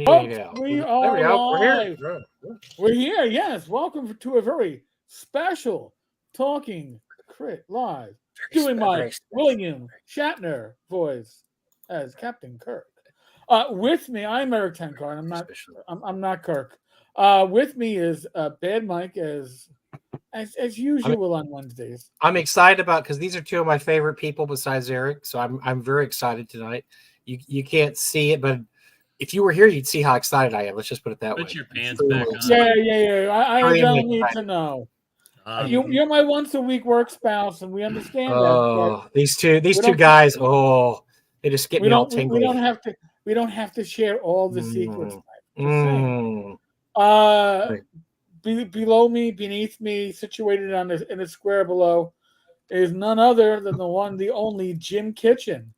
Folks, Yeah. we There are we go. We're live. here. We're here, yes. Welcome to a very special Talking Crit Live. Doing my William Shatner voice as Captain Kirk. With me, I'm Eric Tenkar, and I'm not Kirk. With me is Bad Mike as usual on Wednesdays. I'm excited about because these are two of my favorite people besides Eric. So I'm very excited tonight. You can't see it, but if you were here, you'd see how excited I am. Let's just put it that way. Put your pants back on. Yeah. I don't need to know. You're my once a week work spouse, and we understand that. Oh, these two guys. Oh, they just get me all tingly. We don't have to share all the secrets. Below me, beneath me, situated in a square below, is none other than the one, the only Jim Kitchen,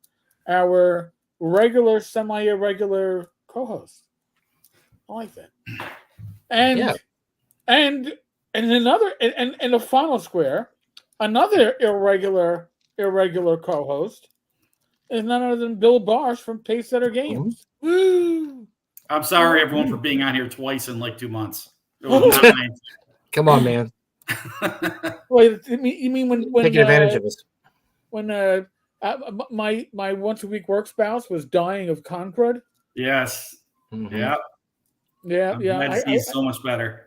our regular, semi-irregular co-host. I like that. And in the final square, another irregular co-host is none other than Bill Barsh from Pacesetter Games. Woo! I'm sorry, everyone, for being on here twice in like 2 months. Come on, man. Wait, you mean when taking advantage of us? When my once a week work spouse was dying of concrete? Yes. Mm-hmm. Yeah. He's so much better.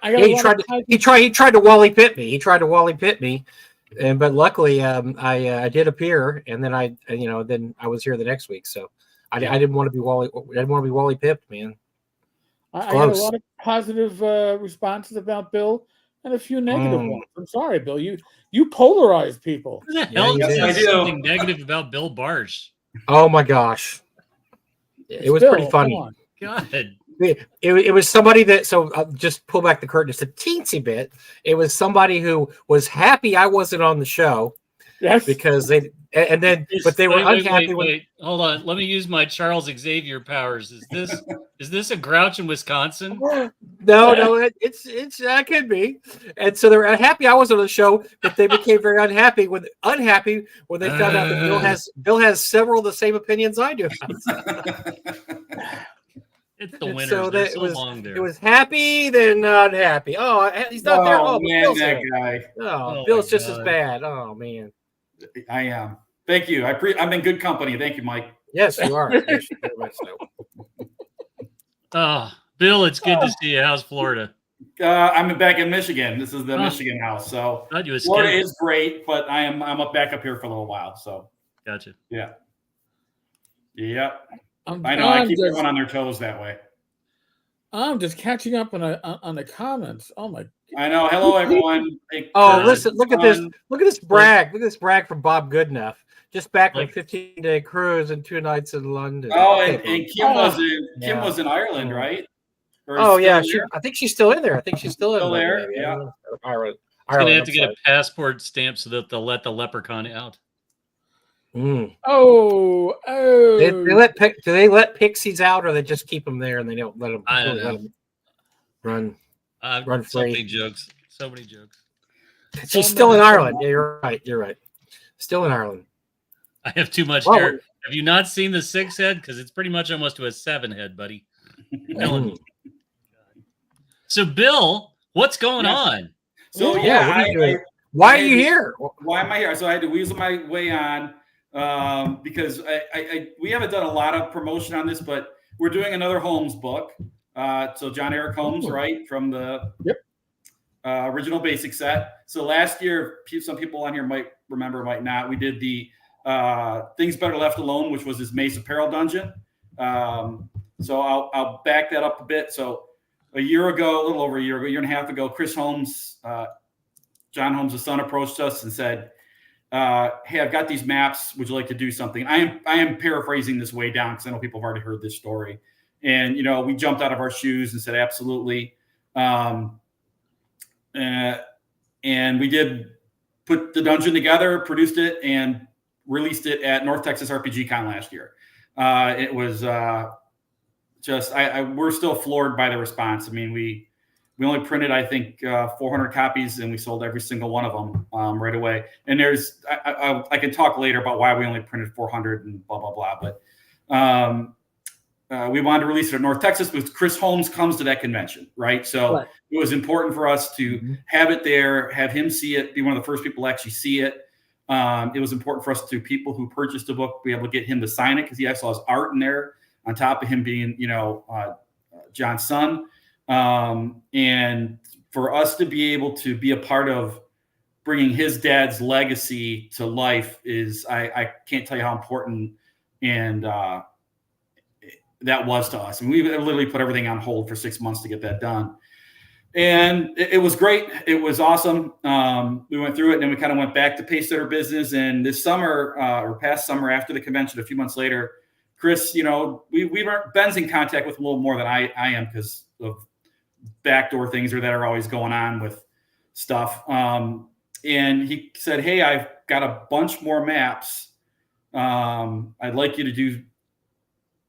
He tried to Wally Pitt me. But luckily I did appear, and then I was here the next week. So I didn't want to be Wally. I didn't want to be Wally pipped, man. I had a lot of positive responses about Bill and a few negative ones. I'm sorry, Bill. You polarize people. Who the hell is something negative about Bill Barsh? Oh my gosh, it was pretty funny. God. It was somebody that, so I'll just pull back the curtain just a teensy bit. It was somebody who was happy I wasn't on the show. Yes. Because they were unhappy. Wait, hold on. Let me use my Charles Xavier powers. Is this a grouch in Wisconsin? No, it's that could be. And so they were happy I wasn't on the show, but they became very unhappy when they found out that Bill has several of the same opinions I do. It's the winter. So long there. It was happy, then unhappy. Oh, he's not there. Oh, man, Bill's that there. guy. Oh, Bill's just as bad. Oh, man. I am. Thank you. I'm in good company. Thank you, Mike. Yes, you are. Yes, very much so. Bill, it's good to see you. How's Florida? I'm back in Michigan. This is the Michigan house. So Florida is great, but I'm back up here for a little while. So gotcha. Yeah. I know. I keep everyone on their toes that way. I'm just catching up on the comments. Oh my! I know. Hello, everyone. Listen! Look at this! Look at this brag! Look at this brag from Bob Goodenough. Just back from a 15-day cruise and 2 nights in London. Oh, and Kim was in Ireland, right? Sure. I think she's still in there. Still there. Yeah. Ireland. She's gonna have to get a passport stamp so that they'll let the leprechaun out. Mm. Oh! Do they let pixies out, or they just keep them there and they don't let them? I don't know. Let them run free. So many jokes. She's still in Ireland. Yeah, you're right. Still in Ireland. I have too much hair. Have you not seen the 6 head? Because it's pretty much almost to a 7 head, buddy. So, Bill, what's going on? So why are you here? Why am I here? So I had to weasel my way on. Because we haven't done a lot of promotion on this, but we're doing another Holmes book. So John Eric Holmes, right, from the original basic set. So last year, some people on here might remember, might not. We did the Things Better Left Alone, which was his Mace Apparel dungeon. So I'll back that up a bit. So a little over a year and a half ago, Chris Holmes, John Holmes' son, approached us and said, hey, I've got these maps. Would you like to do something? I am paraphrasing this way down because I know people have already heard this story. And, we jumped out of our shoes and said, absolutely. And we did put the dungeon together, produced it, and released it at North Texas RPG Con last year. It was we're still floored by the response. I mean, we only printed, I think, 400 copies, and we sold every single one of them right away. And I can talk later about why we only printed 400 and blah, blah, blah. But we wanted to release it in North Texas, but Chris Holmes comes to that convention, right? So it was important for us to have it there, have him see it, be one of the first people to actually see it. It was important for us to people who purchased the book be able to get him to sign it because he actually has art in there on top of him being, John's son. And for us to be able to be a part of bringing his dad's legacy to life is, I can't tell you how important and that was to us. And we literally put everything on hold for 6 months to get that done. And it was great. It was awesome. We went through it, and then we kind of went back to Pacesetter business. And this summer, or past summer after the convention, a few months later, Chris, Ben's in contact with him a little more than I am because of backdoor things that are always going on with stuff. And he said, hey, I've got a bunch more maps. I'd like you to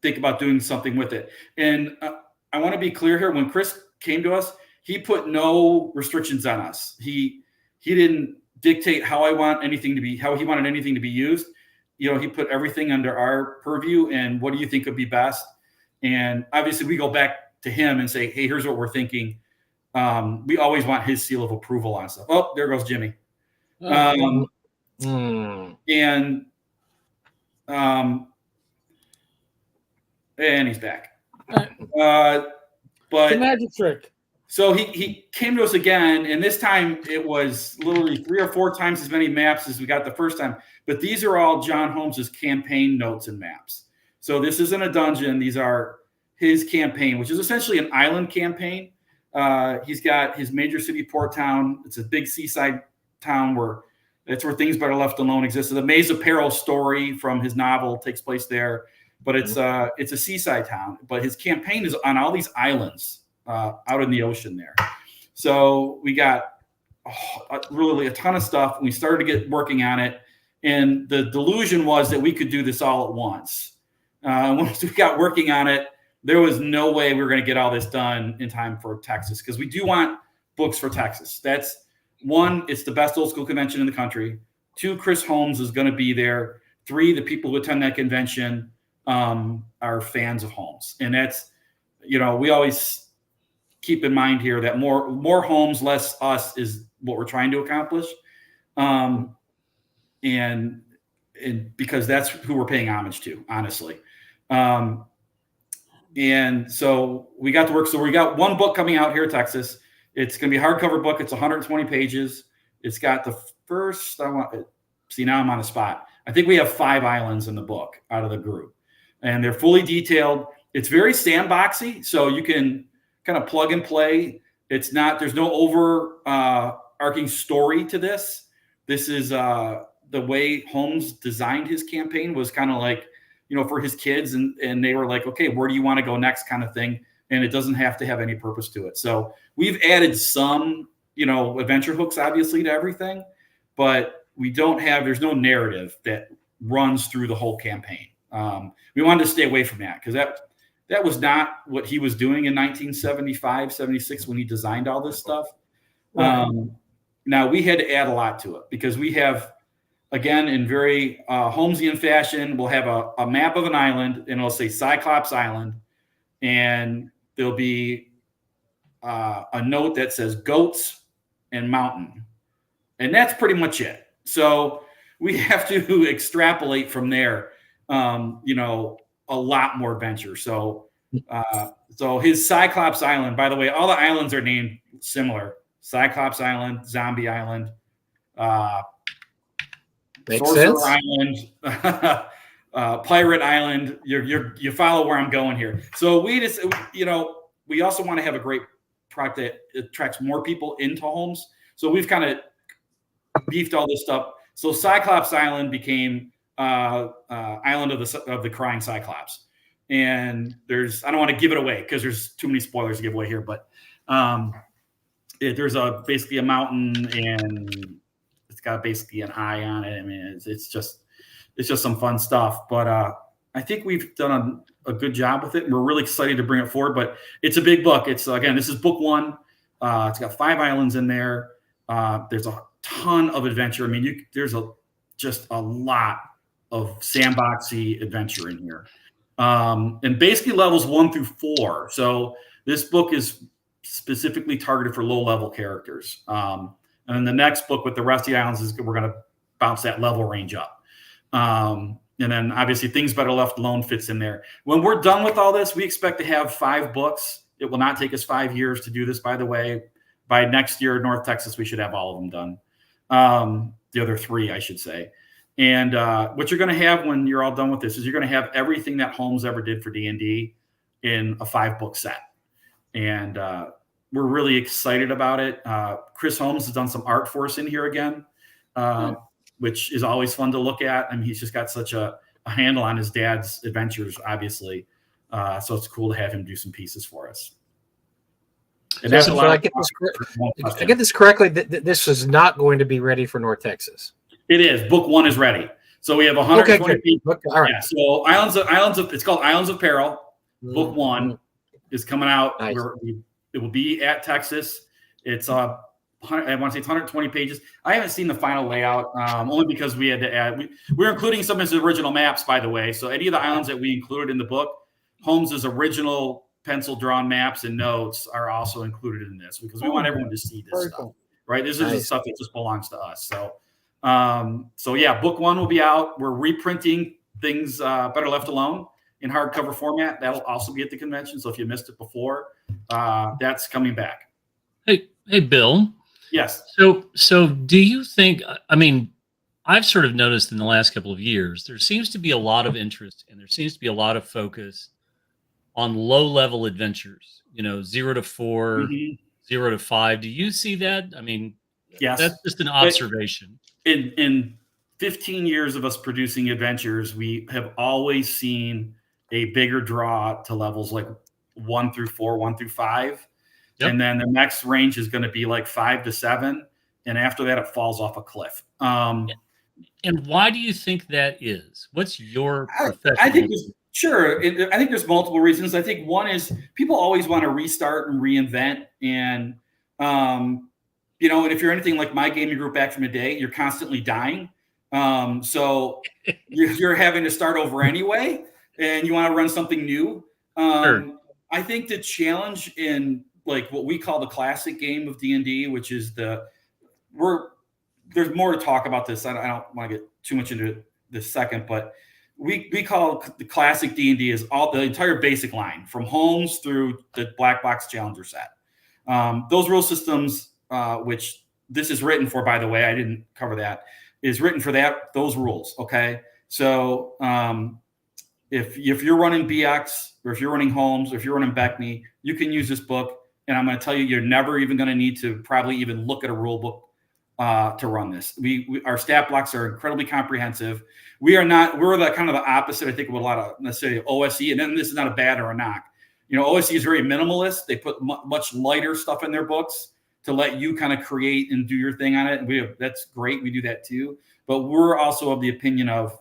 think about doing something with it. And I want to be clear here. When Chris came to us, he put no restrictions on us. He didn't dictate how he wanted anything to be used. He put everything under our purview and what do you think would be best? And obviously we go back to him and say, hey, here's what we're thinking. We always want his seal of approval on stuff. Oh, there goes Jimmy. And he's back. But the magic trick. So he came to us again, and this time it was literally 3 or 4 times as many maps as we got the first time. But these are all John Holmes's campaign notes and maps. So this isn't a dungeon. These are his campaign, which is essentially an island campaign. He's got his major city port town. It's a big seaside town that's where things better left alone exists. The Maze of Peril story from his novel takes place there. But it's a seaside town. But his campaign is on all these islands out in the ocean there. So we got really a ton of stuff. We started to get working on it. And the delusion was that we could do this all at once. Once we got working on it, there was no way we were going to get all this done in time for Texas because we do want books for Texas. That's one, it's the best old school convention in the country. 2, Chris Holmes is going to be there. 3, the people who attend that convention are fans of Holmes. And that's, we always keep in mind here that more Holmes, less us is what we're trying to accomplish. And because that's who we're paying homage to, honestly. And so we got to work. So we got one book coming out here in Texas. It's going to be a hardcover book. It's 120 pages. It's got the first, now I'm on the spot. I think we have 5 islands in the book out of the group, and they're fully detailed. It's very sandboxy, so you can kind of plug and play. There's no overarching story to this. This is the way Holmes designed his campaign was kind of like, for his kids, and they were like, okay, where do you want to go next kind of thing. And it doesn't have to have any purpose to it. So we've added some, adventure hooks, obviously, to everything, but there's no narrative that runs through the whole campaign. We wanted to stay away from that because that was not what he was doing in 1975, 76 when he designed all this stuff. Right. Now we had to add a lot to it because we have, again, in very Holmesian fashion, we'll have a map of an island and it'll say Cyclops Island. And there'll be a note that says goats and mountain. And that's pretty much it. So we have to extrapolate from there, a lot more adventure. So his Cyclops Island, by the way, all the islands are named similar. Cyclops Island, Zombie Island, Sorcerer Island, Pirate Island. You follow where I'm going here. So we just, we also want to have a great product that attracts more people into Holmes. So we've kind of beefed all this stuff. So Cyclops Island became Island of the Crying Cyclops. And I don't want to give it away because there's too many spoilers to give away here, but there's basically a mountain and it's got basically an eye on it. I mean, it's just some fun stuff, but I think we've done a good job with it. And we're really excited to bring it forward, but it's a big book. It's this is book 1. It's got 5 islands in there. There's a ton of adventure. I mean, there's just a lot of sandboxy adventure in here. and basically levels 1 through 4. So this book is specifically targeted for low-level characters. And then the next book with the rest of the islands is we're going to bounce that level range up. And then obviously Things Better Left Alone fits in there. When we're done with all this, we expect to have 5 books. It will not take us 5 years to do this, by the way. By next year, North Texas, we should have all of them done. The other 3, I should say. And what you're going to have when you're all done with this is you're going to have everything that Holmes ever did for D&D in a 5-book set. And we're really excited about it. Chris Holmes has done some art for us in here again, which is always fun to look at. I mean, he's just got such a handle on his dad's adventures, obviously. So it's cool to have him do some pieces for us. And that's so I get this correctly. This is not going to be ready for North Texas. It is. Book 1 is ready. So we have 120 people. All right. Yeah, so it's called Islands of Peril. Book 1 is coming out. Nice. It will be at Texas. It's I want to say it's 120 pages. I haven't seen the final layout, only because we had to add. We're including some of his original maps, by the way. So any of the islands that we included in the book, Holmes's original pencil drawn maps and notes are also included in this because we want everyone to see this stuff, right? This is the stuff that just belongs to us. So yeah, book 1 will be out. We're reprinting Things Better Left Alone in hardcover format. That'll also be at the convention. So if you missed it before, that's coming back. Hey, Bill. Yes. So do you think? I mean, I've sort of noticed in the last couple of years there seems to be a lot of interest and there seems to be a lot of focus on low-level adventures. 0 to 4, 0 to 5. Do you see that? I mean, yes, that's just an observation. In 15 years of us producing adventures, we have always seen a bigger draw to levels like 1 through 4, 1 through 5. Yep. And then the next range is going to be like 5 to 7. And after that, it falls off a cliff. And why do you think that is? What's your professional? I think there's multiple reasons. I think one is people always want to restart and reinvent. And, and if you're anything like my gaming group back from the day, you're constantly dying. So you're having to start over anyway, and you want to run something new. Sure. I think the challenge in like what we call the classic game of D&D, which is there's more to talk about this. I don't want to get too much into this second, but we call the classic D&D is all the entire basic line from Holmes through the Black Box Challenger set. Those rule systems, which this is written for, by the way, I didn't cover that, is written for those rules. Okay. So if you're running BX or if you're running Holmes or if you're running Beckney, you can use this book. And I'm going to tell you, you're never even going to need to probably even look at a rule book to run this. Our stat blocks are incredibly comprehensive. We're the kind of the opposite, I think, of a lot of necessarily OSE. And then this is not a bad or a knock. OSE is very minimalist. They put much lighter stuff in their books to let you kind of create and do your thing on it. And that's great. We do that too. But we're also of the opinion of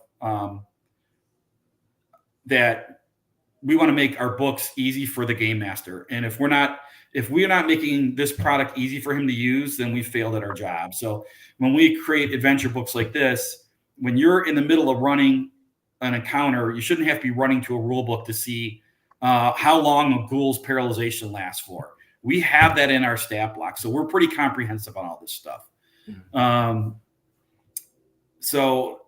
that we want to make our books easy for the game master. And if we're not making this product easy for him to use, then we failed at our job. So when we create adventure books like this, when you're in the middle of running an encounter, you shouldn't have to be running to a rule book to see how long a ghoul's paralyzation lasts for. We have that in our stat block. So we're pretty comprehensive on all this stuff. So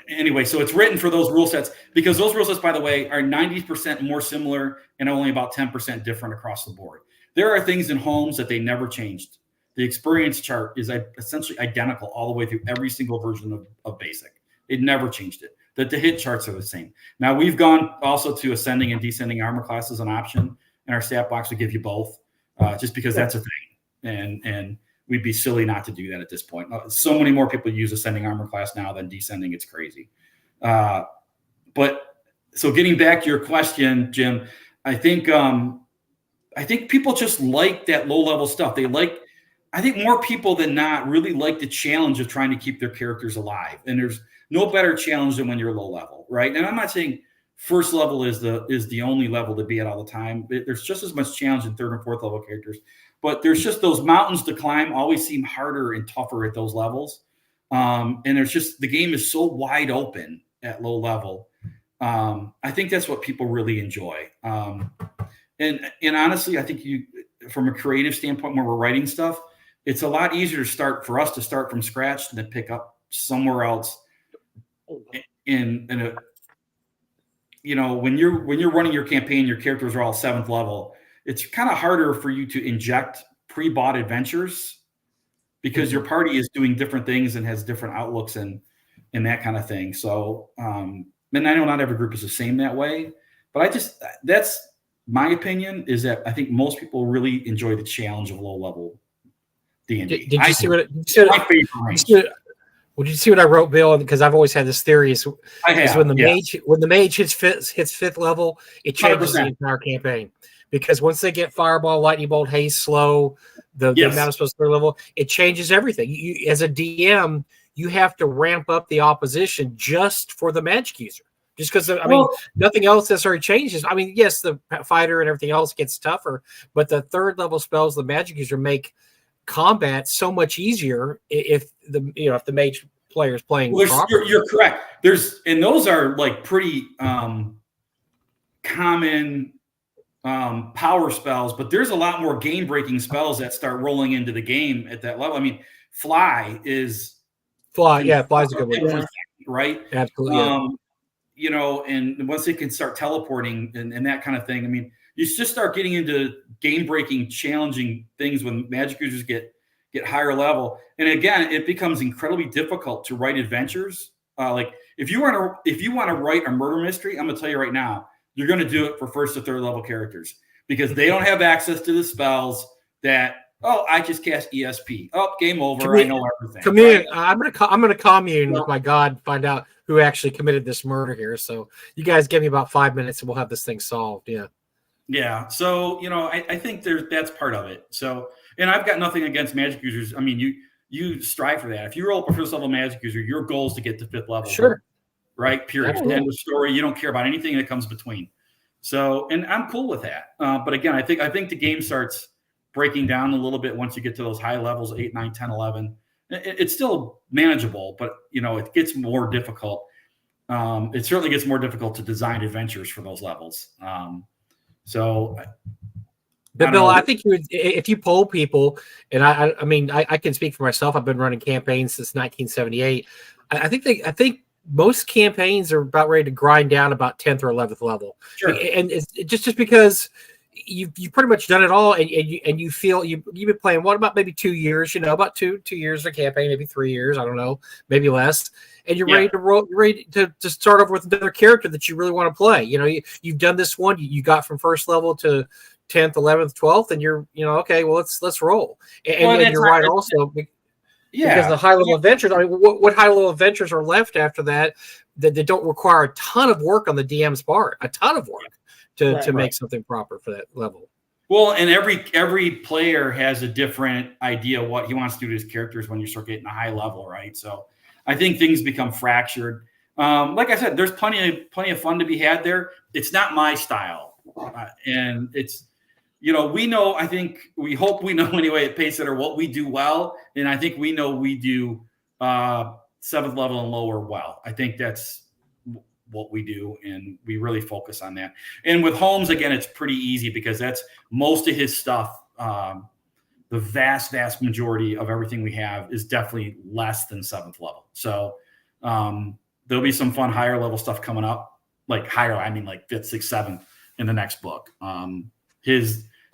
it's written for those rule sets because those rule sets, by the way, are 90% more similar and only about 10% different across the board. There are things in Holmes that they never changed. The experience chart is essentially identical all the way through every single version of Basic. It never changed it. The hit charts are the same. Now, we've gone also to ascending and descending armor class as an option, and our stat box will give you both just because that's a thing. And we'd be silly not to do that at this point. So many more people use ascending armor class now than descending. It's crazy. But so getting back to your question, Jim, I think people just like that low level stuff. I think more people than not really like the challenge of trying to keep their characters alive. And there's no better challenge than when you're low level, right? And I'm not saying first level is the only level to be at all the time. There's just as much challenge in third and fourth level characters, but there's just those mountains to climb always seem harder and tougher at those levels. And there's just, the game is so wide open at low level I think that's what people really enjoy. And honestly, I think from a creative standpoint, when we're writing stuff, it's a lot easier for us to start from scratch than to pick up somewhere else. In a, when you're running your campaign, your characters are all 7th level. It's kind of harder for you to inject pre-bought adventures because your party is doing different things and has different outlooks and that kind of thing. So, and I know not every group is the same that way, but that's my opinion, is that I think most people really enjoy the challenge of low level D&D. Did you see what you see what I wrote, Bill? Because I've always had this theory is when the mage hits 5th level, it changes 100%. The entire campaign. Because once they get Fireball, Lightning Bolt, Haste, Slow, the amount of spells per level, it changes everything. You, as a DM, you have to ramp up the opposition just for the magic user. Just because, nothing else necessarily changes. I mean, yes, the fighter and everything else gets tougher, but the 3rd level spells the magic user make combat so much easier if the mage player is playing properly. You're correct. Those are like pretty common power spells, but there's a lot more game breaking spells that start rolling into the game at that level. I mean, Fly's a good one, right? Absolutely. And once they can start teleporting and that kind of thing, I mean, you just start getting into game breaking, challenging things when magic users get higher level. And again, it becomes incredibly difficult to write adventures. Like if you want to write a murder mystery, I'm going to tell you right now, you're going to do it for 1st to 3rd level characters because they don't have access to the spells that, I just cast ESP. Oh, game over. I know everything. Commune. Right? I'm gonna commune with my god, find out who actually committed this murder here. So you guys give me about 5 minutes and we'll have this thing solved. Yeah. Yeah. So, I think that's part of it. So, and I've got nothing against magic users. I mean, you strive for that. If you roll up a 1st level magic user, your goal is to get to 5th level. Sure. Right. Period. End of story. You don't care about anything that comes between. So, and I'm cool with that. But again, I think the game starts breaking down a little bit once you get to those high levels, 8, 9, 10, 11. It's still manageable, but it gets more difficult. It certainly gets more difficult to design adventures for those levels. But Bill, I think if you poll people, and I can speak for myself. I've been running campaigns since 1978. I think most campaigns are about ready to grind down about 10th or 11th level. Sure. And it's just because you've pretty much done it all, and you feel you've been playing about maybe 2 years, about two years of a campaign, maybe 3 years, I don't know, maybe less, and you're ready to roll, you're ready to start over with another character that you really want to play. You've done this one, you got from 1st level to 10th, 11th, 12th, and you're okay, well let's roll. And you're right also. Because the high level adventures, what high level adventures are left after that don't require a ton of work on the DM's part, a ton of work to make something proper for that level. Well, and every player has a different idea of what he wants to do to his characters when you start getting a high level, right? So I think things become fractured. Like I said, there's plenty of fun to be had there. It's not my style, and it's. We know, we hope we know anyway at Pacesetter what we do well. And I think we know we do 7th level and lower well. I think that's what we do. And we really focus on that. And with Holmes, again, it's pretty easy because that's most of his stuff. The vast majority of everything we have is definitely less than 7th level. So there'll be some fun higher level stuff coming up, like higher, like 5th, 6th, 7th in the next book.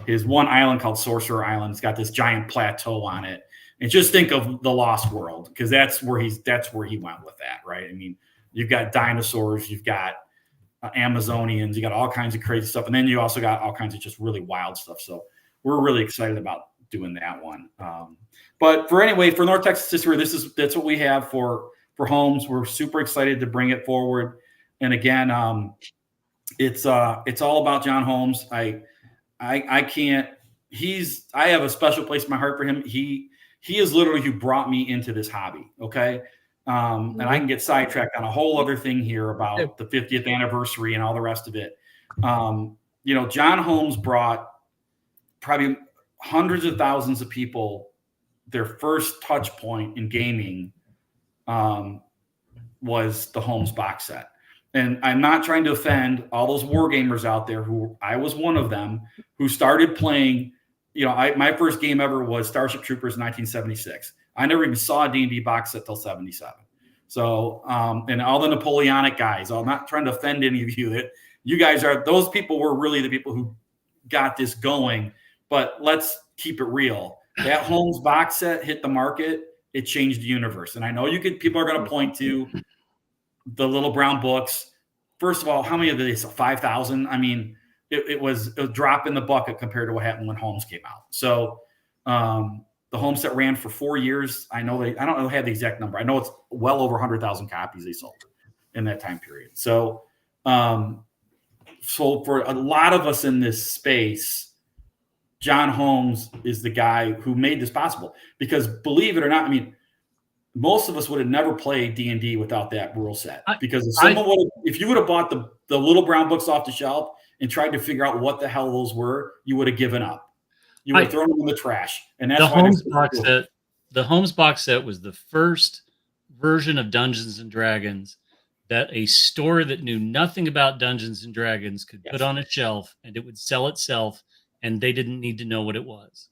His one island called Sorcerer Island, it's got this giant plateau on it. And just think of the Lost World, because that's where he went with that, right? I mean, you've got dinosaurs, you've got Amazonians, you got all kinds of crazy stuff, and then you also got all kinds of just really wild stuff. So we're really excited about doing that one. But for North Texas History, that's what we have for Holmes. We're super excited to bring it forward. And again, it's all about John Holmes. I can't. I have a special place in my heart for him. He is literally who brought me into this hobby. Okay. And I can get sidetracked on a whole other thing here about the 50th anniversary and all the rest of it. John Holmes brought probably hundreds of thousands of people. Their first touch point in gaming was the Holmes box set. And I'm not trying to offend all those war gamers out there who I was one of them who started playing. My first game ever was Starship Troopers in 1976. I never even saw a D&D box set till 77. So, and all the Napoleonic guys, I'm not trying to offend any of you, that you guys are, those people were really the people who got this going. But let's keep it real. That Holmes box set hit the market. It changed the universe. And I know people are going to point to the little brown books. First of all, how many of these? 5,000. I mean, it was a drop in the bucket compared to what happened when Holmes came out. So the Holmes set ran for 4 years. I don't have the exact number. I know it's well over 100,000 copies they sold in that time period. So, so for a lot of us in this space, John Holmes is the guy who made this possible. Because believe it or not, I mean, most of us would have never played D&D without that rule set. Because if you would have bought the little brown books off the shelf and tried to figure out what the hell those were, you would have given up. You would have thrown them in the trash. And that's the Holmes box set. The Holmes box set was the first version of Dungeons and Dragons that a store that knew nothing about Dungeons and Dragons could put on a shelf, and it would sell itself, and they didn't need to know what it was.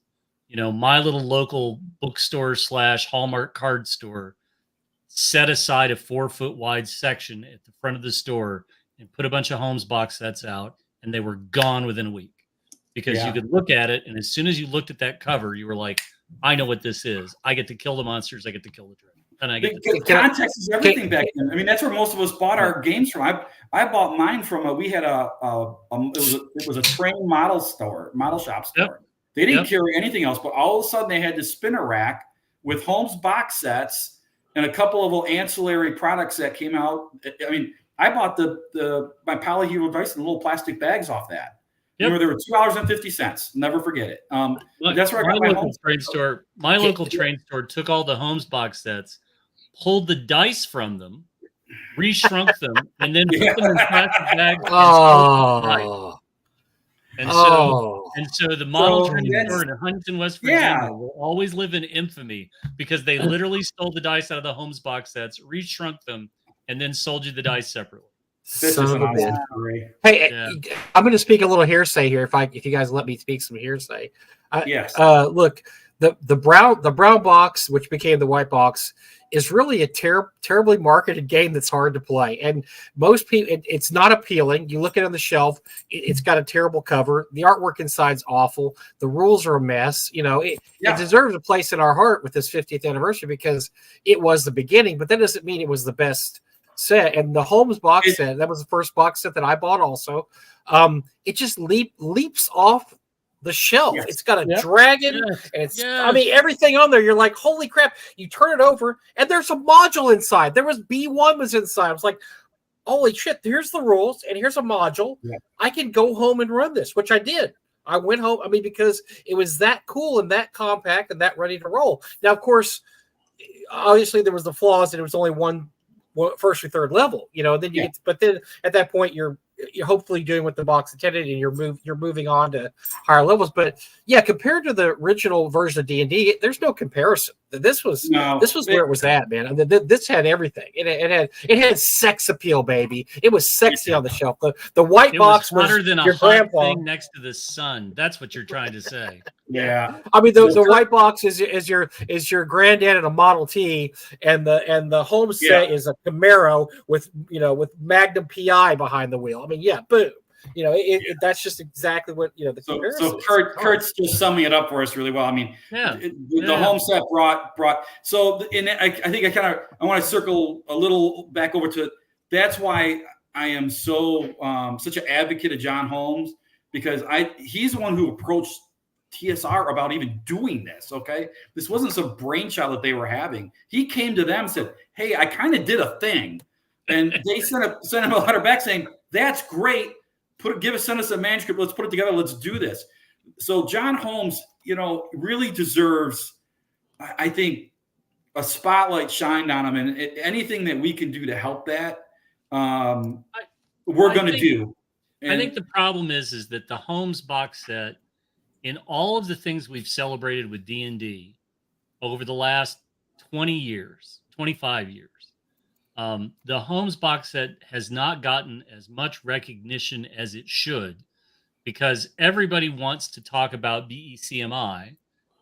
My little local bookstore / Hallmark card store set aside a 4-foot wide section at the front of the store and put a bunch of Holmes box sets out, and they were gone within a week because you could look at it. And as soon as you looked at that cover, you were like, I know what this is. I get to kill the monsters. I get to kill the dragon. And I get the context is everything back then. I mean, that's where most of us bought our games from. I bought mine from we had it was a train model shop store. Yep. They didn't carry anything else, but all of a sudden they had this spinner rack with Holmes box sets and a couple of little ancillary products that came out. I mean, I bought my polyhedral dice in little plastic bags off that. Yep. Remember, they were $2.50. Never forget it. That's where I got my local train store. My local train store took all the Holmes box sets, pulled the dice from them, reshrunk them, and then put them in plastic bags. And so the model train store in Huntington, West Virginia will always live in infamy because they literally stole the dice out of the Holmes box sets, reshrunk them, and then sold you the dice separately. Hey, I'm going to speak a little hearsay here if you guys let me speak some hearsay. Yes. Look, the brown box, which became the white box, is really a terribly marketed game that's hard to play. And most people, it's not appealing. You look at it on the shelf, it's got a terrible cover. The artwork inside's awful. The rules are a mess. It deserves a place in our heart with this 50th anniversary because it was the beginning, but that doesn't mean it was the best set. And the Holmes box set, that was the first box set that I bought also. It just leaps off the shelf. Yes. It's got a dragon. Yes. I mean, everything on there, you're like, holy crap. You turn it over and there's a module inside. There was B1 was inside. I was like, holy shit, here's the rules and here's a module. Yeah. I can go home and run this, which I did. I went home. I mean, because it was that cool and that compact and that ready to roll. Now, of course, obviously there was the flaws and it was only one first or third level, then you get, but then at that point you're hopefully doing what the box intended and you're moving on to higher levels. But yeah, compared to the original version of D&D, there's no comparison. This was where it was at, man. I mean, this had everything. It had sex appeal, baby. It was sexy on the shelf. The white box was hotter than your grandpa thing next to the sun. That's what you're trying to say. Yeah. I mean, the white box is your granddad and a Model T, and the home set is a Camaro with Magnum PI behind the wheel. I mean, boom. That's just exactly what the comparison. So Kurt's just summing it up for us really well. I mean, the home set brought. So, and I think I want to circle a little back over to. That's why I am so such an advocate of John Holmes, because he's the one who approached TSR about even doing this. Okay, this wasn't some brainchild that they were having. He came to them and said, "Hey, I kind of did a thing," and they sent him a letter back saying, "That's great. Send us a manuscript. Let's put it together. Let's do this." So John Holmes, really deserves, I think, a spotlight shined on him, and anything that we can do to help that, we're going to do. And I think the problem is that the Holmes box set, in all of the things we've celebrated with D&D over the last 20 years, 25 years, The Holmes box set has not gotten as much recognition as it should because everybody wants to talk about BECMI,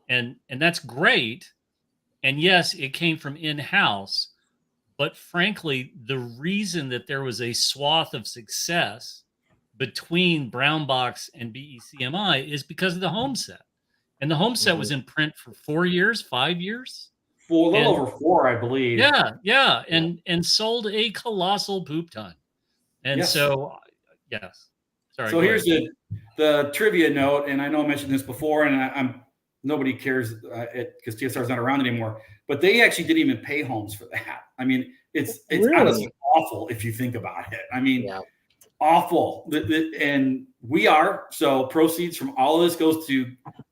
and that's great. And yes, it came from in-house, but frankly, the reason that there was a swath of success between Brown Box and BECMI is because of the home set. And the home set was in print for 4 years, 5 years. For a little over 4, I believe. Yeah, and sold a colossal poop ton. And Yes. So, yes. Sorry. So here's the trivia note, and I know I mentioned this before, and I'm nobody cares because TSR is not around anymore. But they actually didn't even pay Holmes for that. I mean, it's Really? honestly awful if you think about it. I mean, awful. And we are. So proceeds from all of this goes to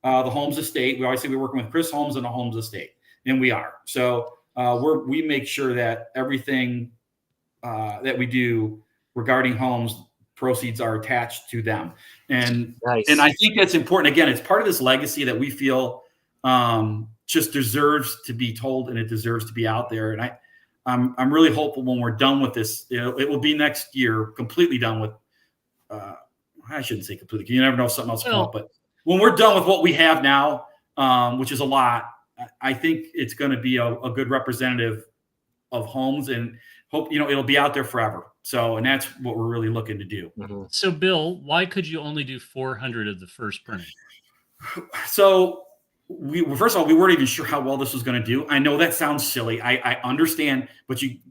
the Holmes estate. We always say we're working with Chris Holmes and the Holmes estate, and we are. So we make sure that everything that we do regarding Holmes proceeds are attached to them. And and I think that's important. Again, it's part of this legacy that we feel just deserves to be told, and it deserves to be out there. And I'm really hopeful when we're done with this, it will be next year, completely done with, I shouldn't say completely, because you never know if something else will come up, but when we're done with what we have now, which is a lot, I think it's going to be a good representative of Holmes, and hope, it'll be out there forever. So, and that's what we're really looking to do. So Bill, why could you only do 400 of the first printing? So first of all, we weren't even sure how well this was going to do. I know that sounds silly. I understand,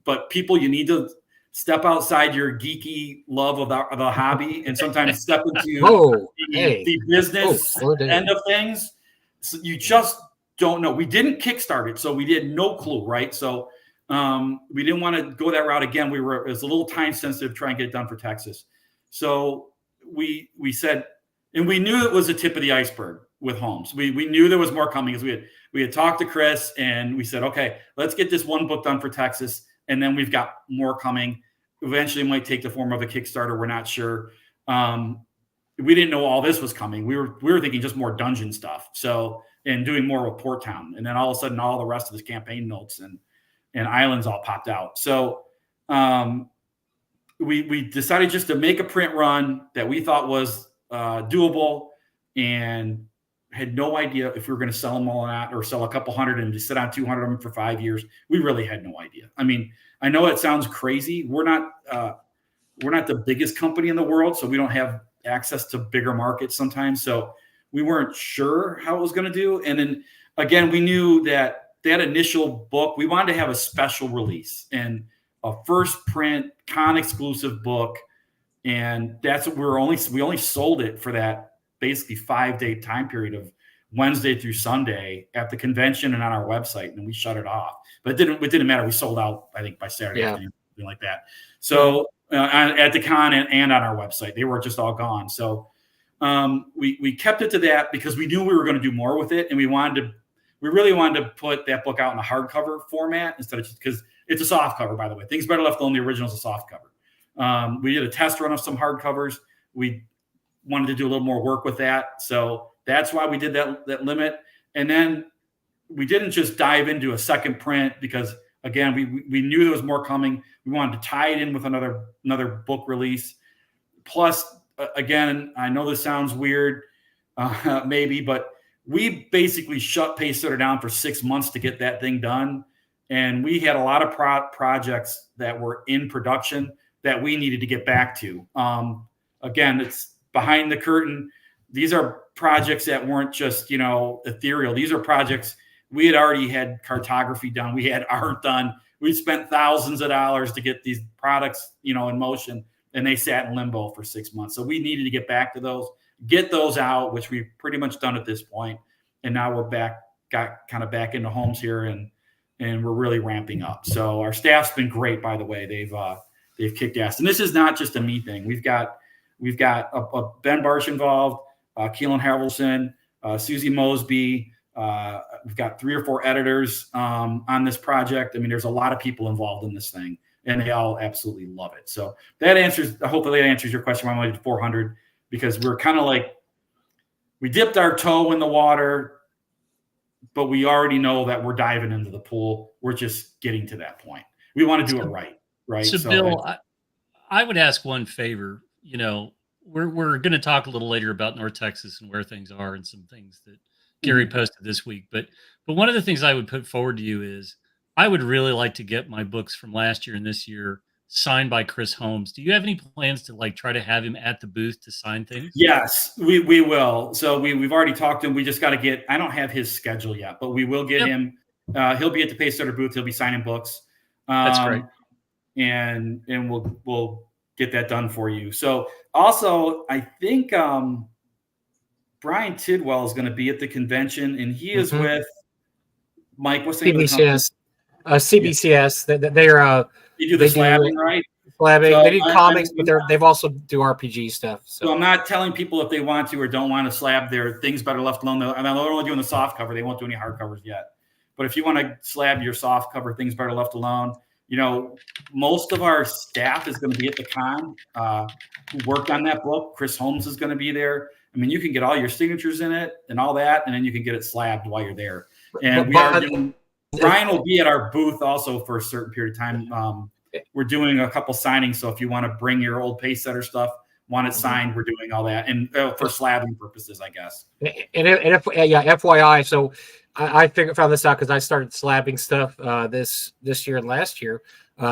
but people, you need to step outside your geeky love of the hobby and sometimes step into the business end of things. So you just don't know. We didn't kickstart it, so we had no clue, right? So we didn't want to go that route again. It was a little time sensitive to try and get it done for Texas. So we said, and we knew it was the tip of the iceberg with Holmes. We knew there was more coming, because we had talked to Chris, and we said, okay, let's get this one book done for Texas, and then we've got more coming. Eventually, it might take the form of a Kickstarter. We're not sure. We didn't know all this was coming. We were thinking just more dungeon stuff. So, and doing more with Port Town, and then all of a sudden, all the rest of this campaign notes and islands all popped out. So we decided just to make a print run that we thought was doable, and had no idea if we were going to sell them all or not, or sell a couple hundred and just sit on 200 of them for 5 years. We really had no idea. I mean, I know it sounds crazy. We're not the biggest company in the world, so we don't have access to bigger markets sometimes. So we weren't sure how it was going to do. And then again, we knew that initial book, we wanted to have a special release and a first print con exclusive book. And that's what we only sold it for that basically 5-day time period of Wednesday through Sunday at the convention and on our website. And we shut it off, but it didn't matter. We sold out, I think, by Saturday afternoon, something like that. So at the con and on our website, they were just all gone. So we kept it to that because we knew we were going to do more with it. And we really wanted to put that book out in a hardcover format instead of, because it's a soft cover, by the way. Things Better Left Alone, the original, is a soft cover. We did a test run of some hardcovers. We wanted to do a little more work with that. So that's why we did that limit. And then we didn't just dive into a second print because, again, we knew there was more coming. We wanted to tie it in with another book release. Plus, again, I know this sounds weird, maybe, but we basically shut Pacesetter down for 6 months to get that thing done. And we had a lot of projects that were in production that we needed to get back to. Again, it's behind the curtain. These are projects that weren't just, ethereal. These are projects we had already had cartography done. We had art done. We spent thousands of dollars to get these products, in motion, and they sat in limbo for 6 months. So we needed to get back to those, get those out, which we've pretty much done at this point. And now we're got kind of back into Holmes here, and we're really ramping up. So our staff's been great, by the way. They've kicked ass. And this is not just a me thing. We've got a Ben Barsh involved, Keelan Harrelson, Susie Mosby. We've got 3 or 4 editors on this project. I mean, there's a lot of people involved in this thing, and they all absolutely love it. So hopefully that answers your question. Why I did 400, because we're kind of like, we dipped our toe in the water, but we already know that we're diving into the pool. We're just getting to that point. We want to do it right. right? So Bill, I would ask one favor. You know, we're going to talk a little later about North Texas and where things are and some things that Gary posted this week. But one of the things I would put forward to you is I would really like to get my books from last year and this year signed by Chris Holmes. Do you have any plans to like try to have him at the booth to sign things? Yes, we will. So we've already talked to him. We just got to get. I don't have his schedule yet, but we will get him. He'll be at the Pacesetter booth. He'll be signing books. That's great. And we'll get that done for you. So also, I think Brian Tidwell is going to be at the convention, and he is with Mike. What's the name of the company? CBCS. They're they do the slabbing, right? Slabbing. So they do comics, but they've also do RPG stuff. So I'm not telling people if they want to or don't want to slab their things better left alone. And they're only doing the soft cover. They won't do any hard covers yet. But if you want to slab your soft cover things better left alone, you know, most of our staff is going to be at the con who worked on that book. Chris Holmes is going to be there. I mean, you can get all your signatures in it and all that, and then you can get it slabbed while you're there. And Brian will be at our booth also for a certain period of time. We're doing a couple signings, so if you want to bring your old Pacesetter stuff, want it signed, we're doing all that, and for slabbing purposes, I guess. And FYI, so I found this out because I started slabbing stuff this year and last year.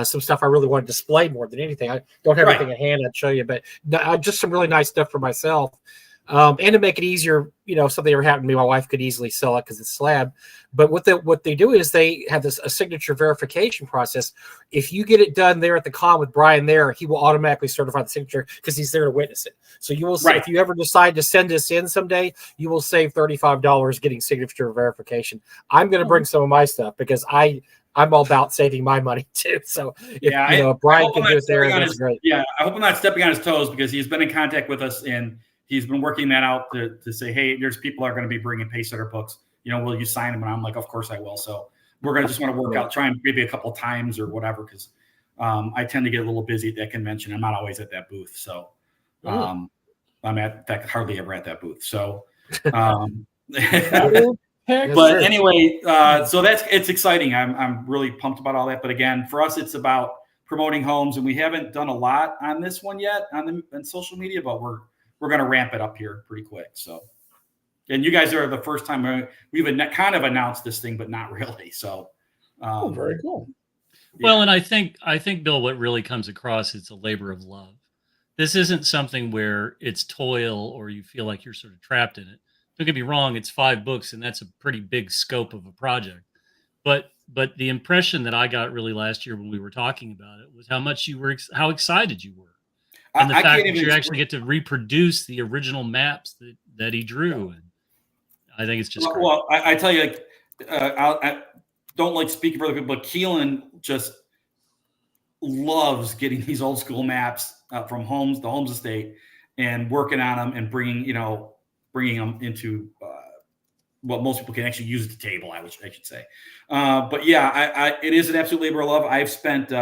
Some stuff I really want to display more than anything. I don't have anything at hand I'd show you, but just some really nice stuff for myself. And to make it easier, you know, if something ever happened to me, my wife could easily sell it because it's slab. But what they do is they have a signature verification process. If you get it done there at the con with Brian there, he will automatically certify the signature because he's there to witness it. So you will see, if you ever decide to send this in someday, you will save $35 getting signature verification. I'm going to bring some of my stuff because I'm all about saving my money too. So if Brian can do it there, that's great. Yeah, I hope I'm not stepping on his toes because he's been in contact with us and he's been working that out to say, hey, there's people are going to be bringing Pacesetter books. You know, will you sign them? And I'm like, of course I will. So we're going to just want to work out, try and maybe a couple times or whatever, because I tend to get a little busy at that convention. I'm not always at that booth. So I'm hardly ever at that booth. So, but anyway, so it's exciting. I'm really pumped about all that. But again, for us, it's about promoting homes, and we haven't done a lot on this one yet on social media, but we're going to ramp it up here pretty quick. So, and you guys are the first time we've kind of announced this thing, but not really. So, very cool. Well, and I think Bill, what really comes across, it's a labor of love. This isn't something where it's toil or you feel like you're sort of trapped in it. Don't get me wrong, it's 5 books and that's a pretty big scope of a project. But the impression that I got really last year when we were talking about it was how excited you were. And the fact that you actually get to reproduce the original maps that he drew. And I think it's just great. Well, I tell you, I don't like speaking for other people, but Keelan just loves getting these old school maps from the Holmes estate, and working on them and bringing them into what most people can actually use at the table. I should say. But yeah, it is an absolute labor of love. I've spent.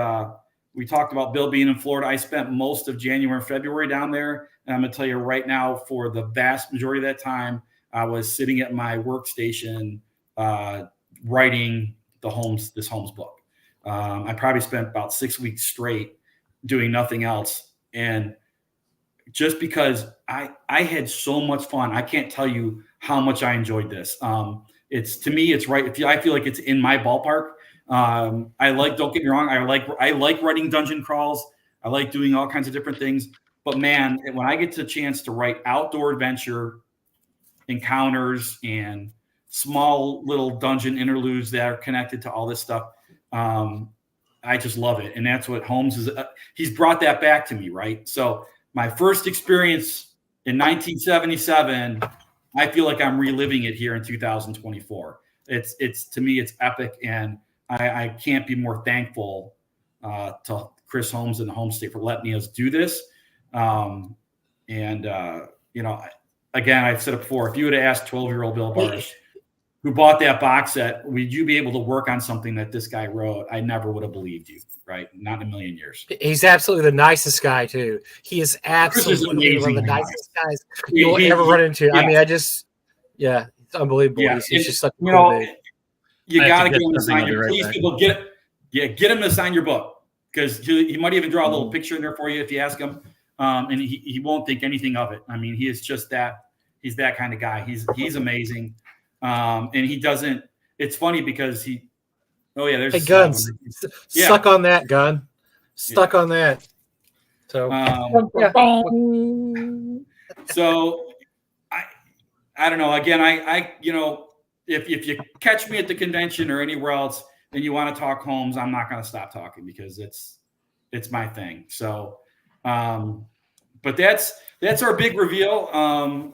We talked about Bill being in Florida. I spent most of January and February down there. And I'm going to tell you right now, for the vast majority of that time, I was sitting at my workstation writing this Holmes book. I probably spent about 6 weeks straight doing nothing else. And just because I had so much fun, I can't tell you how much I enjoyed this. To me, it's right. I feel like it's in my ballpark. Don't get me wrong, I like writing dungeon crawls. I like doing all kinds of different things. But man, when I get the chance to write outdoor adventure encounters and small little dungeon interludes that are connected to all this stuff, I just love it. And that's what Holmes is. He's brought that back to me, right? So my first experience in 1977, I feel like I'm reliving it here in 2024. It's to me, it's epic, and I can't be more thankful to Chris Holmes and the Home State for letting us do this. Again, I've said it before, if you would have asked 12-year-old Bill Barsh, who bought that box set, would you be able to work on something that this guy wrote? I never would have believed you, right? Not in a million years. He's absolutely the nicest guy, too. He is absolutely one of the nicest guys you'll ever run into. Yeah. I mean, it's unbelievable. Yeah. He's just such a cool dude. You got to get him to sign your book. Please, people, get him to sign your book. because he might even draw a little picture in there for you if you ask him, and he won't think anything of it. I mean, he is just that. He's that kind of guy. He's amazing, and he doesn't. It's funny because he. Oh yeah, there's Guns. Suck on that, Gun. Stuck on that. So so I don't know. Again, I if you catch me at the convention or anywhere else and you want to talk homes, I'm not going to stop talking because it's my thing. So, but that's our big reveal.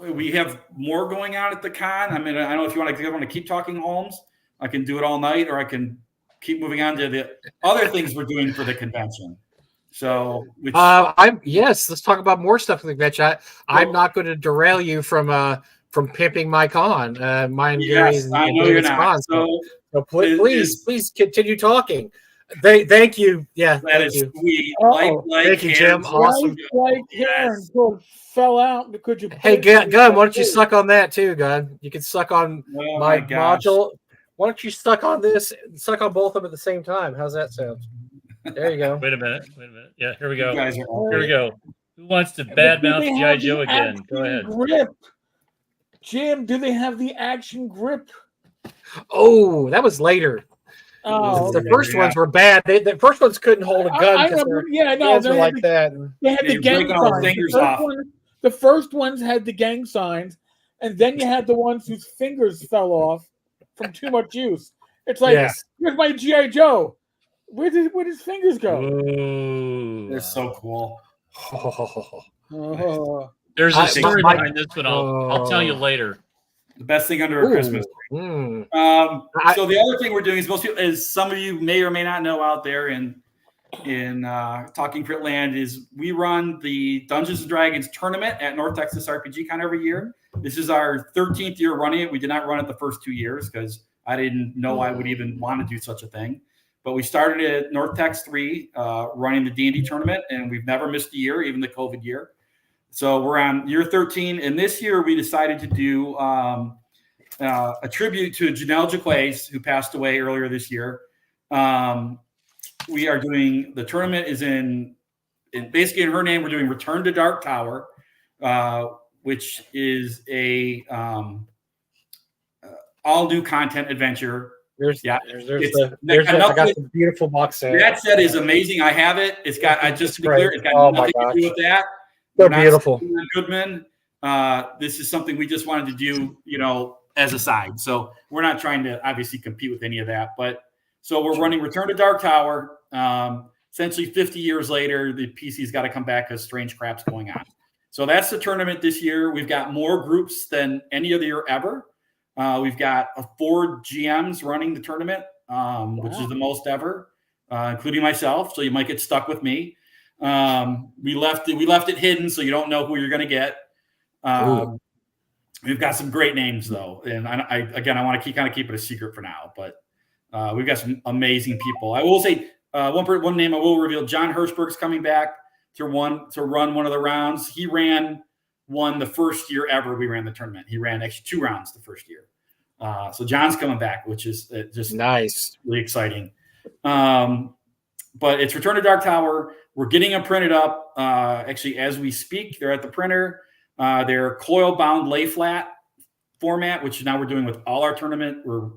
We have more going on at the con. I mean, I don't know if you want to keep talking homes. I can do it all night, or I can keep moving on to the other things we're doing for the convention. So, yes, let's talk about more stuff at the convention. I'm not going to derail you from pimping my con. Mine, yes, I know you're not. So please continue talking. Thank you. Yeah, that is sweet. Thank you, Jim. Awesome. Yes. Fell out because you. Hey, Gun, why don't you suck on that too, Gun? You can suck on my module. Why don't you suck on this? Suck on both of them at the same time. How's that sound? There you go. Wait a minute. Yeah, here we go. Here we go. Who wants to badmouth G.I. Joe again? Go ahead. Grip. Jim, do they have the action grip? Oh, that was later. Oh, the first ones were bad. The first ones couldn't hold a gun because their hands were like that. They had the gang signs. The first ones had the gang signs, and then you had the ones whose fingers fell off from too much use. It's like, here's my G.I. Joe. Where did his fingers go? Ooh. They're so cool. There's a story behind this one. I'll tell you later. The best thing under a Christmas tree. So the other thing we're doing is some of you may or may not know out there in Talking Crit Land is we run the Dungeons and Dragons tournament at North Texas RPG Con every year. This is our 13th year running it. We did not run it the first 2 years because I didn't know I would even want to do such a thing. But we started at North Tex 3 running the D&D tournament, and we've never missed a year, even the COVID year. So we're on year 13, and this year we decided to do a tribute to Janelle Jaquays, who passed away earlier this year. We are doing the tournament is in basically in her name. We're doing Return to Dark Tower, which is a all new content adventure. I got the beautiful box set. That set is amazing. I have it. It's got just to be clear, it's got nothing to do with that. So beautiful. Goodman. This is something we just wanted to do, as a side. So we're not trying to obviously compete with any of that. But so we're running Return to Dark Tower. Essentially 50 years later, the PC's got to come back because strange crap's going on. So that's the tournament this year. We've got more groups than any other year ever. We've got 4 GMs running the tournament, which is the most ever, including myself. So you might get stuck with me. We left it hidden, so you don't know who you're going to get. We've got some great names though, and I want to keep it a secret for now. But we've got some amazing people. I will say one name I will reveal. John Hirschberg's coming back to run one of the rounds. He ran one the first year ever we ran the tournament. He ran actually 2 rounds the first year. So John's coming back, which is just nice, really exciting. But it's Return to Dark Tower. We're getting them printed up. Actually, as we speak, they're at the printer. They're coil-bound lay-flat format, which now we're doing with all our tournament. We're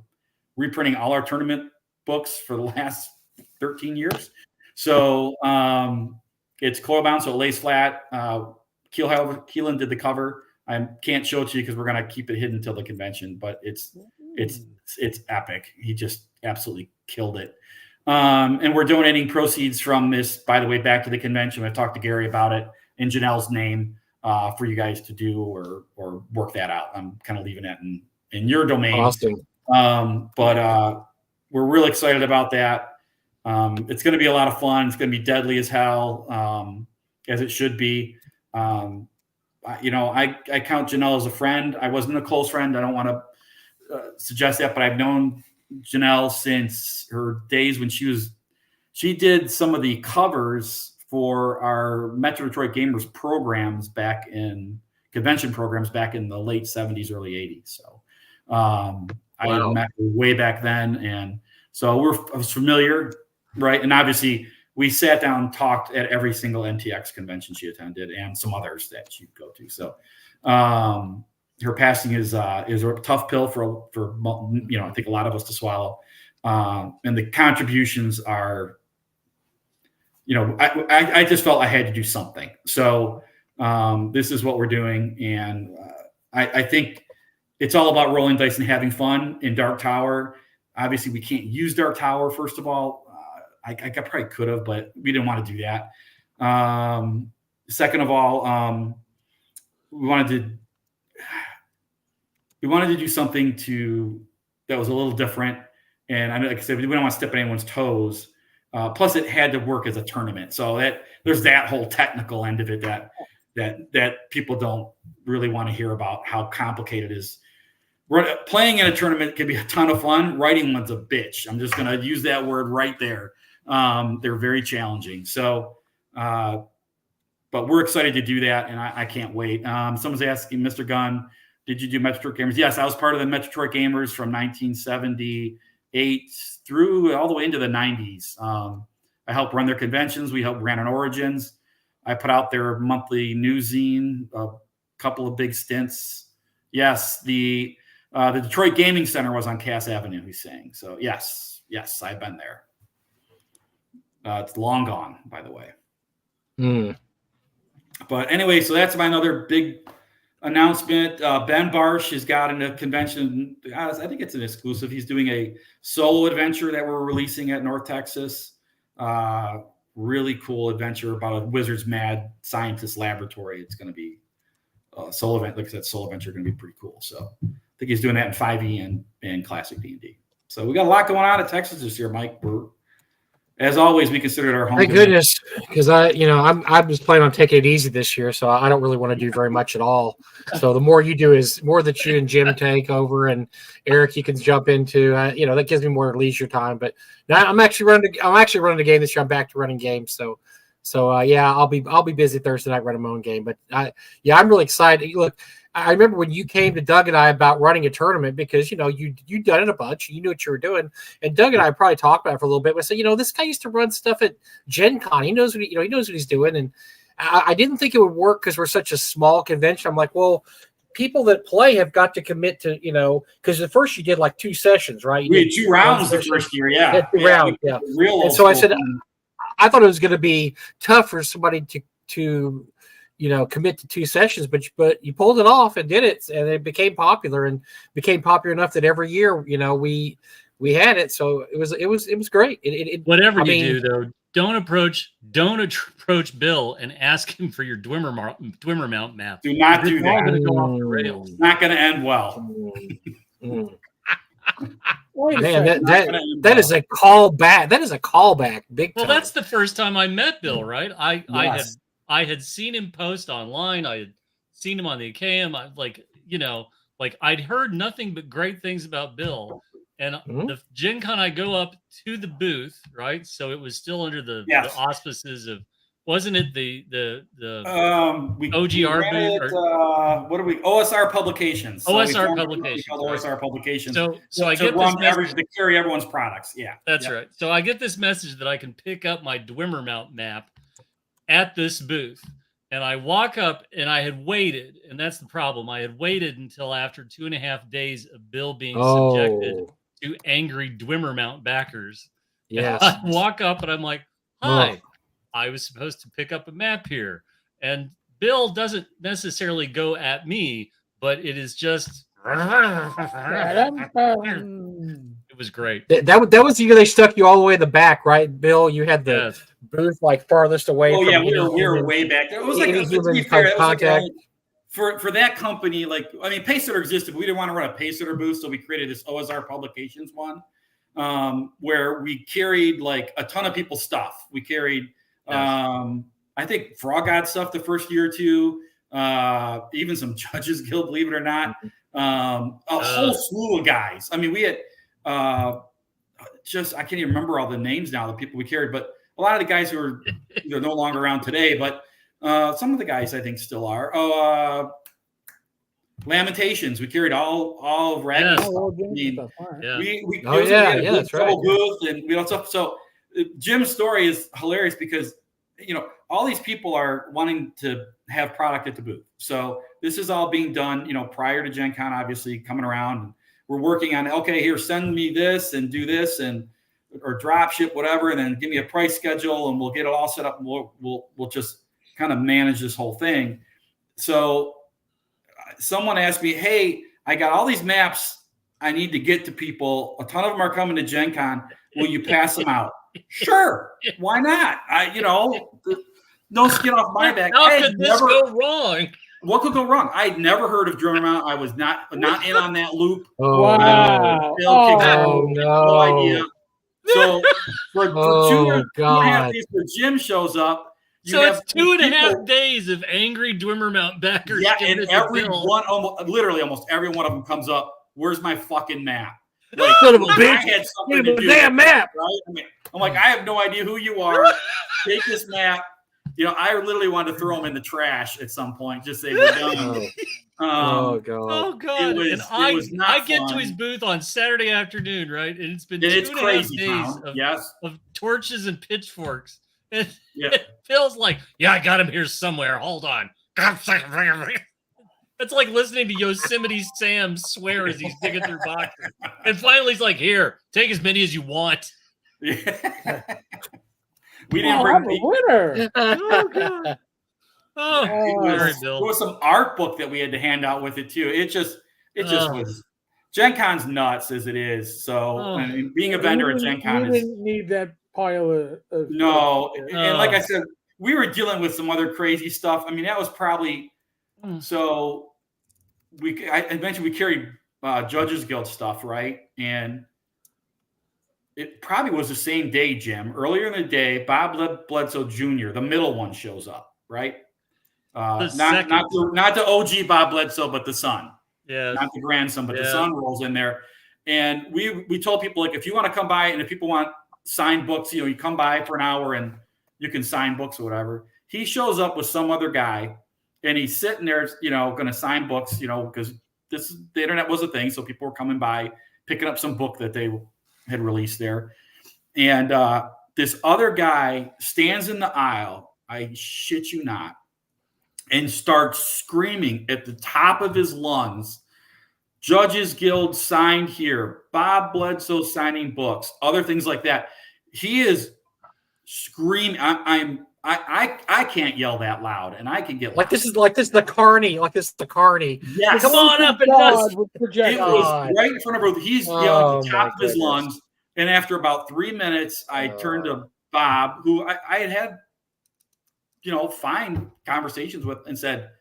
reprinting all our tournament books for the last 13 years. So it's coil-bound, so it lays flat. Keelan did the cover. I can't show it to you because we're going to keep it hidden until the convention, but it's epic. He just absolutely killed it. And we're donating proceeds from this, by the way, back to the convention. I talked to Gary about it in Janelle's name for you guys to do or work that out. I'm kind of leaving that in your domain. Awesome. But we're really excited about that. It's going to be a lot of fun. It's going to be deadly as hell, as it should be. I count Janelle as a friend. I wasn't a close friend. I don't want to suggest that, but I've known Janelle since her days when she did some of the covers for our Metro Detroit Gamers programs convention programs back in the late 70s, early 80s. So I met her way back then. And so I was familiar, right? And obviously we sat down and talked at every single NTX convention she attended and some others that she'd go to. So her passing is a tough pill for I think a lot of us to swallow. And the contributions are, I just felt I had to do something. So this is what we're doing. And I think it's all about rolling dice and having fun in Dark Tower. Obviously, we can't use Dark Tower, first of all. I probably could have, but we didn't want to do that. Second of all, we wanted to do something that was a little different. And like I said, we don't want to step on anyone's toes. Plus, it had to work as a tournament. So there's that whole technical end of it that people don't really want to hear about, how complicated it is. Playing in a tournament can be a ton of fun. Writing one's a bitch. I'm just going to use that word right there. They're very challenging. So, but we're excited to do that, and I can't wait. Someone's asking, Mr. Gunn, did you do Metro Detroit Gamers? Yes, I was part of the Metro Detroit Gamers from 1978 through all the way into the 90s. I helped run their conventions. We helped ran on Origins. I put out their monthly newszine, a couple of big stints. Yes, the Detroit Gaming Center was on Cass Avenue, he's saying. So, yes, I've been there. It's long gone, by the way. But anyway, so that's my another big announcement. Ben Barsh has gotten a convention. I think it's an exclusive. He's doing a solo adventure that we're releasing at North Texas. Really cool adventure about a wizard's mad scientist laboratory. It's going to be a solo event. Like I said, solo adventure going to be pretty cool. So I think he's doing that in 5e and classic D&D. So we got a lot going on at Texas this year, Mike. As always, we consider it our home. Thank goodness, because I was planning on taking it easy this year, so I don't really want to do very much at all. So the more you do is more that you and Jim take over, and Eric you can jump into. That gives me more leisure time. But now I'm actually running the game this year. I'm back to running games, so I'll be busy Thursday night running my own game. But I'm really excited. Look, I remember when you came to Doug and I about running a tournament because, you'd done it a bunch. You knew what you were doing. And Doug and I probably talked about it for a little bit. We said, this guy used to run stuff at Gen Con. He knows what he knows what he's doing. And I didn't think it would work because we're such a small convention. I'm like, well, people that play have got to commit to, because at first you did like 2 sessions, right? We had 2 rounds the first year. Yeah. 2 rounds. Yeah. And so I said, I thought it was going to be tough for somebody to commit to 2 sessions, but you pulled it off and did it, and it became popular enough that every year, we had it. So it was great. Whatever you do though, don't approach Bill and ask him for your Dwimmer mount map. Do not do that. Going to go off the rails. It's not going to end well. Man, that is a callback. That is a callback. Big time. Well, that's the first time I met Bill, right? I had seen him post online. I had seen him on the AKM. I'd heard nothing but great things about Bill. And the Gen Con, I go up to the booth, right? So it was still under the auspices of, wasn't it the OGR booth? OSR Publications. OSR Publications. OSR Publications. So I get this message to carry everyone's products. Yeah. That's right. So I get this message that I can pick up my Dwimmer mount map at this booth, and I walk up, and I had waited, and that's the problem. I had waited until after 2.5 days of Bill being subjected to angry Dwimmer mount backers. Yes. I walk up, and I'm like, "Hi, I was supposed to pick up a map here," and Bill doesn't necessarily go at me, but it is just. It was great. That was the year they stuck you all the way in the back, right, Bill? You had the booth like farthest away. Oh yeah, we were way back there. It was for that company. Pacesetter existed, but we didn't want to run a Pacesetter booth, so we created this OSR Publications one, where we carried like a ton of people's stuff. We carried, I think, Frog God stuff the first year or two. Even some Judges Guild, believe it or not. A whole slew of guys. I mean, we had I can't even remember all the names now, the people we carried, but a lot of the guys who are no longer around today, but some of the guys I think still are. Lamentations, we carried all of Ragged. Yes. We that's right. booth and we all stuff. So Jim's story is hilarious because, all these people are wanting to have product at the booth. So this is all being done, prior to Gen Con, obviously coming around. And we're working on, okay, here, send me this and do this or drop ship, whatever. And then give me a price schedule and we'll get it all set up. And we'll just kind of manage this whole thing. So someone asked me, hey, I got all these maps I need to get to people. A ton of them are coming to Gen Con. Will you pass them out? Sure. Why not? No skin off my back. How could this go wrong? What could go wrong? I'd never heard of Drummer Mount. I was not in on that loop. Wow. No idea. So for 2.5 days where Jim shows up, so it's 2.5 days of angry Dwimmer Mount backers. Yeah, and literally almost every one of them comes up. Where's my fucking map? Like, son of a bitch! I had something to do. Damn map! Right? I'm like, I have no idea who you are. Take this map. I literally wanted to throw them in the trash at some point. Just say we're done. Oh god! Oh god! It was not I get fun. to his booth on Saturday afternoon, right? And it's been it's 2.5 crazy days of torches and pitchforks. And it feels like, I got him here somewhere. Hold on. It's like listening to Yosemite Sam swear as he's digging through boxes. And finally he's like, here, take as many as you want. Yeah. We didn't bring the winner. Oh, God. There was some art book that we had to hand out with it too. It just was. Gen Con's nuts as it is. So being a vendor at Gen Con didn't need that pile of no. And like I said, we were dealing with some other crazy stuff. I mean, that was probably so. I mentioned we carried Judges Guild stuff, right? And it probably was the same day, Jim. Earlier in the day, Bob Bledsoe Jr., the middle one, shows up, right? Not the OG Bob Bledsoe, but the son. Yeah. Not the grandson, but the son rolls in there. And we told people, like, if you want to come by and if people want signed books, you come by for an hour and you can sign books or whatever. He shows up with some other guy and he's sitting there, going to sign books, because the internet was a thing. So people were coming by, picking up some book that they had released there. And this other guy stands in the aisle, I shit you not, and starts screaming at the top of his lungs, Judges Guild signed here, Bob Bledsoe signing books, other things like that. He is screaming. I can't yell that loud, and I can get like this is the Carney, Yes. Come on up and just. It was right in front of her. He's yelling at the top of his lungs, and after about 3 minutes, I turned to Bob, who I had fine conversations with, and said,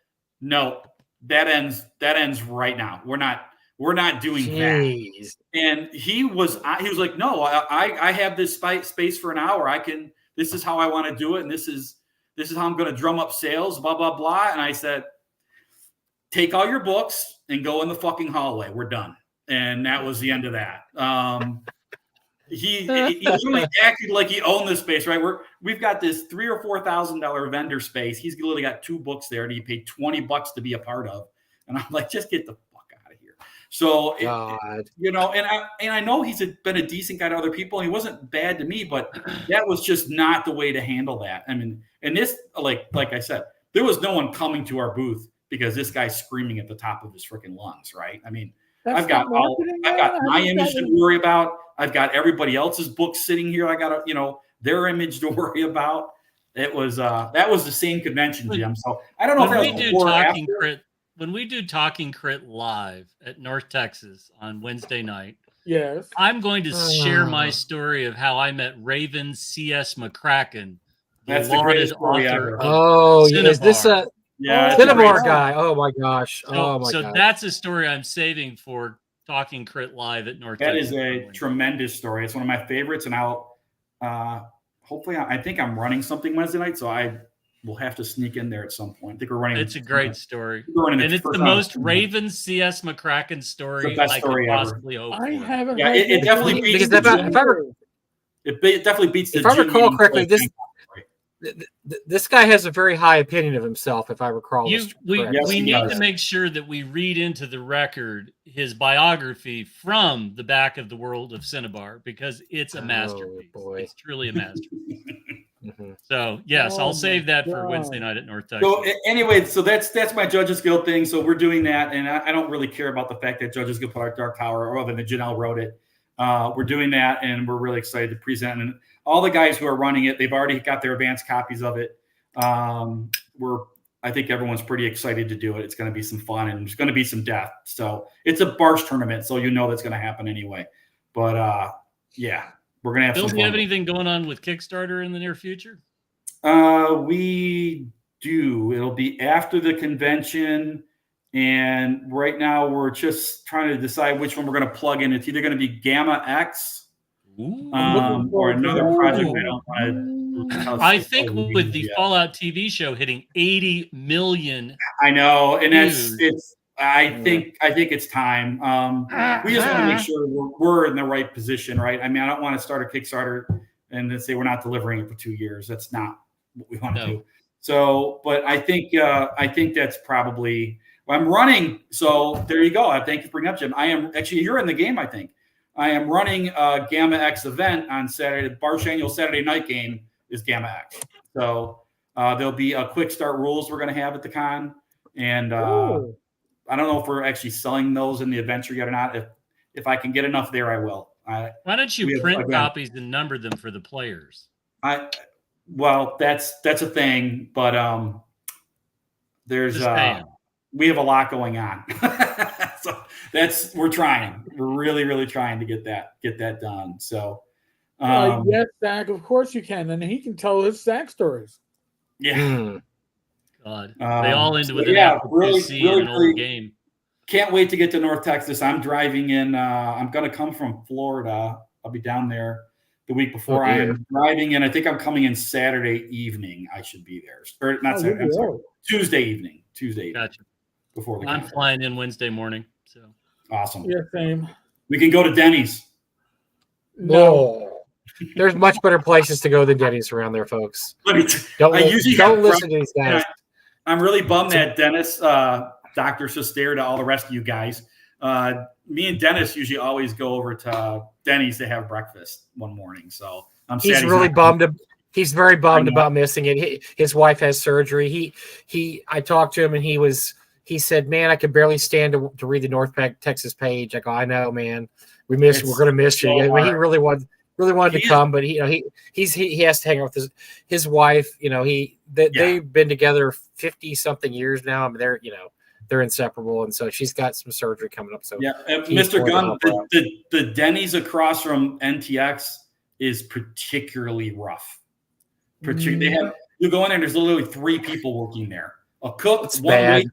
"No, that ends right now. We're not doing that." And he was like, "No, I have this space for an hour. This is how I want to do it, and this is how I'm going to drum up sales, blah, blah, blah." And I said, take all your books and go in the fucking hallway. We're done. And that was the end of that. He really acted like he owned this space, right? We've got this $3,000 or $4,000 vendor space. He's literally got 2 books there, and he paid $20 to be a part of. And I'm like, just get the fuck out of here. So, and I know he's been a decent guy to other people, and he wasn't bad to me, but that was just not the way to handle that. I mean, and this, like I said, there was no one coming to our booth because this guy's screaming at the top of his freaking lungs, right? I mean, I've got my image to worry about. I've got everybody else's books sitting here. I got their image to worry about. It was that was the same convention, Jim. So I don't know when we do Talking Crit live at North Texas on Wednesday night. Yes, I'm going to share my story of how I met Raven C.S. McCracken. That's the greatest story ever. Is this a Cinnabar guy? Oh my gosh! So that's a story I'm saving for Talking Crit live at North Texas. That is a tremendous story. It's one of my favorites, and I'll hopefully I think I'm running something Wednesday night, so I will have to sneak in there at some point. I think we're running. It's a great story, and it's the most Raven C.S. McCracken story I could possibly hope for. I haven't. Yeah, it definitely beats. It definitely beats. If I recall correctly, This guy has a very high opinion of himself, if I recall. We need to make sure that we read into the record his biography from the back of the World of Cinnabar, because it's a masterpiece. Boy. It's truly a masterpiece. So yes, I'll save that for Wednesday night at North Texas. So anyway, so that's my Judges Guild thing. So we're doing that, and I don't really care about the fact that Judges Guild put out Dark Tower, or other than Janelle wrote it. We're doing that, and we're really excited to present. And all the guys who are running it, they've already got their advanced copies of it. I think everyone's pretty excited to do it. It's going to be some fun, and there's going to be some death. So it's a Barsh tournament, so that's going to happen anyway. But yeah, we're going to have some fun. Do you have anything going on with Kickstarter in the near future? We do. It'll be after the convention, and right now we're just trying to decide which one we're going to plug in. It's either going to be Gamma X or another project. I don't want to. I think with the Fallout TV show hitting 80 million. I know, and I think it's time. We just want to make sure we're in the right position, right? I mean, I don't want to start a Kickstarter and then say we're not delivering it for 2 years. That's not what we want to do. So, but I think that's probably. I'm running. So there you go. Thank you for bringing up, Jim. I am actually, you're in the game, I think. I am running a Gamma X event on Saturday. The Barsh annual Saturday night game is Gamma X. So there'll be a quick start rules we're going to have at the con. And I don't know if we're actually selling those in the adventure yet or not. If I can get enough there, I will. Why don't you print copies and number them for the players? Well, that's a thing, but there's we have a lot going on. So we're trying. We're really, really trying to get that done. So yes, Zach, of course you can. And he can tell his Zach stories. Yeah. God. They all end with an really game. Can't wait to get to North Texas. I'm driving in. I'm going to come from Florida. I'll be down there the week before. I'm driving in. I think I'm coming in Saturday evening. I should be there. Or not Saturday. I'm sorry. Tuesday evening. Gotcha. Before the I'm flying in Wednesday morning. So awesome. Yeah, same. We can go to Denny's. No. There's much better places to go than Denny's around there, folks. Don't listen to these guys. I'm really bummed that Dennis, Dr. Sestair, to all the rest of you guys. Me and Dennis usually always go over to Denny's to have breakfast one morning. So I'm sad he's really bummed. He's very bummed about missing it. His wife has surgery. I talked to him, and he said, "Man, I could barely stand to read the North Texas page." I go, "I know, man. We're going to miss you." I mean, he really wanted to come, but he has to hang out with his wife. They've been together 50 something years now. I mean, they're inseparable, and so she's got some surgery coming up. So Mr. Gunn, the Denny's across from NTX is particularly rough. They have, you go in there, and there's literally 3 people working there: a cook, one waiter,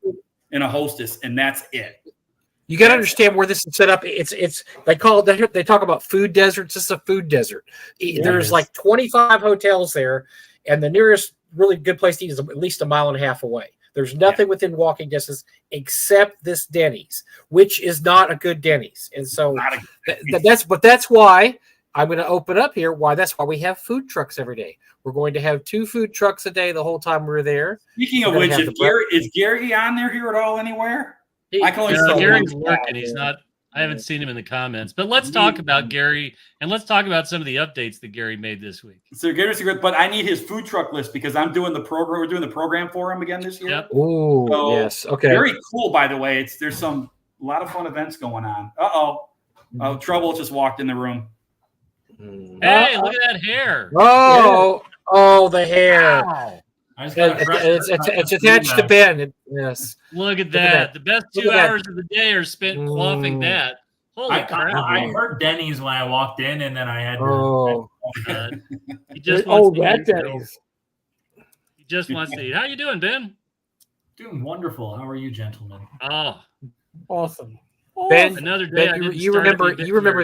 and a hostess, and that's it. You got to understand where this is set up. They talk about food deserts. This is a food desert. There's like 25 hotels there, and the nearest really good place to eat is at least a mile and a half away. There's nothing within walking distance except this Denny's, which is not a good Denny's. And so that's why I'm going to open up here. That's why we have food trucks every day. We're going to have 2 food trucks a day the whole time we're there. Speaking of which, is Gary on there here at all anywhere? I can only tell Gary's working. He's not. I haven't seen him in the comments. But let's talk about Gary, and let's talk about some of the updates that Gary made this week. So Gary's good, but I need his food truck list because I'm doing the program. We're doing the program for him again this year. Yep. Oh, yes. Okay. Very cool, by the way. There's a lot of fun events going on. Oh, Trouble just walked in the room. Hey, look at that hair. Oh, the hair. Wow. It's attached to Ben. Yes. Look at that. The best 2 hours of the day are spent quaffing that. Holy crap. I heard Denny's when I walked in, and then I had to. He just wants to eat. Denny's. He just wants to eat. How you doing, Ben? Doing wonderful. How are you, gentlemen? Oh, awesome. Ben, another day. You remember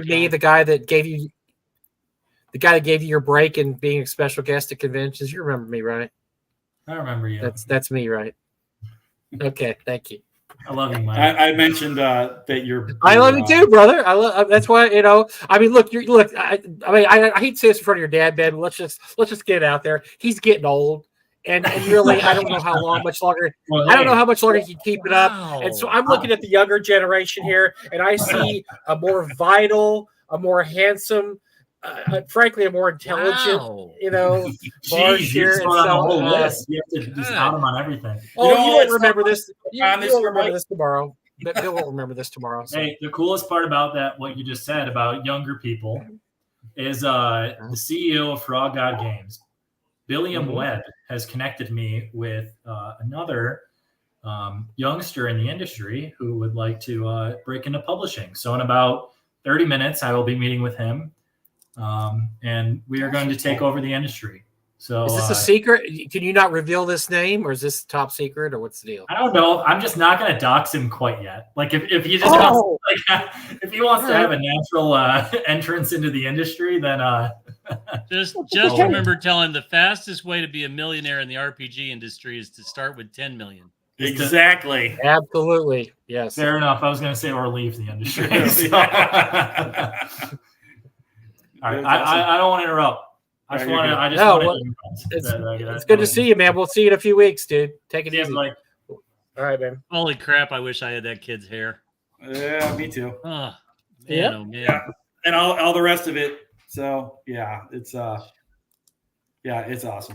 me, the guy that gave you your break and being a special guest at conventions. You remember me, right? I remember you. That's me, right? Okay, thank you. I love you, Mike. I mentioned that you're. I love you too, brother. I love. That's why I mean, look. I mean, I hate to say this in front of your dad, Ben. But let's just get it out there. He's getting old, and really, I don't know how much longer. Well, I don't know how much longer he can keep it up. Wow. And so I'm looking at the younger generation here, and I see a more vital, a more handsome, frankly, a more intelligent. Wow. Barsh Jeez, here. you're And on the so, whole list. You have to just count them on everything. oh, you won't let's remember talk this. You on this won't year, remember Mike. this tomorrow. Bill won't remember this tomorrow. So. Hey, the coolest part about that, what you just said about younger people, is the CEO of Frog God Games, Billiam Webb, has connected me with another youngster in the industry who would like to break into publishing. So in about 30 minutes, I will be meeting with him, and we are going to take over the industry. So is this a secret? Can you not reveal this name, or is this top secret, or what's the deal? I don't know. I'm just not going to dox him quite yet. Like if he just wants, if he wants to have a natural entrance into the industry, then just remember telling the fastest way to be a millionaire in the RPG industry is to start with 10 million. Exactly. Absolutely. Yes. Fair enough. I was going to say or leave the industry. So. All right. I don't want to interrupt. It's good to see you, man. We'll see you in a few weeks, dude. Take it easy. Like, all right, man. Holy crap! I wish I had that kid's hair. Yeah, me too. Oh, man, yeah. Oh, man. Yeah, and all the rest of it. So yeah, it's awesome.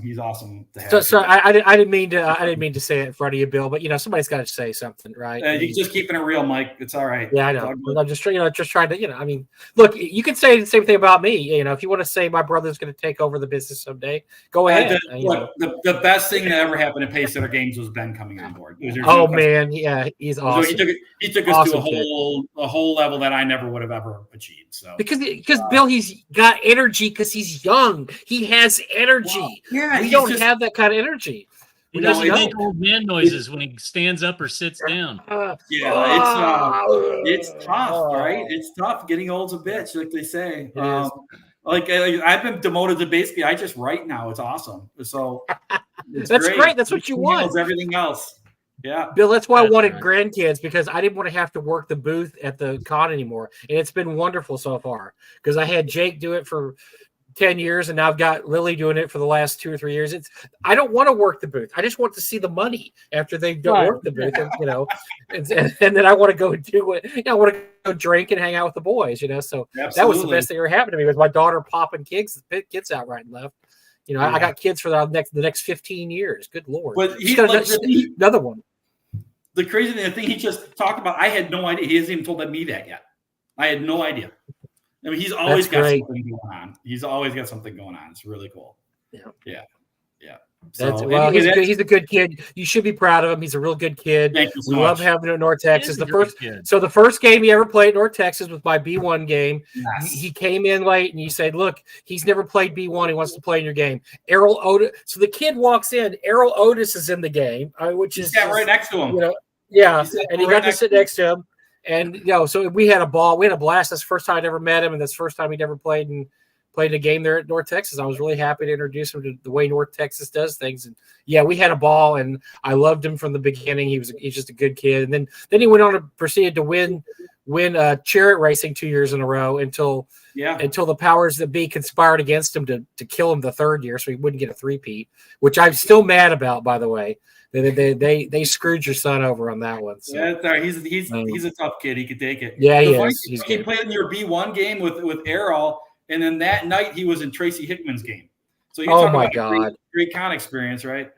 He's awesome to have. So I didn't mean to say it in front of you, Bill, but somebody's got to say something, right? You're just keeping it real, Mike. It's all right. Yeah, I know. I'm just trying to, I mean, look, you can say the same thing about me. If you want to say my brother's going to take over the business someday, go ahead. The best thing that ever happened in Pacesetter Games was Ben coming on board. Oh man, yeah, he's awesome. He took us to a whole level that I never would have ever achieved. So because Bill, he's got energy because he's young. He has energy. Well, yeah, we don't have that kind of energy. He doesn't make old man noises when he stands up or sits down. It's tough, right? It's tough. Getting old's a bitch, like they say. Like I've been demoted to basically I just write now. It's awesome. So that's great. That's what you want. Everything else. Yeah, Bill, that's why I wanted grandkids, because I didn't want to have to work the booth at the con anymore. And it's been wonderful so far because I had Jake do it for 10 years, and now I've got Lily doing it for the last 2 or 3 years. I don't want to work the booth. I just want to see the money after they work the booth, and then I want to go do it. I want to go drink and hang out with the boys, So Absolutely. That was the best thing that ever happened to me, was my daughter popping kids out right and left. I got kids for the next 15 years. Good Lord. But another one. The crazy thing he just talked about, I had no idea. He hasn't even told me that yet. I had no idea. I mean, he's always got something going on. He's always got something going on. It's really cool. Yeah. So, he's a good kid. You should be proud of him. He's a real good kid. Thank you so we much. love having him in North Texas. The first game he ever played at North Texas was my B1 game. Yes. He came in late, and you said, "Look, he's never played B1. He wants to play in your game." Errol Otis. So the kid walks in. Errol Otis is in the game, which is right next to him. And he got to sit next to him. And so we had a ball. We had a blast. That's the first time I'd ever met him, and that's the first time he'd ever played a game there at North Texas. I was really happy to introduce him to the way North Texas does things. And we had a ball, and I loved him from the beginning. He's just a good kid. And then he went on to proceed to win chariot racing 2 years in a row until the powers that be conspired against him to kill him the third year, so he wouldn't get a three-peat, which I'm still mad about, by the way. They screwed your son over on that one. So. Yeah, he's a tough kid. He could take it. Yeah, he is. He played in your B1 game with Errol, and then that night he was in Tracy Hickman's game. So you're talking about God, great con experience, right?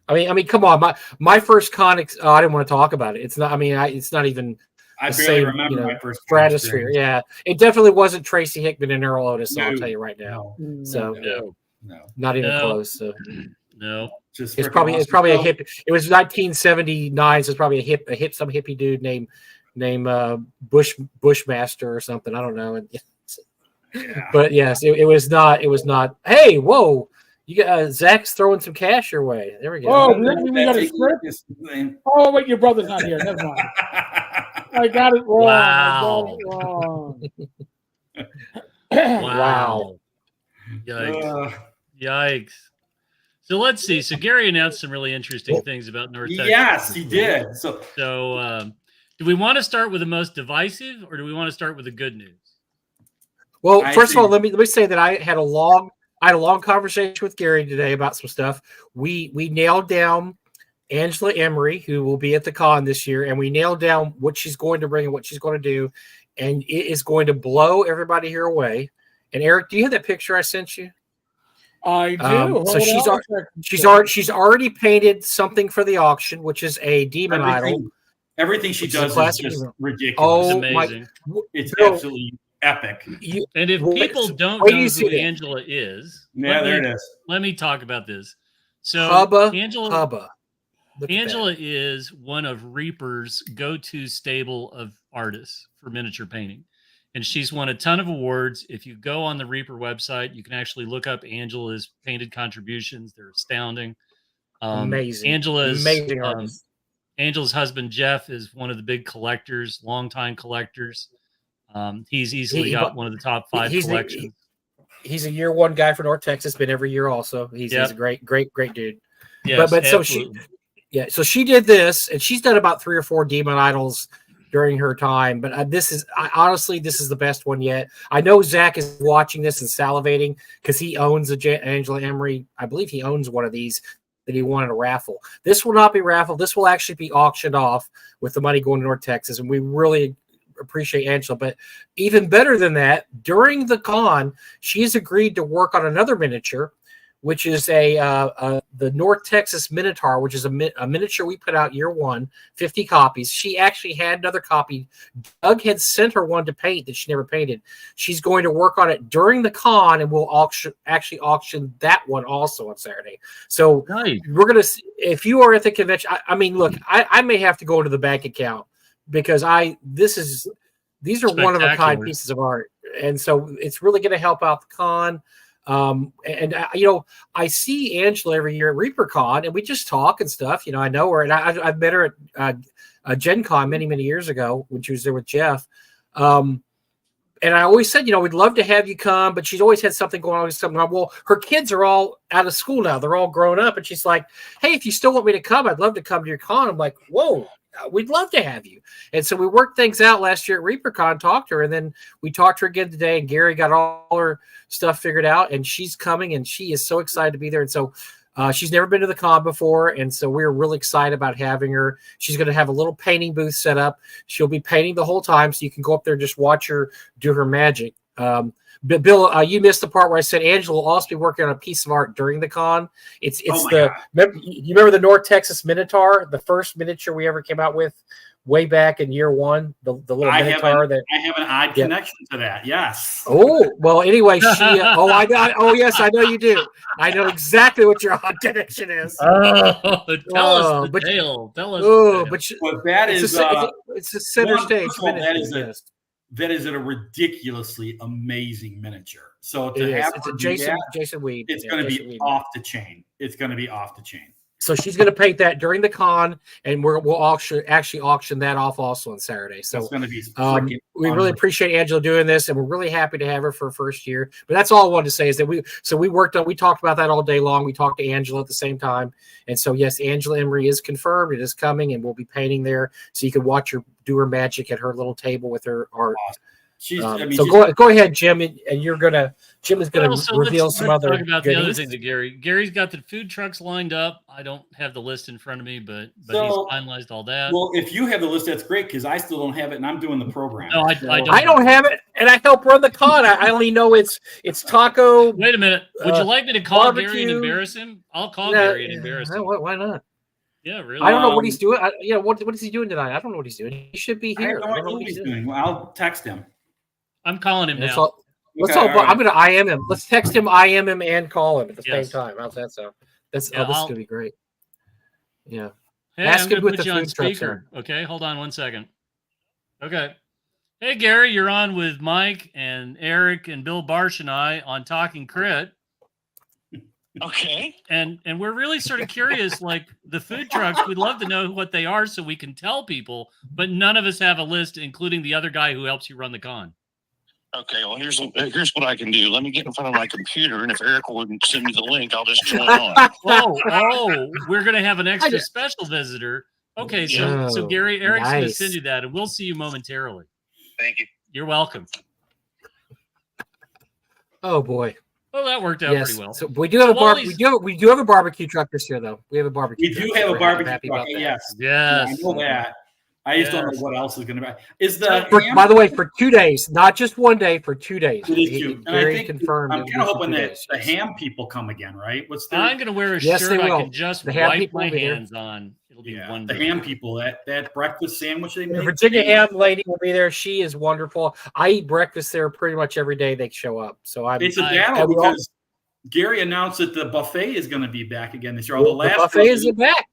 I mean, come on. My first con. I didn't want to talk about it. It's not. I mean, it's not even. I barely remember my first stratosphere. Yeah, it definitely wasn't Tracy Hickman and Errol Otis. So I'll tell you right now. No. Not even close. So. No. It's probably a hip. It was 1979, so it's probably some hippie dude named Bushmaster or something. I don't know. But yes, it was not. It was not. Hey, whoa! You got Zach's throwing some cash your way. There we go. Oh, we got a script. Oh wait, your brother's not here. Never mind. I got it wrong. Wow. Wow. Yikes. Yikes. So let's see. So Gary announced some really interesting things about North Texas. Yes, he did. So do we want to start with the most divisive, or do we want to start with the good news? Well, first of all, let me say that I had a long conversation with Gary today about some stuff. We nailed down Angela Emery, who will be at the con this year, and we nailed down what she's going to bring and what she's going to do, and it is going to blow everybody here away. And Eric, do you have that picture I sent you? I do. So she's already painted something for the auction, which is a demon idol. Everything she does is just ridiculous. Oh, it's amazing. It's absolutely epic. And if people don't know who Angela is, there it is. Let me talk about this. So Angela is one of Reaper's go-to stable of artists for miniature painting. And she's won a ton of awards. If you go on the Reaper website, you can actually look up Angela's painted contributions. They're astounding. Amazing. Amazing artist. Angela's husband, Jeff, is one of the big collectors, longtime collectors. He's easily got one of the top 5 collections. He's a year 1 guy for North Texas, been every year also. He's a great dude. Yes, but so she did this, and she's done about 3 or 4 demon idols during her time. But honestly, this is the best one yet. I know Zach is watching this and salivating because he owns Angela Emery. I believe he owns one of these that he won in a raffle. This will not be raffled. This will actually be auctioned off with the money going to North Texas. And we really appreciate Angela. But even better than that, during the con, she has agreed to work on another miniature, which is the North Texas Minotaur, which is a miniature we put out year 1, 50 copies. She actually had another copy. Doug had sent her one to paint that she never painted. She's going to work on it during the con, and we'll auction that one also on Saturday. So we're going to, if you are at the convention, I mean, look, I may have to go into the bank account because these are one of a kind pieces of art. And so it's really going to help out the con. I see Angela every year at ReaperCon, and we just talk and stuff. I know her, and I've met her at Gen Con many years ago when she was there with Jeff. And I always said, we'd love to have you come, but she's always had something going on. Well, her kids are all out of school now; they're all grown up, and she's like, "Hey, if you still want me to come, I'd love to come to your con." I'm like, "Whoa." We'd love to have you. And so we worked things out last year at ReaperCon, talked to her, and then we talked to her again today, and Gary got all her stuff figured out, and she's coming, and she is so excited to be there. And so she's never been to the con before, and so we're really excited about having her. She's going to have a little painting booth set up. She'll be painting the whole time, so you can go up there and just watch her do her magic. But Bill, you missed the part where I said Angela will also be working on a piece of art during the con. You remember the North Texas Minotaur, the first miniature we ever came out with way back in year 1, the little Minotaur. I have an odd connection to that. Yes. Oh, well, anyway, yes, I know you do. I know exactly what your odd connection is. Tell us the tale. Tell us. But that is it's a center stage. That is a ridiculously amazing miniature. So it's a Jason Weed. It's going to be off the chain. It's going to be off the chain. So she's going to paint that during the con, and we'll actually auction that off also on Saturday. So it's going to be we really appreciate Angela doing this, and we're really happy to have her for her first year. But that's all I wanted to say is that we talked about that all day long. We talked to Angela at the same time, and so yes, Angela Emery is confirmed. It is coming, and we'll be painting there, so you can watch her do her magic at her little table with her art. Awesome. Go ahead, Jim, and Jim is going to reveal some other. Talk about the other thing to Gary. Gary's got the food trucks lined up. I don't have the list in front of me, but he's finalized all that. Well, if you have the list, that's great because I still don't have it, and I'm doing the program. No, I don't have it, and I help run the con. I only know it's taco. Wait a minute. Would you like me to call Gary and embarrass him? I'll call Gary and embarrass him. Why not? Yeah, really. I don't know what he's doing. What is he doing tonight? I don't know what he's doing. He should be here. I don't know what he's doing. Well, I'll text him. I'm calling him now. I'm going to IM him. Let's text him, IM him, and call him at the same time. How's that sound? This is going to be great. Yeah. Hey, I'm going to put you on speaker. Okay, hold on one second. Okay. Hey, Gary, you're on with Mike and Eric and Bill Barsh and I on Talking Crit. Okay. And we're really sort of curious, like the food trucks, we'd love to know what they are so we can tell people, but none of us have a list, including the other guy who helps you run the con. Okay, well, here's what I can do. Let me get in front of my computer, and if Eric wouldn't send me the link, I'll just join on. We're going to have an extra special visitor. Okay, so Gary, Eric's going to send you that, and we'll see you momentarily. Thank you. You're welcome. Oh boy. Well, that worked out pretty well. So we do have we do have a barbecue truck this year, though. We have a barbecue. We do have a barbecue truck. Yes. Yes. I know that. I just don't know what else is going to be. By the way, for 2 days, not just 1 day, for 2 days. It is 2. And I think confirmed. I'm kind of hoping that the ham people come again, right? I'm going to wear a shirt I can just wipe my hands on. It'll be wonderful. The ham people, that breakfast sandwich they make. The Virginia ham lady will be there. She is wonderful. I eat breakfast there pretty much every day they show up. So it's a battle because Gary announced that the buffet is going to be back again this year. Although the buffet is back.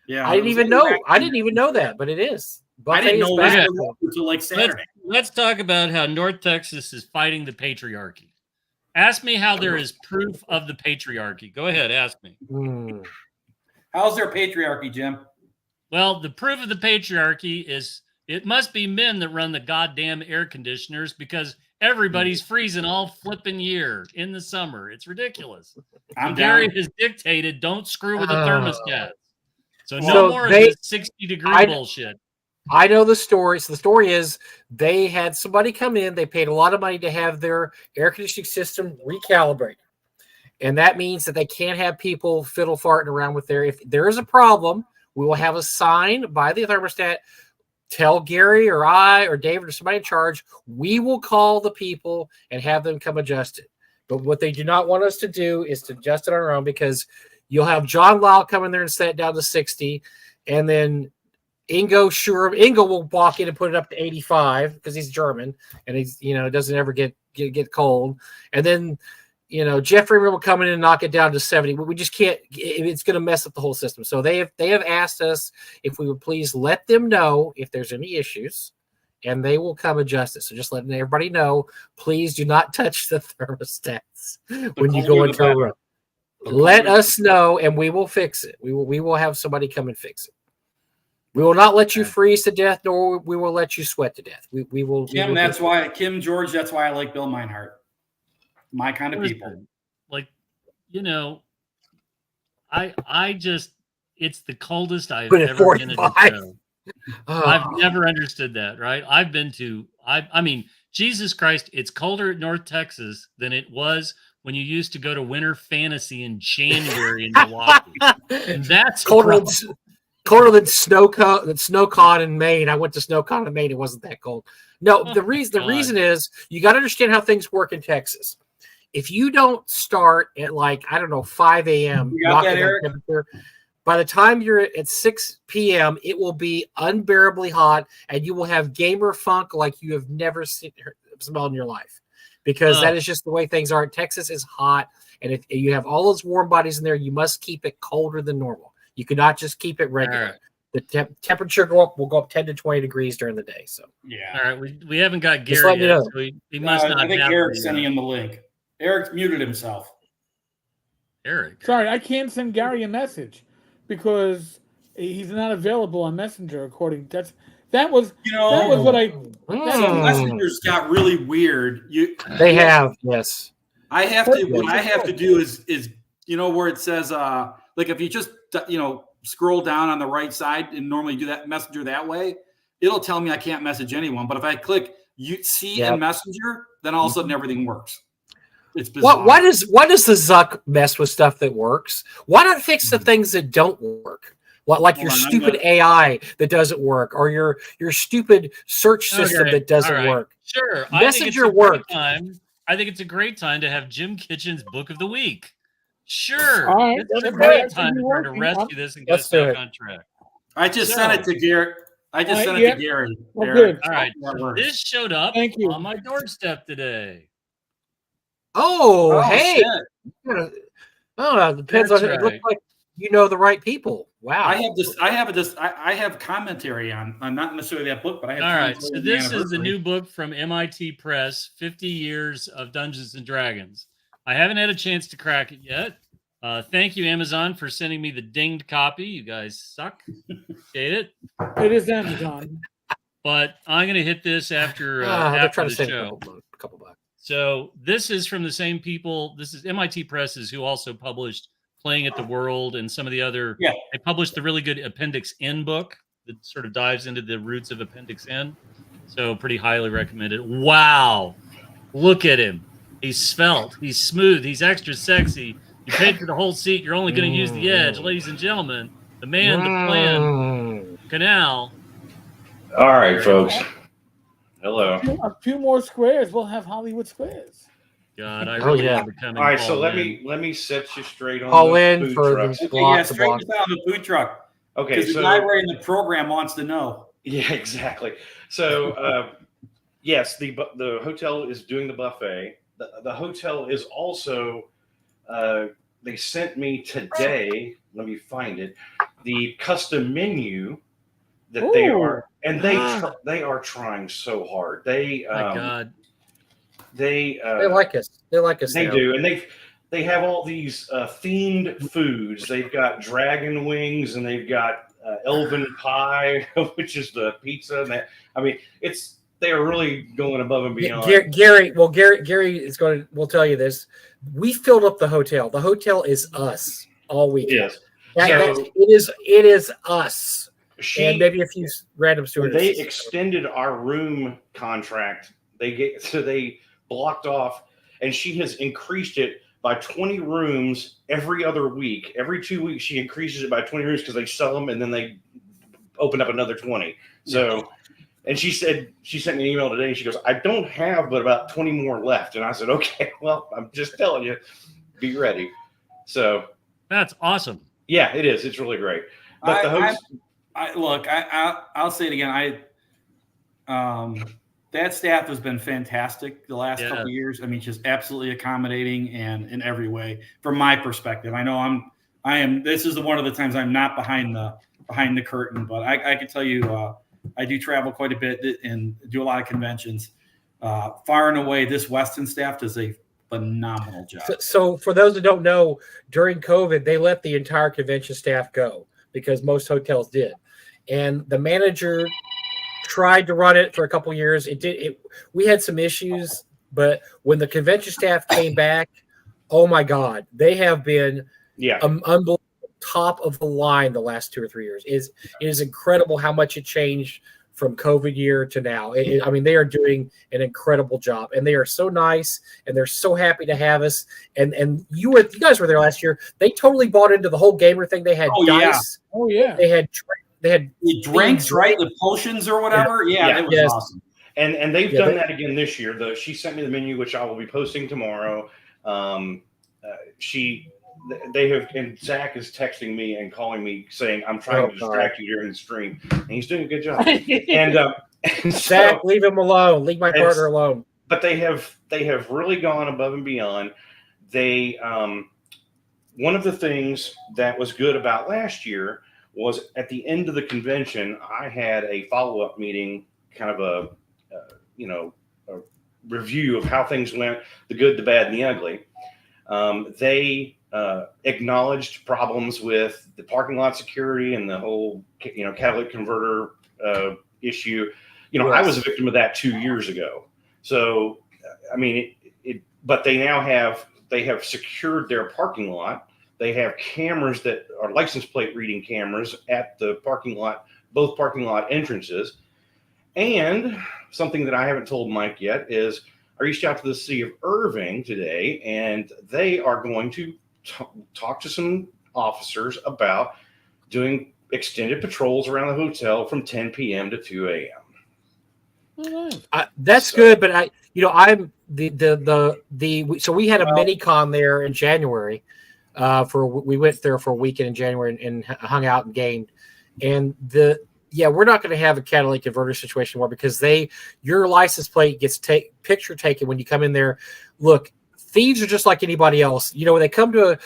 Yeah, I didn't even know. I didn't even know that, but it is. I didn't know that until like Saturday. Let's talk about how North Texas is fighting the patriarchy. Ask me how there is proof of the patriarchy. Go ahead, ask me. How's their patriarchy, Jim? Well, the proof of the patriarchy is it must be men that run the goddamn air conditioners because everybody's freezing all flipping year in the summer. It's ridiculous. Gary has dictated don't screw with the thermostat. So no more of this 60-degree bullshit. I know the story. So the story is they had somebody come in. They paid a lot of money to have their air conditioning system recalibrated. And that means that they can't have people fiddle farting around with if there is a problem, we will have a sign by the thermostat. Tell Gary or I or David or somebody in charge. We will call the people and have them come adjust it. But what they do not want us to do is to adjust it on our own because you'll have John Lyle come in there and set it down to 60. And then Ingo will walk in and put it up to 85 because he's German and he's, doesn't ever get cold. And then, Jeffrey will come in and knock it down to 70. We just can't. It's going to mess up the whole system. So they have asked us if we would please let them know if there's any issues, and they will come adjust it. So just letting everybody know, please do not touch the thermostats when you go into a room. Let us know, and we will fix it. We will have somebody come and fix it. We will not let you freeze to death, nor we will let you sweat to death. We will. Kim, George, that's why I like Bill Meinhardt. My kind of people. Like, I just, it's the coldest I've ever been at a show. I've never understood that, right? I've been to, I mean, Jesus Christ, it's colder at North Texas than it was when you used to go to Winter Fantasy in January in Milwaukee. And that's colder than SnowCon in Maine. I went to SnowCon in Maine. It wasn't that cold. No, the reason is you got to understand how things work in Texas. If you don't start at 5 a.m., by the time you're at 6 p.m., it will be unbearably hot, and you will have gamer funk like you have never smelled in your life, because that is just the way things are. Texas is hot, and if you have all those warm bodies in there, you must keep it colder than normal. You cannot just keep it regular. Right. The temperature will go up 10 to 20 degrees during the day. So yeah. All right, we haven't got Gary yet, so he must not. I think Eric's sending him the link. Eric's muted himself. Eric, sorry, I can't send Gary a message because he's not available on Messenger. According to that was what I. Messengers got really weird. Yes. I have to. What I have to do is where it says if you just scroll down on the right side and normally do that Messenger that way, it'll tell me I can't message anyone. But if I click in Messenger, then all of a sudden everything works. It's bizarre. Why does the Zuck mess with stuff that works? Why not fix the things that don't work? Like your stupid AI that doesn't work, or your stupid search system that doesn't work. Sure, Messenger works. I think it's a great time to have Jim Kitchen's Book of the Week. Sure, right, it's a great time to try to rescue this and get us back on track. I just sent it to Gary. To Gary. Well, good. All right, this showed up on my doorstep today. Oh, hey! Depends on it. Looks like you know the right people. Wow! I have commentary on not necessarily that book, but I have. All right, so this is the new book from MIT Press, 50 Years of Dungeons and Dragons. I haven't had a chance to crack it yet. Thank you, Amazon, for sending me the dinged copy. You guys suck. Appreciate it. It is Amazon. But I'm going to hit this after the show. A couple So this is from the same people. This is MIT Presses, who also published Playing at the World and some of the other. Yeah. They published the really good Appendix N book that sort of dives into the roots of Appendix N. So pretty highly recommended. Wow. Look at him. He's svelte. He's smooth. He's extra sexy. You paid for the whole seat. You're only going to use the edge. Ladies and gentlemen, the man, the plan, Canal. All right, folks. Hello. A few more squares, we'll have Hollywood Squares. God, I really am becoming. All right, so let me set you straight on All the in food for trucks. the Okay, block yeah, to straight block. us out on the food truck. Okay, Because so the guy running the program wants to know. yeah, exactly. So yes, the hotel is doing the buffet. The hotel is also. They sent me today. Let me find it. The custom menu that they are, and they are trying so hard. They My God. they like us. They like us. They now. do, and they have all these themed foods. They've got dragon wings, and they've got elven pie, which is the pizza. And that, I mean, they are really going above and beyond. Gary is going to. We'll tell you this. We filled up the hotel. The hotel is us all week. Yes, it is us. And maybe a few random stewardesses. They extended our room contract. They blocked off, and she has increased it by 20 rooms every other week. Every 2 weeks, she increases it by 20 rooms because they sell them, and then they open up another 20. So, and she sent me an email today. And she goes, "I don't have but about 20 more left." And I said, "Okay, well, I'm just telling you, be ready." So that's awesome. Yeah, it is. It's really great. But the host. I'll say it again. That staff has been fantastic the last couple of years. I mean, just absolutely accommodating and in every way. From my perspective, I know I am. This is one of the times I'm not behind the curtain, but I can tell you, I do travel quite a bit and do a lot of conventions. Far and away, this Westin staff does a phenomenal job. So for those that don't know, during COVID, they let the entire convention staff go because most hotels did, and the manager tried to run it for a couple years. We had some issues, but when the convention staff came back, oh my God, they have been unbelievable, top of the line the last 2 or 3 years. It is incredible how much it changed from COVID year to now. I mean, they are doing an incredible job, and they are so nice, and they're so happy to have us. And you guys were there last year. They totally bought into the whole gamer thing. They had dice. Yeah. Oh yeah. They had the drinks, right? The potions or whatever. Yeah, that was awesome. And they've done that again this year. She sent me the menu, which I will be posting tomorrow. They have, and Zach is texting me and calling me saying, "I'm trying to distract you during the stream," and he's doing a good job. and Zach, leave him alone. Leave my partner alone. But they have really gone above and beyond. They one of the things that was good about last year was at the end of the convention, I had a follow-up meeting, kind of a review of how things went, the good, the bad, and the ugly. They acknowledged problems with the parking lot security and the whole, catalytic converter issue. I was a victim of that 2 years ago. So, I mean, but they now have secured their parking lot. They have cameras that are license plate reading cameras at the parking lot, both parking lot entrances. And something that I haven't told Mike yet is I reached out to the city of Irving today, and they are going to talk to some officers about doing extended patrols around the hotel from 10 p.m. to 2 a.m. That's good, but I'm so we had a mini con there in January. We went there for a weekend in January and hung out and gamed, and we're not going to have a catalytic converter situation more because your license plate gets picture taken when you come in there. Look, thieves are just like anybody else. When they come to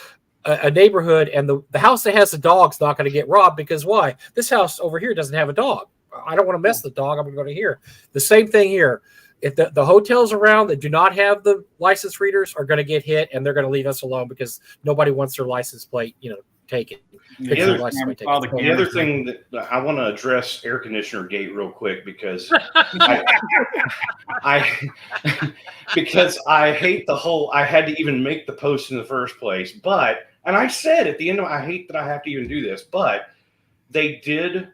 a neighborhood and the house that has the dog's not going to get robbed because why? This house over here doesn't have a dog. I don't want to mess with the dog. I'm going to go to here. The same thing here. If the hotels around that do not have the license readers are going to get hit, and they're going to leave us alone because nobody wants their license plate, take it. The other, the other thing that I want to address air conditioner gate real quick because because I hate the whole. I had to even make the post in the first place, and I said at the end of I hate that I have to even do this, but they did.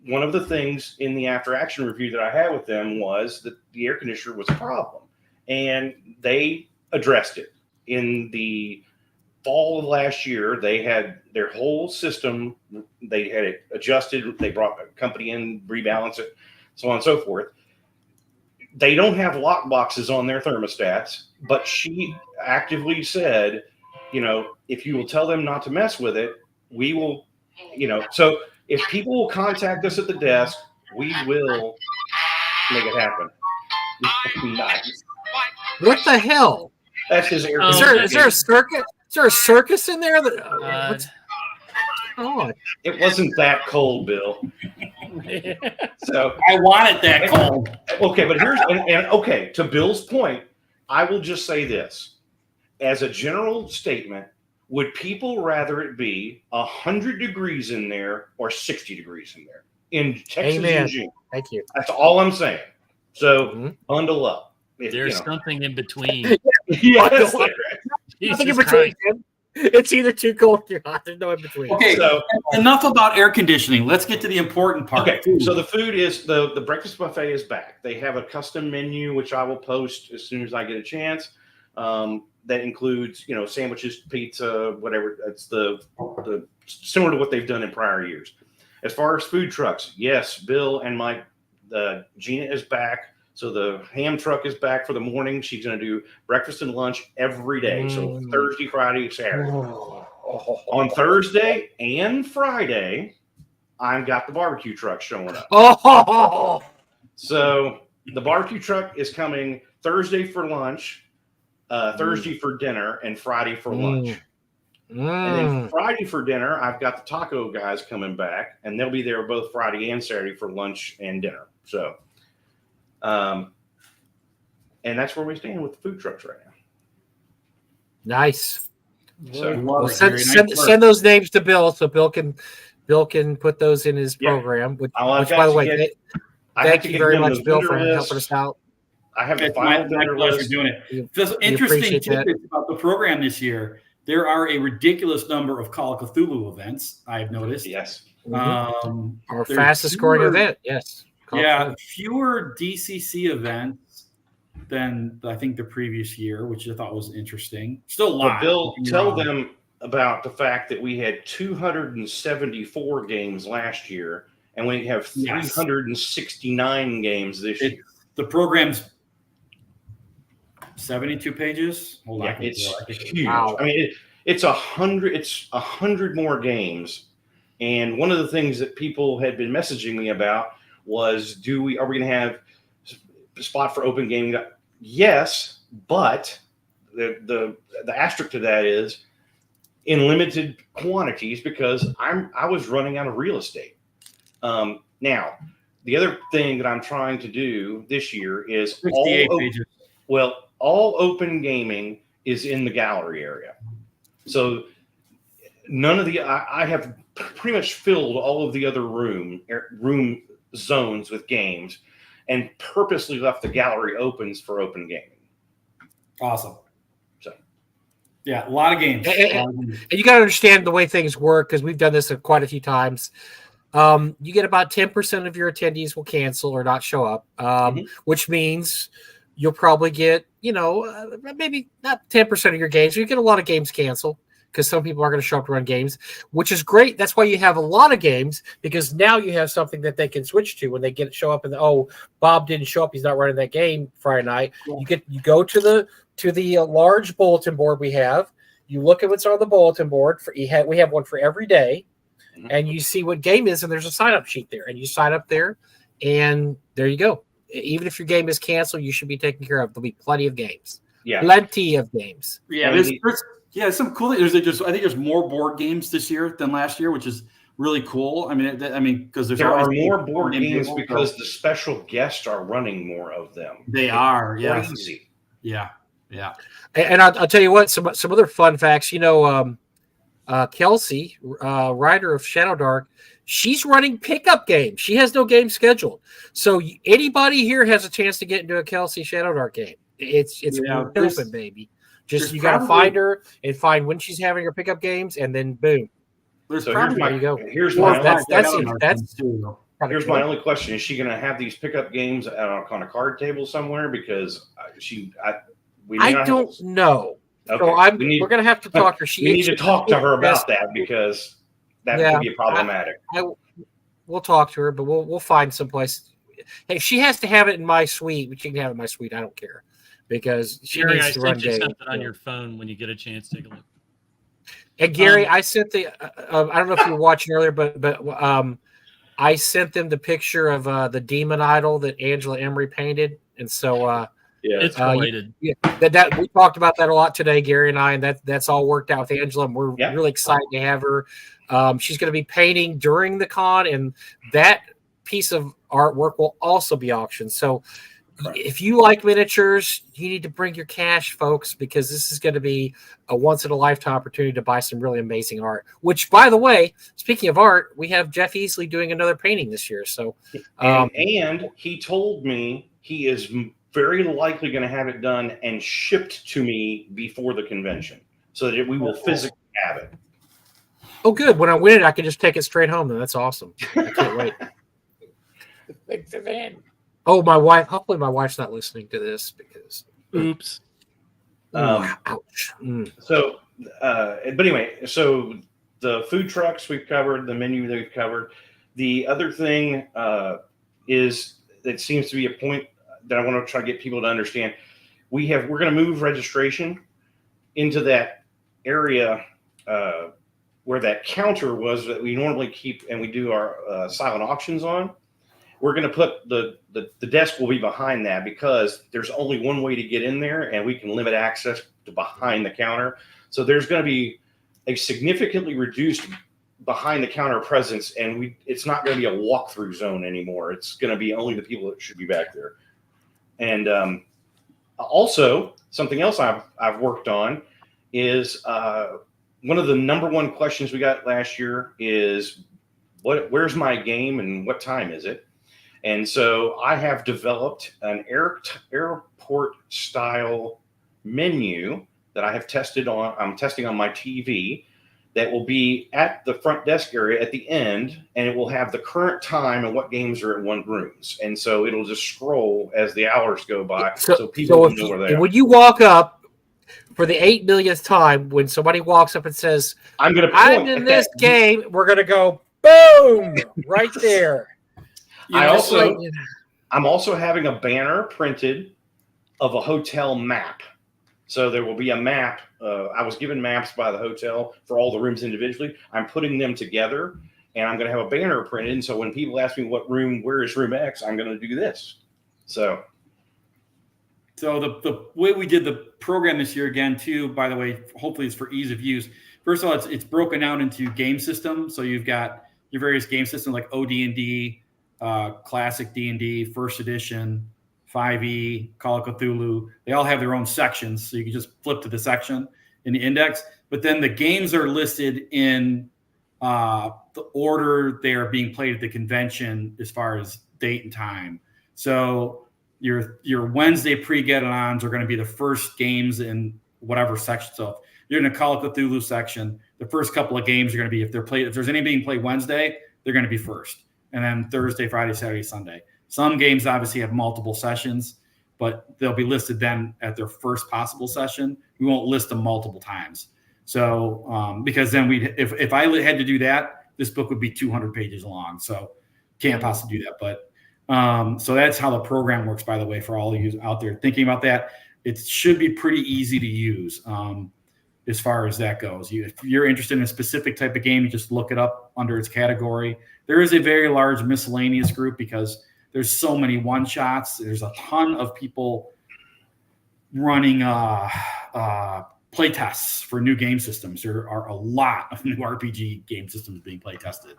One of the things in the after action review that I had with them was that the air conditioner was a problem, and they addressed it in the fall of last year. They had their whole system. They had it adjusted. They brought a company in, rebalance it, so on and so forth. They don't have lock boxes on their thermostats, but she actively said, if you will tell them not to mess with it, we will, so if people will contact us at the desk, we will make it happen. Nice. What the hell? That's his air. Is there a circus? Is there a circus in there? What's going on? It wasn't that cold, Bill. So I want it that cold. Okay, but here's okay. To Bill's point, I will just say this as a general statement: would people rather it be 100 degrees in there or 60 degrees in there in Texas Amen. in June? Thank you. That's all I'm saying. So bundle up. There's something in between. Yes. Nothing in between. It's either too cold or too hot. There's no in between. Okay, so enough about air conditioning. Let's get to the important part. Okay, so the food is the breakfast buffet is back. They have a custom menu which I will post as soon as I get a chance. That includes sandwiches, pizza, whatever. That's the similar to what they've done in prior years. As far as food trucks, yes, Bill and Mike, Gina is back. So the ham truck is back for the morning. She's going to do breakfast and lunch every day. So Thursday, Friday, Saturday. On Thursday and Friday, I've got the barbecue truck showing up. So the barbecue truck is coming Thursday for lunch, Thursday for dinner, and Friday for lunch. And then Friday for dinner, I've got the taco guys coming back, and they'll be there both Friday and Saturday for lunch and dinner. So, and that's where we stand with the food trucks right now. Nice. So send those names to Bill so Bill can put those in his program. Which by the way, thank you very much, Bill, for helping us out. I have the final vendor list. Doing it. Just interesting tidbits about the program this year. There are a ridiculous number of Call of Cthulhu events. I've noticed. Yes. Our fastest scoring event. Yes. Fewer DCC events than I think the previous year, which I thought was interesting. Still a lot. But Bill, tell them about the fact that we had 274 games last year, and we have 369 games this year. The program's 72 pages. Hold on, it's huge. Wow. I mean, it's 100. It's 100 more games, and one of the things that people had been messaging me about was, are we going to have a spot for open gaming? Yes, but the asterisk to that is in limited quantities because I was running out of real estate. Now, the other thing that I'm trying to do this year is all open gaming is in the gallery area. So none of I have pretty much filled all of the other room zones with games and purposely left the gallery opens for open gaming. Awesome. So yeah, a lot of games. And you got to understand the way things work because we've done this quite a few times. You get about 10% of your attendees will cancel or not show up, which means you'll probably get, maybe not 10% of your games. You get a lot of games cancel because some people are going to show up to run games, which is great. That's why you have a lot of games because now you have something that they can switch to when they show up and Bob didn't show up. He's not running that game Friday night. Yeah. You go to the large bulletin board we have. You look at what's on the bulletin board. We have one for every day. And you see what game is, and there's a sign-up sheet there. And you sign up there, and there you go. Even if your game is canceled, you should be taken care of. There'll be plenty of games. Yeah. Plenty of games. Yeah, there's some cool things. I think there's more board games this year than last year, which is really cool. I mean, because there are more board games because the special guests are running more of them. They are, yeah. Crazy. Yeah, yeah. And I'll tell you what, some other fun facts. Kelsey, writer of Shadow Dark, she's running pickup games. She has no game scheduled. So anybody here has a chance to get into a Kelsey Shadow Dark game. It's open, baby. Just you got to find her and find when she's having her pickup games, and then boom. So here's my only question: is she going to have these pickup games on a card table somewhere? Because I don't know. Okay. So we're going to have to talk to her. We need to talk to her about that because that could be problematic. We'll talk to her, but we'll find some place. Hey, she has to have it in my suite, but she can have it in my suite. I don't care because she needs to run games. Something on your phone when you get a chance. Take a look. And Gary, I sent the. I don't know if you were watching earlier, but I sent them the picture of the demon idol that Angela Emery painted, and so it's related. That we talked about that a lot today, Gary and I, and that's all worked out with Angela, and we're really excited to have her. She's going to be painting during the con, and that piece of artwork will also be auctioned. So. If you like miniatures, you need to bring your cash, folks, because this is going to be a once-in-a-lifetime opportunity to buy some really amazing art. Which, by the way, speaking of art, we have Jeff Easley doing another painting this year. So, and he told me he is very likely going to have it done and shipped to me before the convention, so that we will physically have it. Oh, good. When I win it, I can just take it straight home. Then that's awesome. I can't wait. Thanks, Evan. Oh, my wife. Hopefully, my wife's not listening to this because. Oops. Ouch. So, but anyway, so the food trucks we've covered, the menu that we've covered. The other thing is that seems to be a point that I want to try to get people to understand. We're going to move registration into that area where that counter was that we normally keep and we do our silent auctions on. We're going to put the desk will be behind that because there's only one way to get in there, and we can limit access to behind the counter. So there's going to be a significantly reduced behind the counter presence, and it's not going to be a walkthrough zone anymore. It's going to be only the people that should be back there. And also something else I've worked on is one of the number one questions we got last year is where's my game and what time is it? And so I have developed an airport style menu that I have tested on. I'm testing on my TV that will be at the front desk area at the end, and it will have the current time and what games are in what rooms. And so it'll just scroll as the hours go by, so people will know where they are. When you walk up for the 8 millionth time, when somebody walks up and says, "I'm in this game," we're going to go boom right there. I'm also having a banner printed of a hotel map. So there will be a map. I was given maps by the hotel for all the rooms individually. I'm putting them together, and I'm going to have a banner printed. And so when people ask me where is room X, I'm going to do this. So the way we did the program this year, again, too, by the way, hopefully it's for ease of use. First of all, it's broken out into game systems. So you've got your various game systems like OD&D, Classic D&D, First Edition, 5e, Call of Cthulhu. They all have their own sections, so you can just flip to the section in the index. But then the games are listed in the order they are being played at the convention as far as date and time. So your Wednesday pre-get-ons are going to be the first games in whatever section. So if you're in a Call of Cthulhu section, the first couple of games are going to be, if there's any being played Wednesday, they're going to be first. And then Thursday, Friday, Saturday, Sunday. Some games obviously have multiple sessions, but they'll be listed then at their first possible session. We won't list them multiple times. So because then if I had to do that, this book would be 200 pages long. So can't possibly do that. But so that's how the program works, by the way, for all of you out there thinking about that. It should be pretty easy to use as far as that goes. If you're interested in a specific type of game, you just look it up under its category. There is a very large miscellaneous group because there's so many one-shots. There's a ton of people running play tests for new game systems. There are a lot of new RPG game systems being play tested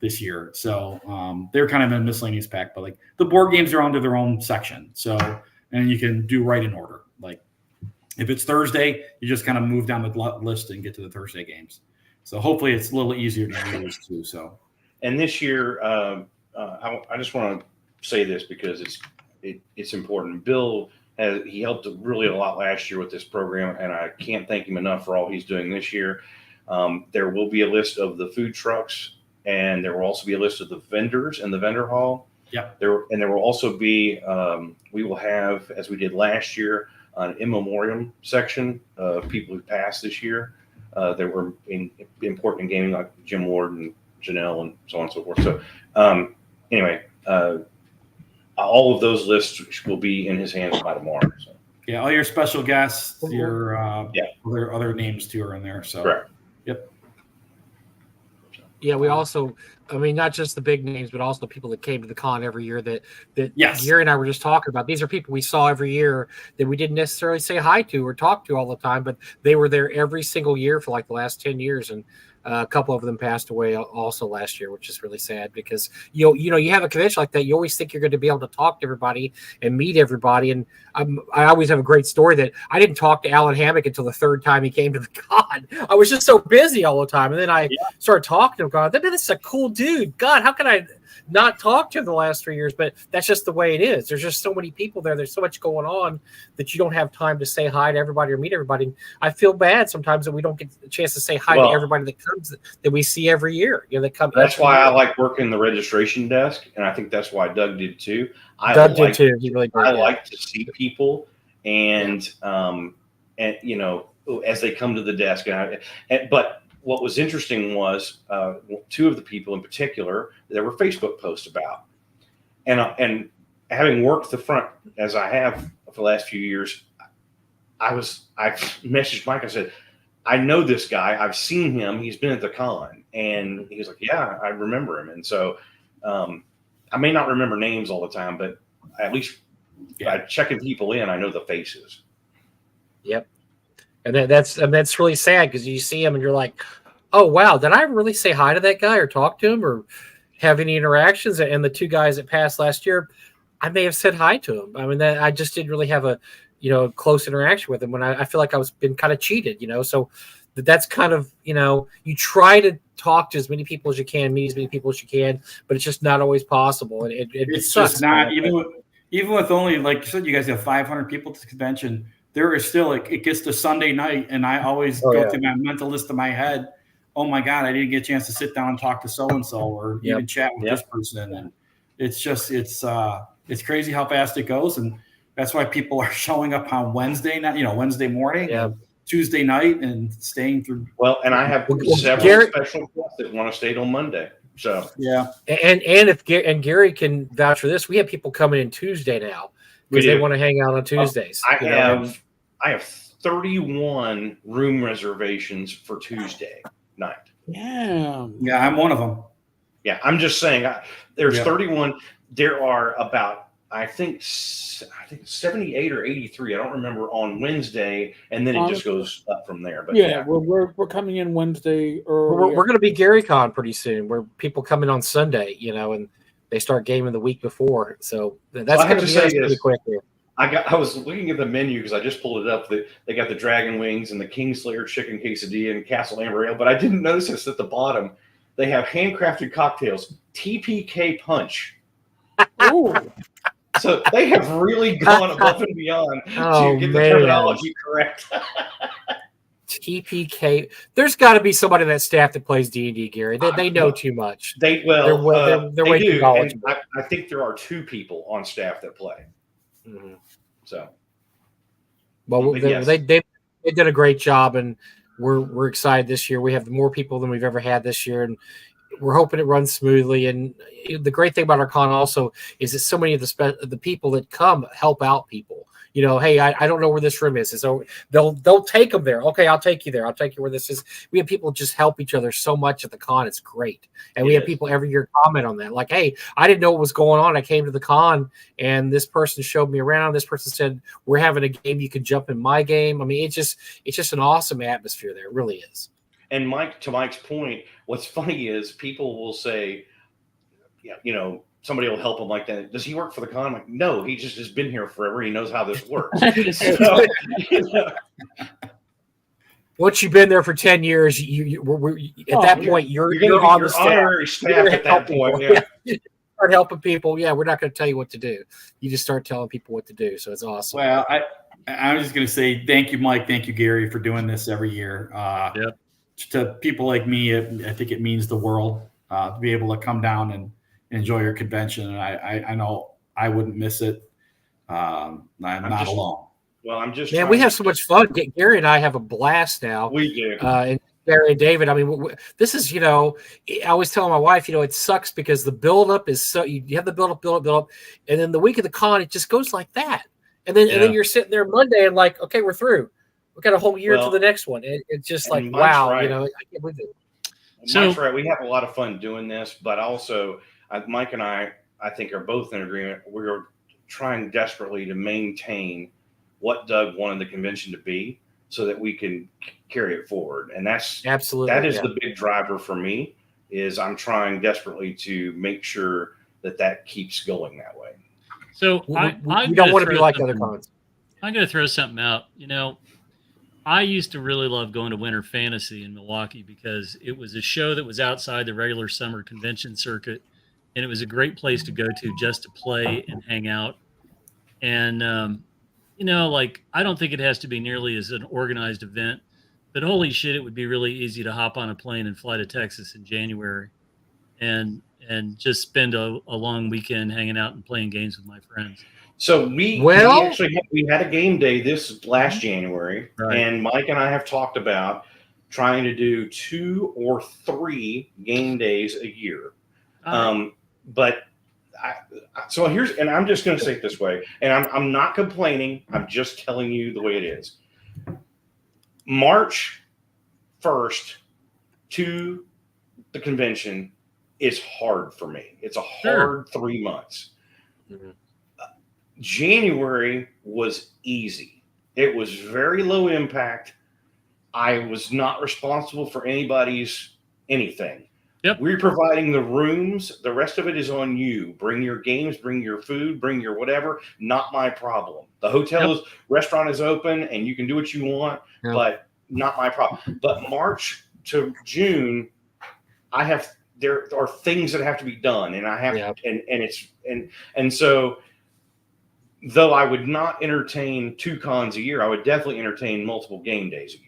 this year. So they're kind of in a miscellaneous pack, but like the board games are under their own section. So, and you can do right in order. Like if it's Thursday, you just kind of move down the list and get to the Thursday games. So hopefully it's a little easier to use too. So, and this year, I just want to say this because it's important. Bill he helped really a lot last year with this program, and I can't thank him enough for all he's doing this year. There will be a list of the food trucks, and there will also be a list of the vendors in the vendor hall. Yeah. There will also be we will have, as we did last year, an in memoriam section of people who passed this year. That were important in gaming, like Jim Ward and Janelle and so on and so forth. So anyway, all of those lists will be in his hands by tomorrow. So. Yeah, all your special guests, your other names too are in there. So correct. Yep. Yeah, we also, I mean, not just the big names, but also the people that came to the con every year that yes. Gary and I were just talking about. These are people we saw every year that we didn't necessarily say hi to or talk to all the time, but they were there every single year for like the last 10 years. And a couple of them passed away also last year, which is really sad because, you have a convention like that. You always think you're going to be able to talk to everybody and meet everybody. And I always have a great story that I didn't talk to Alan Hammock until the third time he came to the con. I was just so busy all the time. And then I started talking to him, going, this is a cool dude. God, how can I not talk to him the last 3 years? But that's just the way it is. There's just so many people there. There's so much going on that you don't have time to say hi to everybody or meet everybody. And I feel bad sometimes that we don't get a chance to say hi to everybody that comes that we see every year. That come. That's why I like working the registration desk, and I think that's why Doug did too. Doug did too. He really did. I like to see people, and as they come to the desk, but. What was interesting was two of the people in particular, there were Facebook posts about. And having worked the front as I have for the last few years, I messaged Mike. I said, I know this guy. I've seen him. He's been at the con. And he was like, yeah, I remember him. And so I may not remember names all the time, but at least by checking people in, I know the faces. Yep. And that's really sad because you see him and you're like, oh, wow, did I really say hi to that guy or talk to him or have any interactions? And the two guys that passed last year, I may have said hi to him. I mean, I just didn't really have a close interaction with him when I feel like I was been kind of cheated, So that's kind of, you try to talk to as many people as you can, meet as many people as you can, but it's just not always possible. And it's sucks, just not, even with only, like you said, you guys have 500 people to the convention. There is still, it gets to Sunday night, and I always go through my mental list in my head. Oh my God, I didn't get a chance to sit down and talk to so-and-so or even chat with this person. And it's just, it's crazy how fast it goes. And that's why people are showing up on Wednesday night, Wednesday morning, and Tuesday night, and staying through. Well, and I have several special guests that want to stay till Monday. So, and Gary can vouch for this. We have people coming in Tuesday now because they want to hang out on Tuesdays. I have 31 room reservations for Tuesday night. Yeah, I'm one of them. Yeah, I'm just saying. There's 31. There are about I think 78 or 83. I don't remember on Wednesday, and then it just goes up from there. But we're coming in Wednesday. We're going to be GaryCon pretty soon, where people come in on Sunday, and they start gaming the week before. So that's going to be pretty quick here. I was looking at the menu because I just pulled it up. They got the Dragon Wings and the Kingslayer Chicken Quesadilla and Castle Amber Ale, but I didn't notice this at the bottom. They have handcrafted cocktails, TPK Punch. Ooh. So they have really gone above and beyond to get the terminology correct. TPK. There's got to be somebody on that staff that plays D&D, Gary. They know too much. They're way too knowledgeable. I think there are 2 people on staff that play. Mm-hmm. So, well, they did a great job, and we're excited this year. We have more people than we've ever had this year, and we're hoping it runs smoothly. And the great thing about our con also is that so many of the people that come help out people. Hey, I don't know where this room is. So they'll take them there. Okay, I'll take you there. I'll take you where this is. We have people just help each other so much at the con. It's great. And we have people every year comment on that. Like, hey, I didn't know what was going on. I came to the con and this person showed me around. This person said, we're having a game. You can jump in my game. I mean, it's just an awesome atmosphere there. It really is. And to Mike's point, what's funny is people will say, somebody will help him like that. Does he work for the con? I'm like, no, he just has been here forever. He knows how this works. once you've been there for 10 years, at that point you're on the staff. Honorary staff at that point. Yeah. Start helping people. Yeah, we're not going to tell you what to do. You just start telling people what to do. So it's awesome. Well, I was just going to say thank you, Mike. Thank you, Gary, for doing this every year. Yep. To people like me, I think it means the world to be able to come down and enjoy your convention. And I know I wouldn't miss it. I'm not alone. Well, I'm just we have so much fun. Gary and I have a blast now. We do. And Gary and David, I mean, this is, I always tell my wife, it sucks because the buildup is so, you have the build up. And then the week of the con, it just goes like that. And then you're sitting there Monday and like, okay, we're through. We got a whole year to the next one. It's just like, wow, right. I can't believe it. Mike's right. We have a lot of fun doing this, but also Mike and I think are both in agreement. We're trying desperately to maintain what Doug wanted the convention to be so that we can carry it forward. And that is the big driver for me is I'm trying desperately to make sure that keeps going that way. So we don't want to be like other cons. I'm going to throw something out. I used to really love going to Winter Fantasy in Milwaukee because it was a show that was outside the regular summer convention circuit. And it was a great place to go to just to play and hang out. And, I don't think it has to be nearly as an organized event, but holy shit, it would be really easy to hop on a plane and fly to Texas in January and just spend a long weekend hanging out and playing games with my friends. So we had a game day this last January, right. And Mike and I have talked about trying to do 2 or 3 game days a year. So and I'm just going to say it this way, and I'm not complaining. I'm just telling you the way it is. March 1st to the convention is hard for me. It's a hard 3 months. Mm-hmm. January was easy. It was very low impact. I was not responsible for anybody's anything. Yep. We're providing the rooms. The rest of it is on you. Bring your games, bring your food, bring your whatever. Not my problem. The restaurant is open and you can do what you want, but not my problem. But March to June, there are things that have to be done, and I have and so though I would not entertain 2 cons a year, I would definitely entertain multiple game days a year.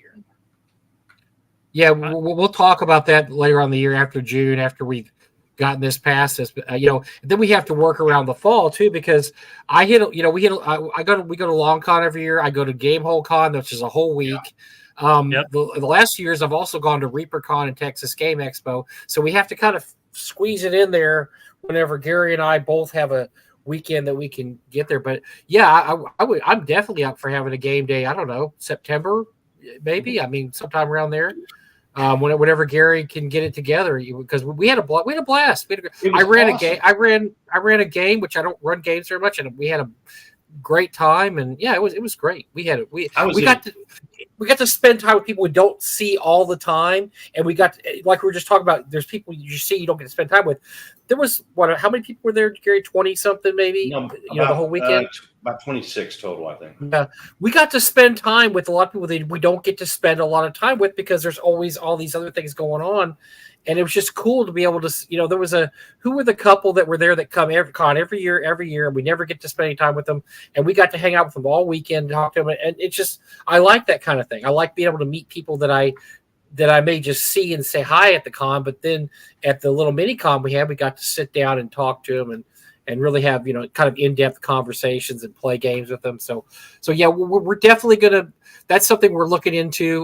Yeah, we'll talk about that later on the year after June, after we've gotten this past us. But then we have to work around the fall too, because we go to Long Con every year. I go to Game Hole Con, which is a whole week. The last years I've also gone to Reaper Con and Texas Game Expo, so we have to kind of squeeze it in there whenever Gary and I both have a weekend that we can get there. But I'm definitely up for having a game day. I don't know, September maybe. I mean, sometime around there. Whenever Gary can get it together, because we had a blast. I ran a game, which I don't run games very much, and we had a great time. And it was great. We got to spend time with people we don't see all the time, and we got to, like we were just talking about. There's people you see you don't get to spend time with. There was how many people were there, Gary? 20 something maybe. No, the whole weekend. About 26 total, I think. We got to spend time with a lot of people that we don't get to spend a lot of time with because there's always all these other things going on, and it was just cool to be able to. There was who were the couple that were there that come every year, and we never get to spend any time with them, and we got to hang out with them all weekend, talk to them, and it's just I like that kind of thing. I like being able to meet people that I may just see and say hi at the con, but then at the little mini con we got to sit down and talk to them and really have, kind of in-depth conversations and play games with them. So yeah, we're definitely that's something we're looking into.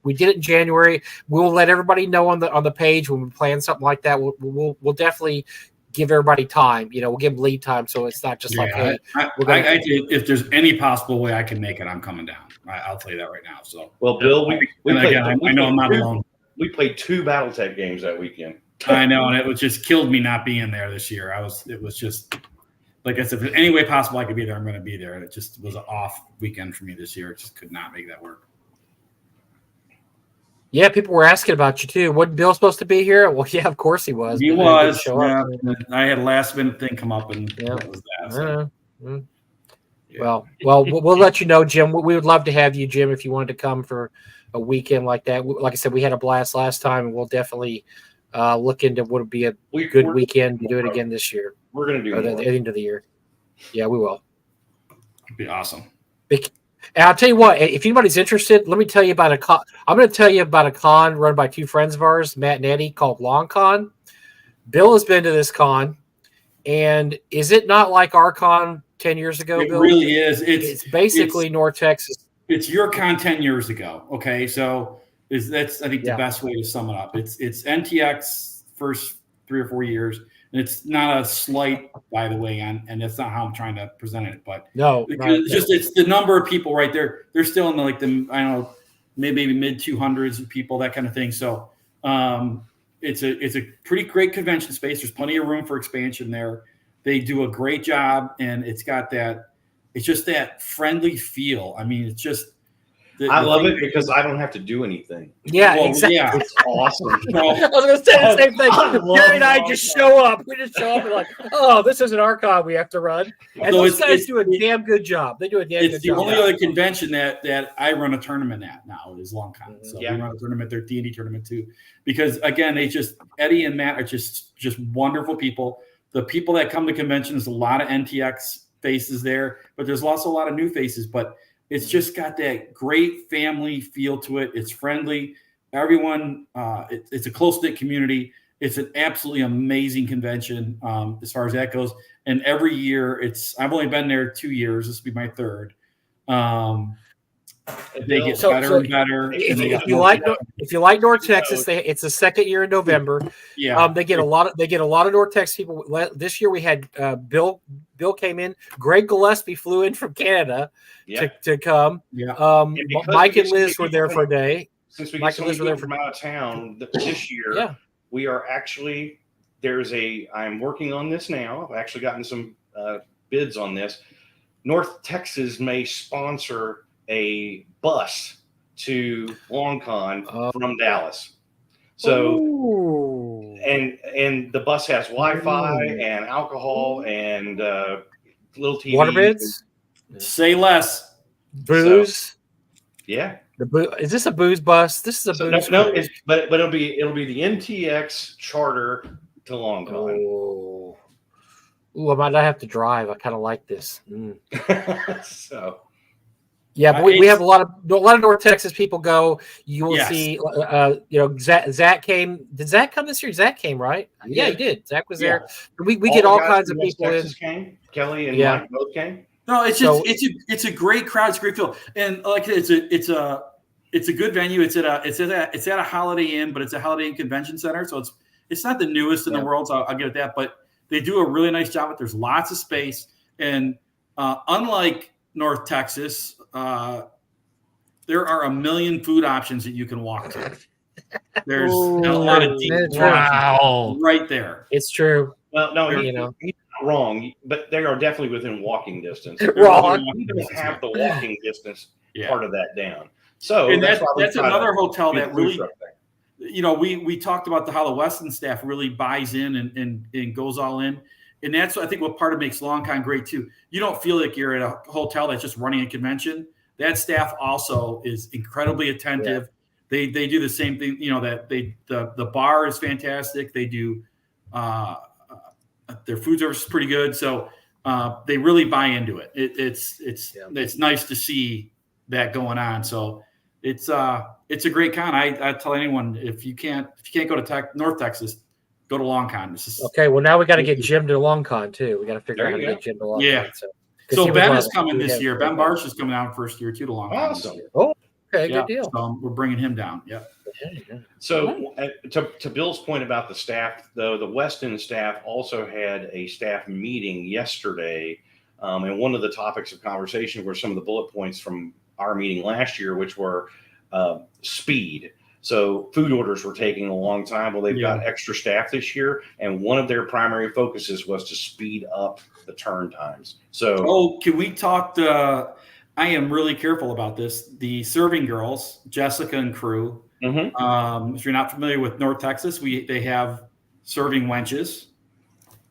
We did it in January. We'll let everybody know on the page when we plan something like that. We'll definitely give everybody time. We'll give them lead time. So it's not just if there's any possible way I can make it, I'm coming down. I'll tell you that right now. So, well, Bill, I know I'm not alone. We played 2 BattleTech games that weekend. I know, and it just killed me not being there this year. It was just like I said, if there's any way possible I could be there, I'm going to be there. And it just was an off weekend for me this year. It just could not make that work. Yeah, people were asking about you too. Wasn't Bill supposed to be here? Well, yeah, of course he was. He was. I had a last minute thing come up, and that was that. So. Well, we'll let you know, Jim. We would love to have you, Jim, if you wanted to come for a weekend like that. Like I said, we had a blast last time, and we'll definitely look into what would be a good weekend to do it again this year. We're going to do the end of the year. Yeah, we will. It'd be awesome. And I'll tell you what, if anybody's interested, let me tell you about a con. I'm going to tell you about a con run by two friends of ours, Matt and Eddie, called Long Con. Bill has been to this con, and is it not like our con 10 years ago, It Bill? really is. It's basically North Texas. It's your con 10 years ago. Okay. So that's, I think, the best way to sum it up. It's NTX first 3 or 4 years. And it's not a slight, by the way, and that's not how I'm trying to present it. But it's the number of people right there. They're still in the I don't know, maybe mid 200s of people, that kind of thing. So it's a pretty great convention space. There's plenty of room for expansion there. They do a great job, and it's just that friendly feel. I mean, it's just. I love it because I don't have to do anything. Yeah, exactly. Yeah. It's awesome. I was going to say the same thing. Gary and I just show up. We just show up and like, oh, this isn't our con we have to run. And those guys do a damn good job. They do a damn good job. It's the only other convention that I run a tournament at now is Long Con. So we run a tournament, their D&D tournament too. Because again, Eddie and Matt are just wonderful people. The people that come to conventions, a lot of NTX faces there, but there's also a lot of new faces. But it's just got that great family feel to it. It's friendly. Everyone, it's a close-knit community. It's an absolutely amazing convention as far as that goes. And every year, I've only been there 2 years. This will be my third. They get better and better. If you like North Texas, it's the second year in November. Yeah, they get a lot of North Texas people. This year we had Bill came in. Greg Gillespie flew in from Canada to come. Yeah. Mike and Liz were there for a day. Since we get so many people from out of town this year, we are actually I'm working on this now. I've actually gotten some bids on this. North Texas may sponsor a bus to Long Con from Dallas. So, and the bus has Wi-Fi and alcohol and little TV. Water bids? Say less. Booze? So, yeah. Is this a booze bus? This is a booze. No, but it'll be the NTX charter to Long Con. Ooh, I might not have to drive. I kind of like this. So. Yeah, but we have a lot of North Texas people go. You will see, Zach came. Did Zach come this year? Zach came, right? Yeah, he did. Zach was there. We get all kinds of people in. Came. Kelly and Mike both came. No, it's just it's a great crowd. It's a great feel, and like it's a good venue. It's at a Holiday Inn, but it's a Holiday Inn convention center, so it's not the newest in the world. So I'll give it that, but they do a really nice job. There's lots of space, and unlike North Texas. There are a million food options that you can walk to. There's a lot of deep right there. It's true. Well, no, he's not wrong, but they are definitely within walking distance. Wrong. He doesn't have the walking distance part of that down. So and that's another hotel that really, we talked about how the Westin staff really buys in and goes all in. And that's, I think, what part of makes Long Con great, too. You don't feel like you're at a hotel that's just running a convention. That staff also is incredibly attentive. Yeah. They do the same thing, that the bar is fantastic. They do their food service is pretty good. So they really buy into it. It's nice to see that going on. So it's a great con. I tell anyone, if you can't go to North Texas, go to Long Con. Okay, well, now we got to get Jim to Long Con, too. We got to figure out how to get Jim to Long Con. So Ben is coming this year. Ben Barsh is coming out first year, too, to Long Con. Awesome. Oh, okay, good deal. So we're bringing him down. Yeah. So to Bill's point about the staff, though, the Westin staff also had a staff meeting yesterday. And one of the topics of conversation were some of the bullet points from our meeting last year, which were speed. So food orders were taking a long time. Well, they've got extra staff this year, and one of their primary focuses was to speed up the turn times. So, can we talk I am really careful about this. The serving girls, Jessica and crew. Mm-hmm. If you're not familiar with North Texas, they have serving wenches.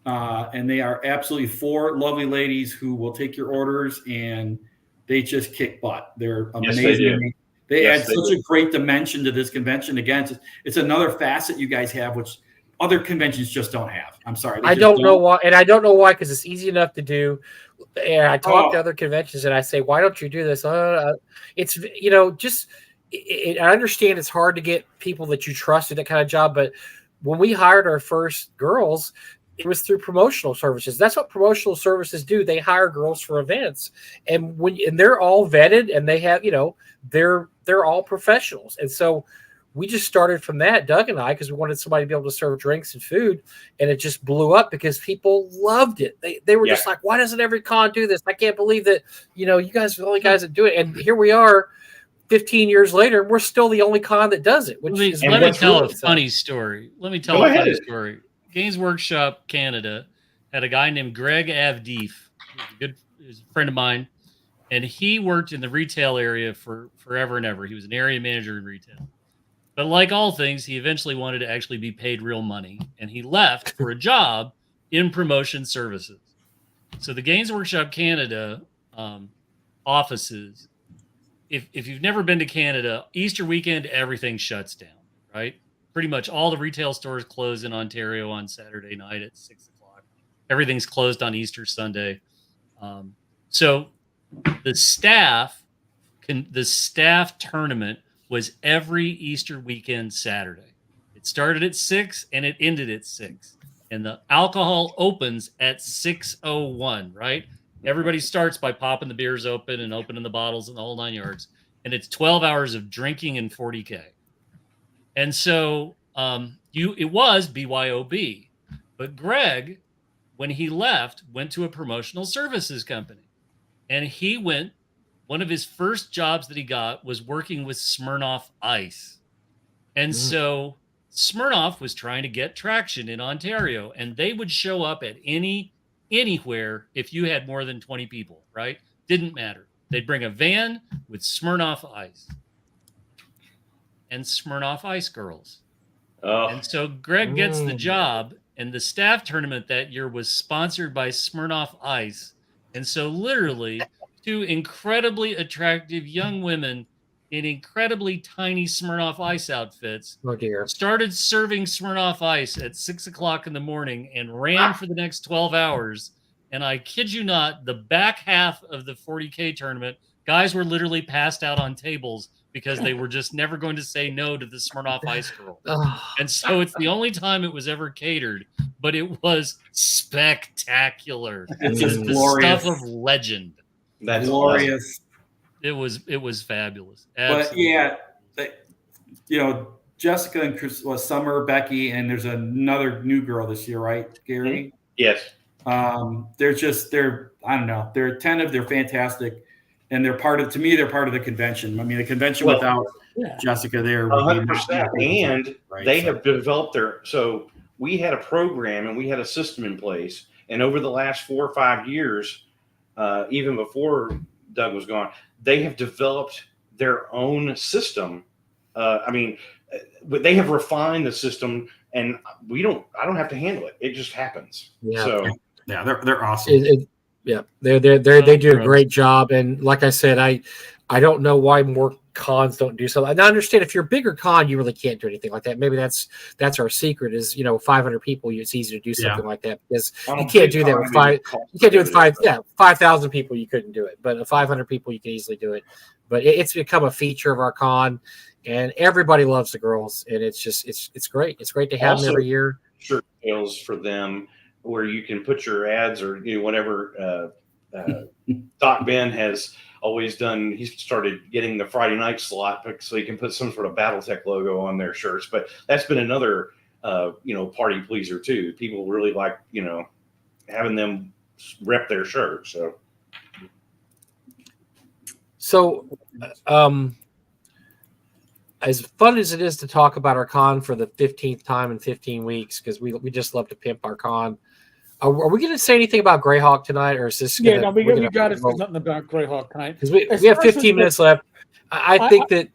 and they are absolutely 4 lovely ladies who will take your orders, and they just kick butt. They're amazing. Yes, they do. They add such a great dimension to this convention. Again, it's another facet you guys have, which other conventions just don't have. I'm sorry. I don't know why, and I don't know why, because it's easy enough to do. And I talk to other conventions, and I say, "Why don't you do this?" It's just. I understand it's hard to get people that you trust in that kind of job, but when we hired our first girls, it was through promotional services. That's what promotional services do. They hire girls for events, and they're all vetted, and they have, they're all professionals. And so we just started from that, Doug and I, because we wanted somebody to be able to serve drinks and food, and it just blew up because people loved it. They were just like, why doesn't every con do this? I can't believe that, you guys are the only guys that do it. And here we are 15 years later, we're still the only con that does it. Let me tell a funny story. Games Workshop Canada had a guy named Greg Avdeef, who's a friend of mine, and he worked in the retail area for forever and ever. He was an area manager in retail. But like all things, he eventually wanted to actually be paid real money, and he left for a job in promotion services. So the Games Workshop Canada offices, if you've never been to Canada, Easter weekend, everything shuts down, right? Pretty much all the retail stores close in Ontario on Saturday night at 6:00. Everything's closed on Easter Sunday. So the staff tournament was every Easter weekend Saturday. It started at 6 and it ended at 6. And the alcohol opens at 6:01, right? Everybody starts by popping the beers open and opening the bottles and the whole 9 yards. And it's 12 hours of drinking and 40K. And so it was BYOB. But Greg, when he left, went to a promotional services company. And one of his first jobs that he got was working with Smirnoff Ice. And so Smirnoff was trying to get traction in Ontario, and they would show up at anywhere if you had more than 20 people, right? Didn't matter. They'd bring a van with Smirnoff Ice and Smirnoff Ice girls. Oh. And so Greg gets the job, and the staff tournament that year was sponsored by Smirnoff Ice. And so literally 2 incredibly attractive young women in incredibly tiny Smirnoff Ice outfits started serving Smirnoff Ice at 6:00 in the morning and ran for the next 12 hours. And I kid you not, the back half of the 40K tournament, guys were literally passed out on tables because they were just never going to say no to the Smirnoff Ice girl. And so it's the only time it was ever catered, but it was spectacular. It's the glorious stuff of legend. That's glorious. Awesome. It was fabulous. Absolutely. But yeah, Jessica and Chris, Summer, Becky, and there's another new girl this year, right, Gary? Yes. They're I don't know. They're attentive. They're fantastic, and they're part of the convention. I mean, the convention without Jessica there. 100%. And they have developed so we had a program and we had a system in place, and over the last 4 or 5 years, even before Doug was gone, they have developed their own system. They have refined the system, and I don't have to handle it. It just happens. Yeah. So yeah, they're awesome. They do a great job. And like I said, I don't know why more cons don't do something. And I understand if you're a bigger con, you really can't do anything like that. Maybe that's our secret is, 500 people. It's easy to do something like that because you can't do that with 5. You can't do it with 5,000 people. You couldn't do it, but 500 people, you can easily do it. But it's become a feature of our con, and everybody loves the girls, and it's just it's great. It's great to have them every year. Shirt sales for them, where you can put your ads or whatever. Doc Ben has always done. He's started getting the Friday night slot so he can put some sort of BattleTech logo on their shirts. But that's been another party pleaser too. People really like having them rep their shirts. So, as fun as it is to talk about our con for the 15th time in 15 weeks, because we just love to pimp our con. Are we going to say anything about Greyhawk tonight, or is this? We got to say something about Greyhawk tonight because we have 15 minutes left. I think that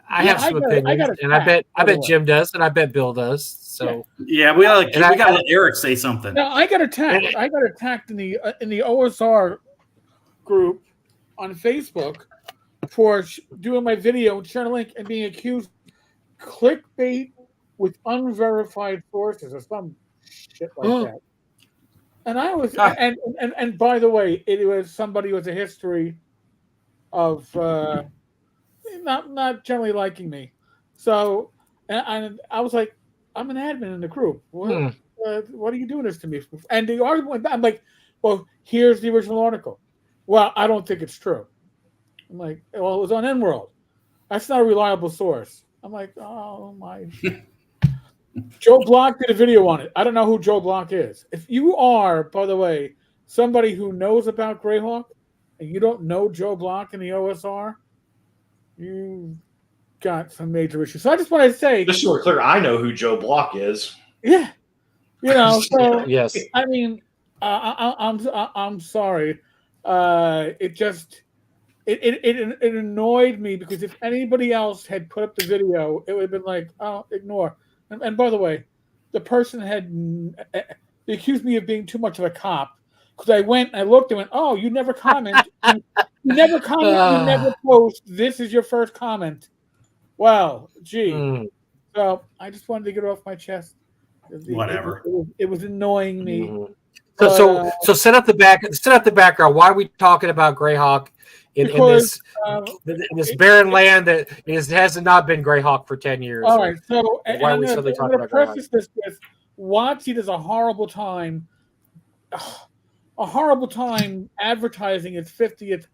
I have some opinions, and I bet Jim does, and I bet Bill does. So yeah, we gotta let Eric say something. No, I got attacked. I got attacked in the OSR group on Facebook for doing my video and sharing a link and being accused of clickbait with unverified sources or some shit like that. And I was, and by the way, it was somebody with a history of not generally liking me. So, and I was like, I'm an admin in the group. What are you doing this to me? And the argument, I'm like, well, here's the original article. Well, I don't think it's true. I'm like, well, it was on N-World. That's not a reliable source. I'm like, oh my. Joe Block did a video on it. I don't know who Joe Block is. If you are, by the way, somebody who knows about Greyhawk and you don't know Joe Block in the OSR, you got some major issues. So I just want to say, just so we're clear, I know who Joe Block is. Yeah, so yes. I mean, I'm sorry. It annoyed me because if anybody else had put up the video, it would have been like, oh, ignore. And by the way, the person they accused me of being too much of a cop because I went and I looked and went, oh, you never comment. You never comment. You never post. This is your first comment. Well, gee. So I just wanted to get it off my chest. Whatever. It was annoying me. So set up the background. Why are we talking about Greyhawk in this barren land that has not been Greyhawk for 10 years? All right. So why are we suddenly talking about Greyhawk? Preface this with WotC does a horrible time advertising its 50th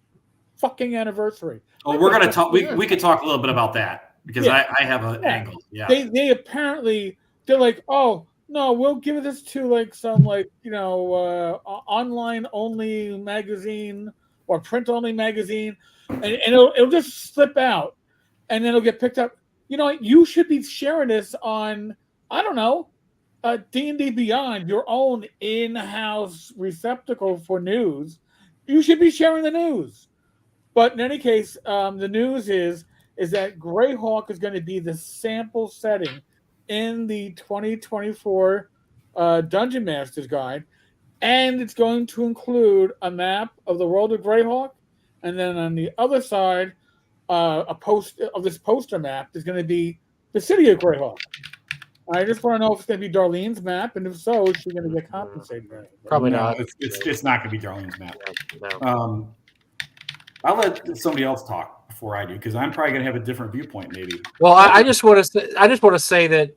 fucking anniversary. Oh, we're gonna talk. We could talk a little bit about that because I have an angle. Yeah. They apparently they're like, oh no, we'll give this to like some online only magazine or print only magazine, and it'll just slip out, and then it'll get picked up. You know, you should be sharing this on, I don't know, D&D Beyond, your own in-house receptacle for news. You should be sharing the news. But in any case, the news is that Greyhawk is going to be the sample setting in the 2024 Dungeon Master's Guide, and it's going to include a map of the world of Greyhawk, and then on the other side, a post of this poster map is going to be the city of Greyhawk. I just want to know if it's going to be Darlene's map, and if so, is she going to get compensated? Probably not. It's not going to be Darlene's map. No. I'll let somebody else talk before I do, because I'm probably going to have a different viewpoint, maybe. Well, I just want to say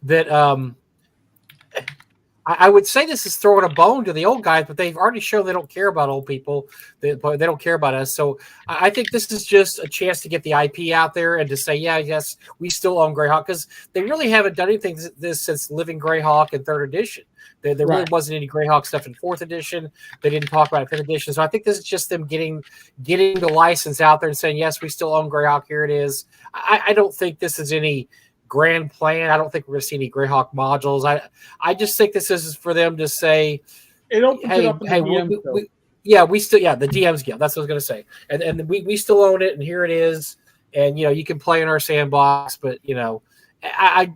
that I would say this is throwing a bone to the old guys, but they've already shown they don't care about old people. They don't care about us. So I think this is just a chance to get the IP out there and to say, yes, we still own Greyhawk, because they really haven't done anything this since Living Greyhawk in 3rd edition. There really wasn't any Greyhawk stuff in 4th edition. They didn't talk about it in 5th edition. So I think this is just them getting the license out there and saying, yes, we still own Greyhawk. Here it is. I don't think this is any grand plan. I don't think we're going to see any Greyhawk modules. I just think this is for them to say, it opens it up in the DMs, we still, the DMs guild. That's what I was going to say. And we still own it, and here it is. And, you can play in our sandbox, but, I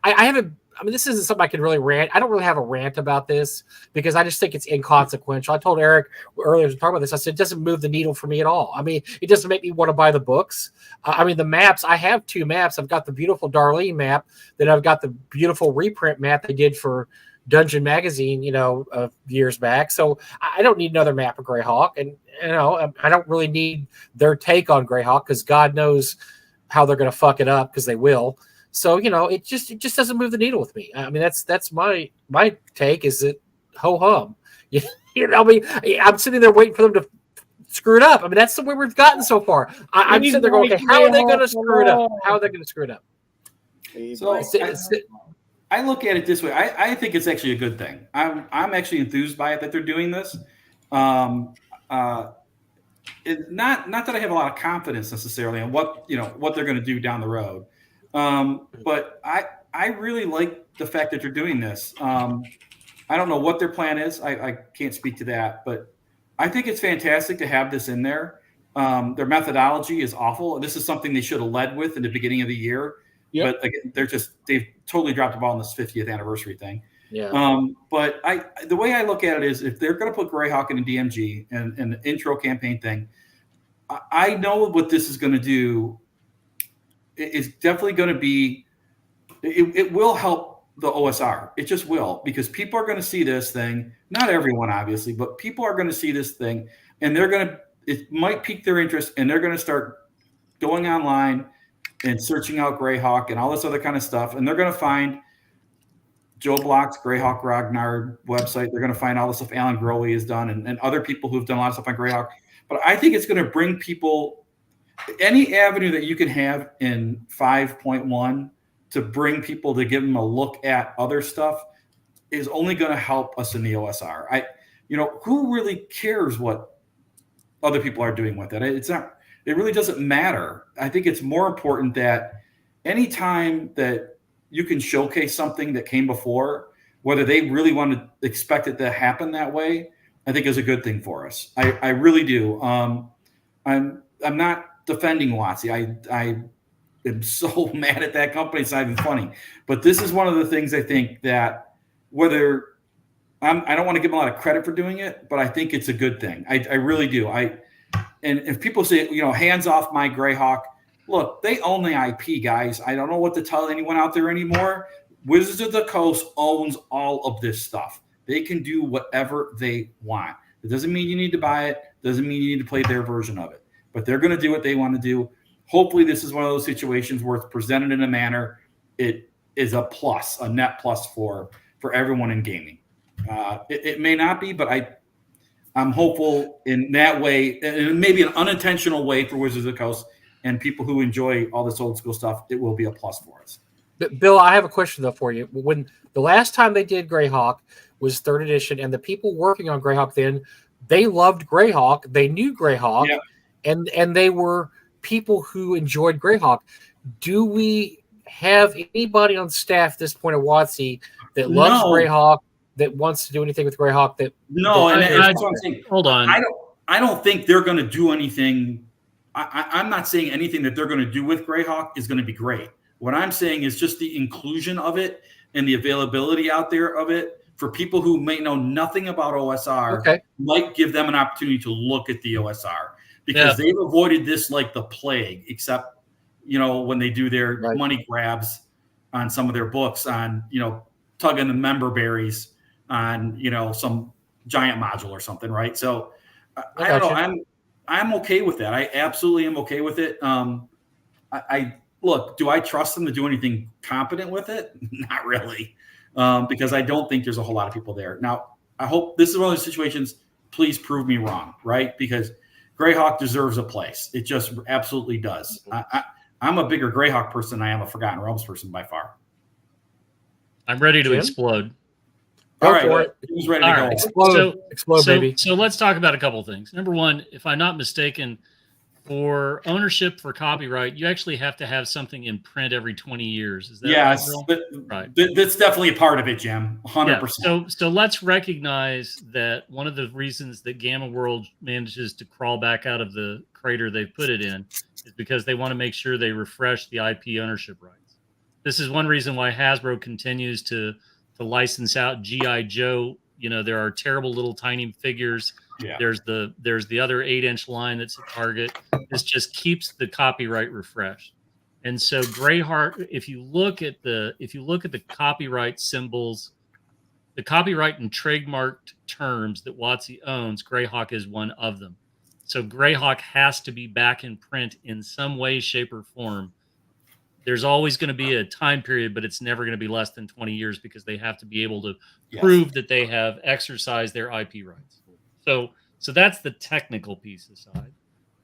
haven't, this isn't something I can really rant. I don't really have a rant about this because I just think it's inconsequential. I told Eric earlier to talk about this. I said, it doesn't move the needle for me at all. It doesn't make me want to buy the books. The maps, I have 2 maps. I've got the beautiful Darlene map. Then I've got the beautiful reprint map they did for Dungeon Magazine, years back. So I don't need another map of Greyhawk. And, I don't really need their take on Greyhawk because God knows how they're going to fuck it up, because they will. So, it just doesn't move the needle with me. That's my take, is that ho hum. I'm sitting there waiting for them to screw it up. That's the way we've gotten so far. I'm sitting there going, okay, how are they going to screw it up? How are they going to screw it up? So I look at it this way. I think it's actually a good thing. I'm actually enthused by it that they're doing this. Not that I have a lot of confidence necessarily in what they're going to do down the road. But I really like the fact that they're doing this. I don't know what their plan is. I can't speak to that, but I think it's fantastic to have this in there. Their methodology is awful. This is something they should have led with in the beginning of the year. Yep. but again, they've totally dropped the ball on this 50th anniversary thing. Yeah. But the way I look at it is, if they're going to put Greyhawk in a DMG and the intro campaign thing, I know what this is going to do. It's definitely going to be. It will help the OSR. It just will, because people are going to see this thing. Not everyone, obviously, but people are going to see this thing, and it might pique their interest, and they're going to start going online and searching out Greyhawk and all this other kind of stuff, and they're going to find Joe Block's Greyhawk Ragnar website. They're going to find all the stuff Alan Growley has done, and other people who've done a lot of stuff on Greyhawk. But I think it's going to bring people any avenue that you can have in 5.1 to bring people to give them a look at other stuff is only going to help us in the OSR. Who really cares what other people are doing with it? It really doesn't matter. I think it's more important that anytime that you can showcase something that came before, whether they really want to expect it to happen that way, I think is a good thing for us. I really do. I'm not defending WotC. I am so mad at that company. It's not even funny. But this is one of the things I think that I don't want to give them a lot of credit for doing it, but I think it's a good thing. I really do. And if people say, hands off my Greyhawk, look, they own the IP, guys. I don't know what to tell anyone out there anymore. Wizards of the Coast owns all of this stuff. They can do whatever they want. It doesn't mean you need to buy it. Doesn't mean you need to play their version of it. But they're going to do what they want to do. Hopefully this is one of those situations where it's presented in a manner it is a plus, a net plus for everyone in gaming. It may not be, but I'm hopeful in that way, and maybe an unintentional way for Wizards of the Coast and people who enjoy all this old school stuff. It will be a plus for us. Bill, I have a question though for you. When the last time they did Greyhawk was 3rd edition, and the people working on Greyhawk then, they loved Greyhawk. They knew Greyhawk, yeah. and they were people who enjoyed Greyhawk. Do we have anybody on staff at this point at WotC that loves Greyhawk, that wants to do anything with Greyhawk? That's what I'm saying. Hold on. I don't think they're going to do anything. I'm not saying anything that they're going to do with Greyhawk is going to be great. What I'm saying is just the inclusion of it and the availability out there of it for people who may know nothing about OSR might give them an opportunity to look at the OSR, because they've avoided this like the plague, except, when they do their money grabs on some of their books on, tugging the member berries on, some giant module or something. Right. So I don't know. I'm okay with that. I absolutely am okay with it. Look, do I trust them to do anything competent with it? Not really, because I don't think there's a whole lot of people there. Now, I hope this is one of those situations. Please prove me wrong, right? Because Greyhawk deserves a place. It just absolutely does. I'm a bigger Greyhawk person than I am a Forgotten Realms person by far. I'm ready to explode. All right, who's ready to go? Explode, baby. So let's talk about a couple of things. Number one, if I'm not mistaken, for ownership for copyright, you actually have to have something in print every 20 years. Is that right? That's definitely a part of it, Jim. 100%. Yeah, so let's recognize that one of the reasons that Gamma World manages to crawl back out of the crater they've put it in is because they want to make sure they refresh the IP ownership rights. This is one reason why Hasbro continues to license out G.I. Joe. There are terrible little tiny figures. Yeah. There's the other 8-inch line that's a Target. This just keeps the copyright refreshed. And so Greyhawk, if you look at the copyright symbols, the copyright and trademarked terms that WotC owns, Greyhawk is one of them. So Greyhawk has to be back in print in some way, shape, or form. There's always going to be a time period, but it's never going to be less than 20 years because they have to be able to prove that they have exercised their IP rights. So that's the technical piece aside.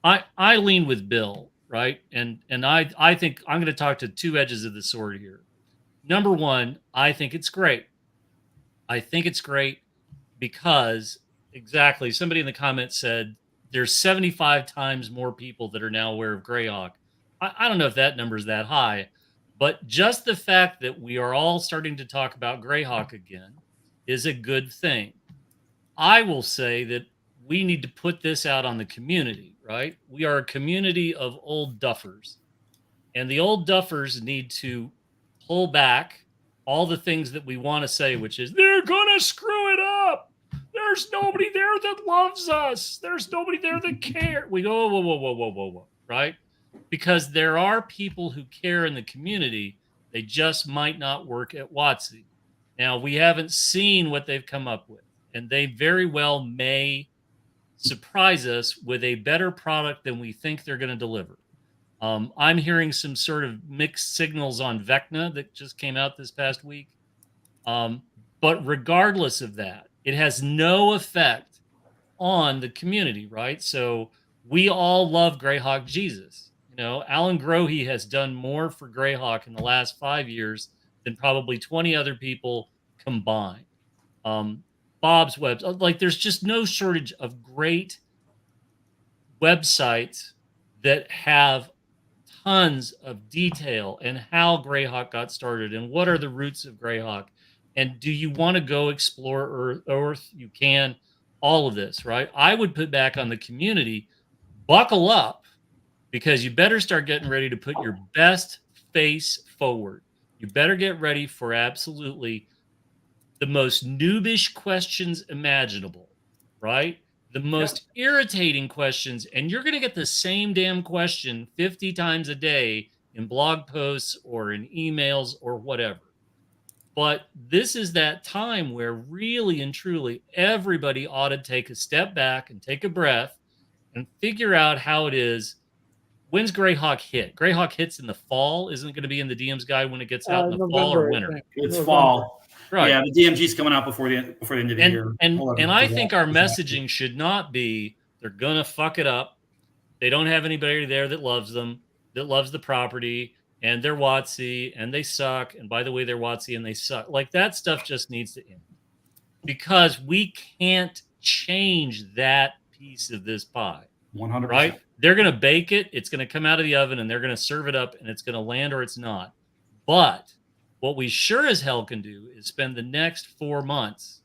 I lean with Bill, right? And I think I'm going to talk to two edges of the sword here. Number one, I think it's great. I think it's great because exactly somebody in the comments said there's 75 times more people that are now aware of Greyhawk. I don't know if that number is that high, but just the fact that we are all starting to talk about Greyhawk again is a good thing. I will say that we need to put this out on the community, right? We are a community of old duffers. And the old duffers need to pull back all the things that we want to say, which is they're gonna screw it up. There's nobody there that loves us. There's nobody there that cares. We go, whoa, right? Because there are people who care in the community. They just might not work at WotC. Now, we haven't seen what they've come up with, and they very well may surprise us with a better product than we think they're going to deliver. I'm hearing some sort of mixed signals on Vecna that just came out this past week. But regardless of that, it has no effect on the community, right? So we all love Greyhawk Jesus. You know, Alan Grohe has done more for Greyhawk in the last 5 years than probably 20 other people combined. Bob's Webs, like there's just no shortage of great websites that have tons of detail and how Greyhawk got started and what are the roots of Greyhawk. And do you want to go explore Earth? You can. All of this, right? I would put back on the community, buckle up, because you better start getting ready to put your best face forward. You better get ready for absolutely the most noobish questions imaginable, right? The most irritating questions, and you're going to get the same damn question 50 times a day in blog posts or in emails or whatever. But this is that time where really and truly everybody ought to take a step back and take a breath and figure out how it is. When's Greyhawk hit? Greyhawk hits in the fall. Isn't it going to be in the DM's guide when it gets out in the fall or winter? It's fall. Right. Yeah, the DMG's coming out before the end of the year. And I think our messaging should not be they're gonna fuck it up. They don't have anybody there that loves them, that loves the property, and they're WotC and they suck. And by the way, they're WotC and they suck. Like that stuff just needs to end. Because we can't change that piece of this pie. 100%. Right? They're gonna bake it, it's gonna come out of the oven, and they're gonna serve it up, and it's gonna land or it's not. But what we sure as hell can do is spend the next 4 months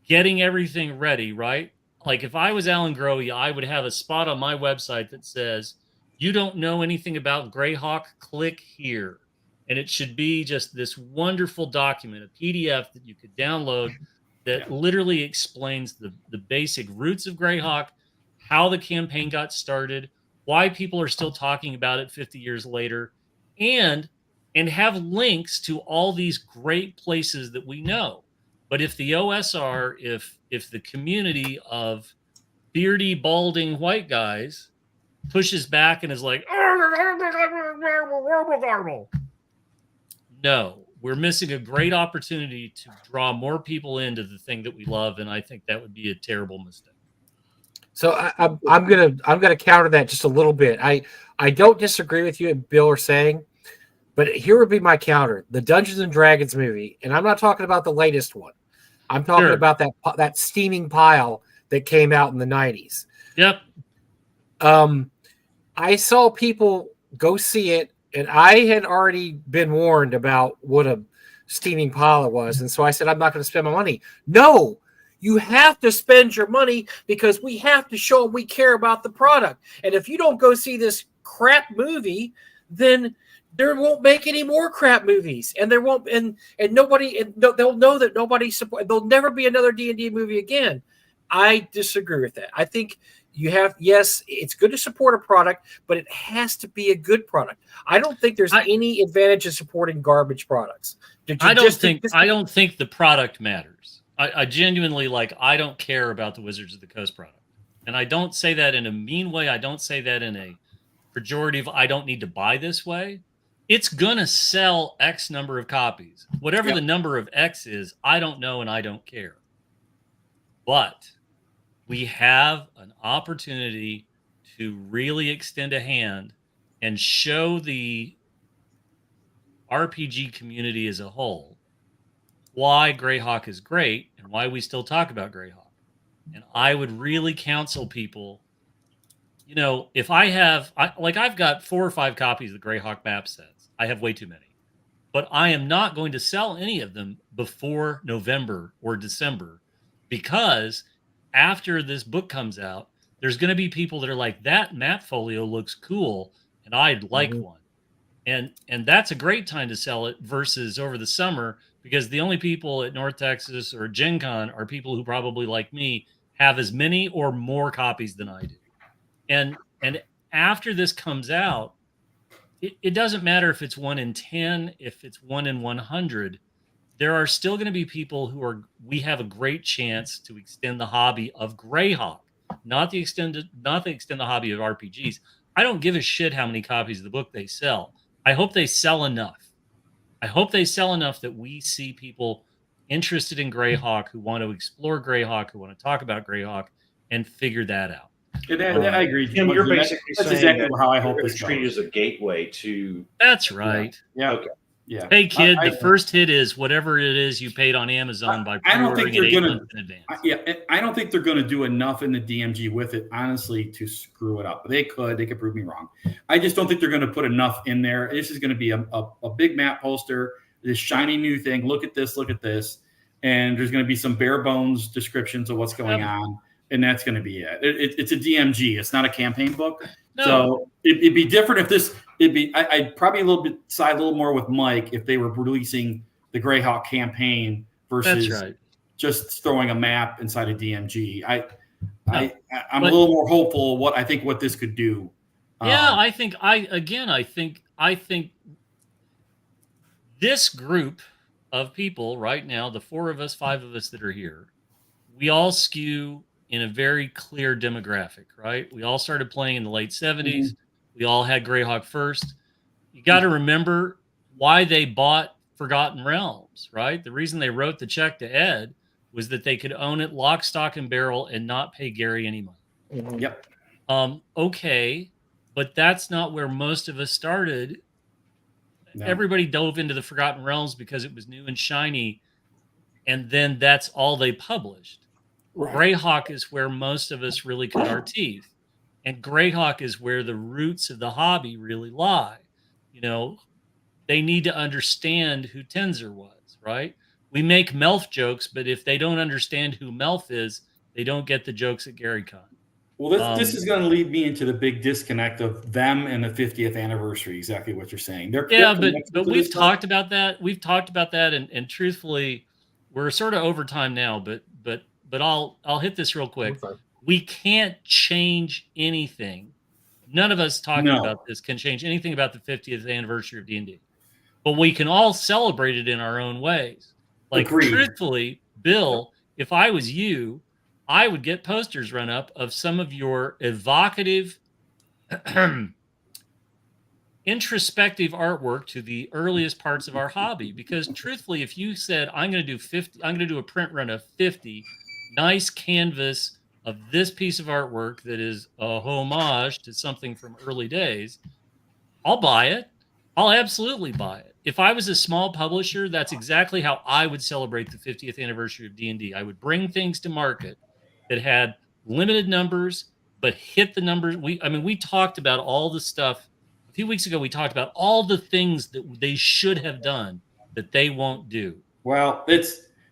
getting everything ready, right? Like if I was Alan Grohe, I would have a spot on my website that says, you don't know anything about Greyhawk, click here. And it should be just this wonderful document, a PDF that you could download that literally explains the basic roots of Greyhawk, how the campaign got started, why people are still talking about it 50 years later, and have links to all these great places that we know. But if the OSR, if the community of beardy, balding white guys pushes back and is like, no, we're missing a great opportunity to draw more people into the thing that we love, and I think that would be a terrible mistake. So I'm gonna counter that just a little bit. I don't disagree with you and Bill are saying. But here would be my counter: the Dungeons and Dragons movie, and I'm not talking about the latest one. I'm talking about that steaming pile that came out in the 90s. Yep. I saw people go see it, and I had already been warned about what a steaming pile it was, and so I said, I'm not going to spend my money. No, you have to spend your money because we have to show we care about the product. And if you don't go see this crap movie, then there won't make any more crap movies, and there won't, and nobody, and they'll know that nobody support. There'll never be another D&D movie again. I disagree with that. I think you have, yes, it's good to support a product, but it has to be a good product. I don't think there's any advantage in supporting garbage products. I don't think the product matters. I genuinely I don't care about the Wizards of the Coast product, and I don't say that in a mean way. I don't say that in a pejorative. I don't need to buy this way. It's going to sell X number of copies. Whatever the number of X is, I don't know and I don't care. But we have an opportunity to really extend a hand and show the RPG community as a whole why Greyhawk is great and why we still talk about Greyhawk. And I would really counsel people, you know, if I've got 4 or 5 copies of the Greyhawk map sets. I have way too many. But I am not going to sell any of them before November or December, because after this book comes out, there's going to be people that are like, that map folio looks cool and I'd like one. And that's a great time to sell it versus over the summer, because the only people at North Texas or Gen Con are people who probably, like me, have as many or more copies than I do. And after this comes out, it doesn't matter if it's 1 in 10, if it's 1 in 100. There are still going to be people we have a great chance to extend the hobby of Greyhawk, not extend the hobby of RPGs. I don't give a shit how many copies of the book they sell. I hope they sell enough. I hope they sell enough that we see people interested in Greyhawk, who want to explore Greyhawk, who want to talk about Greyhawk, and figure that out. I agree. Tim, you're basically that's saying exactly that how I hope you're this treat it goes. as a gateway to. That's right. Yeah. Okay. Yeah. Hey, kid, the first hit is whatever it is you paid on Amazon by pre-ordering it 8 months in advance. I don't think they're going to do enough in the DMG with it, honestly, to screw it up. They could prove me wrong. I just don't think they're going to put enough in there. This is going to be a big map poster, this shiny new thing. Look at this. And there's going to be some bare bones descriptions of what's going on. And that's going to be it. It's a DMG. It's not a campaign book. No. So it'd be different if this. I'd probably side a little more with Mike if they were releasing the Greyhawk campaign versus just throwing a map inside a DMG. I'm a little more hopeful what this could do. Yeah, I think this group of people right now, the 4 of us, 5 of us that are here, we all skew in a very clear demographic, right? We all started playing in the late 70s. Mm-hmm. We all had Greyhawk first. You got to remember why they bought Forgotten Realms, right? The reason they wrote the check to Ed was that they could own it lock, stock, and barrel and not pay Gary any money. Mm-hmm. Yep. Okay, but that's not where most of us started. No. Everybody dove into the Forgotten Realms because it was new and shiny, and then that's all they published. Right. Greyhawk is where most of us really cut our teeth. And Greyhawk is where the roots of the hobby really lie. You know, they need to understand who Tenzer was, right? We make Melf jokes, but if they don't understand who Melf is, they don't get the jokes at GaryCon. Well, this is going to lead me into the big disconnect of them and the 50th anniversary. Exactly what you're saying. But we've talked about that. We've talked about that, and truthfully, we're sort of over time now. But I'll hit this real quick. Okay. We can't change anything. None of us talking about this can change anything about the 50th anniversary of D&D. But we can all celebrate it in our own ways. Like, truthfully, Bill, if I was you, I would get posters run up of some of your evocative, introspective artwork to the earliest parts of our hobby. Because truthfully, if you said, I'm going to do a print run of 50 nice canvas of this piece of artwork that is a homage to something from early days, I'll buy it. I'll absolutely buy it. If I was a small publisher, that's exactly how I would celebrate the 50th anniversary of D&D. I would bring things to market that had limited numbers, but hit the numbers. We talked about all the stuff. A few weeks ago, we talked about all the things that they should have done that they won't do. Well,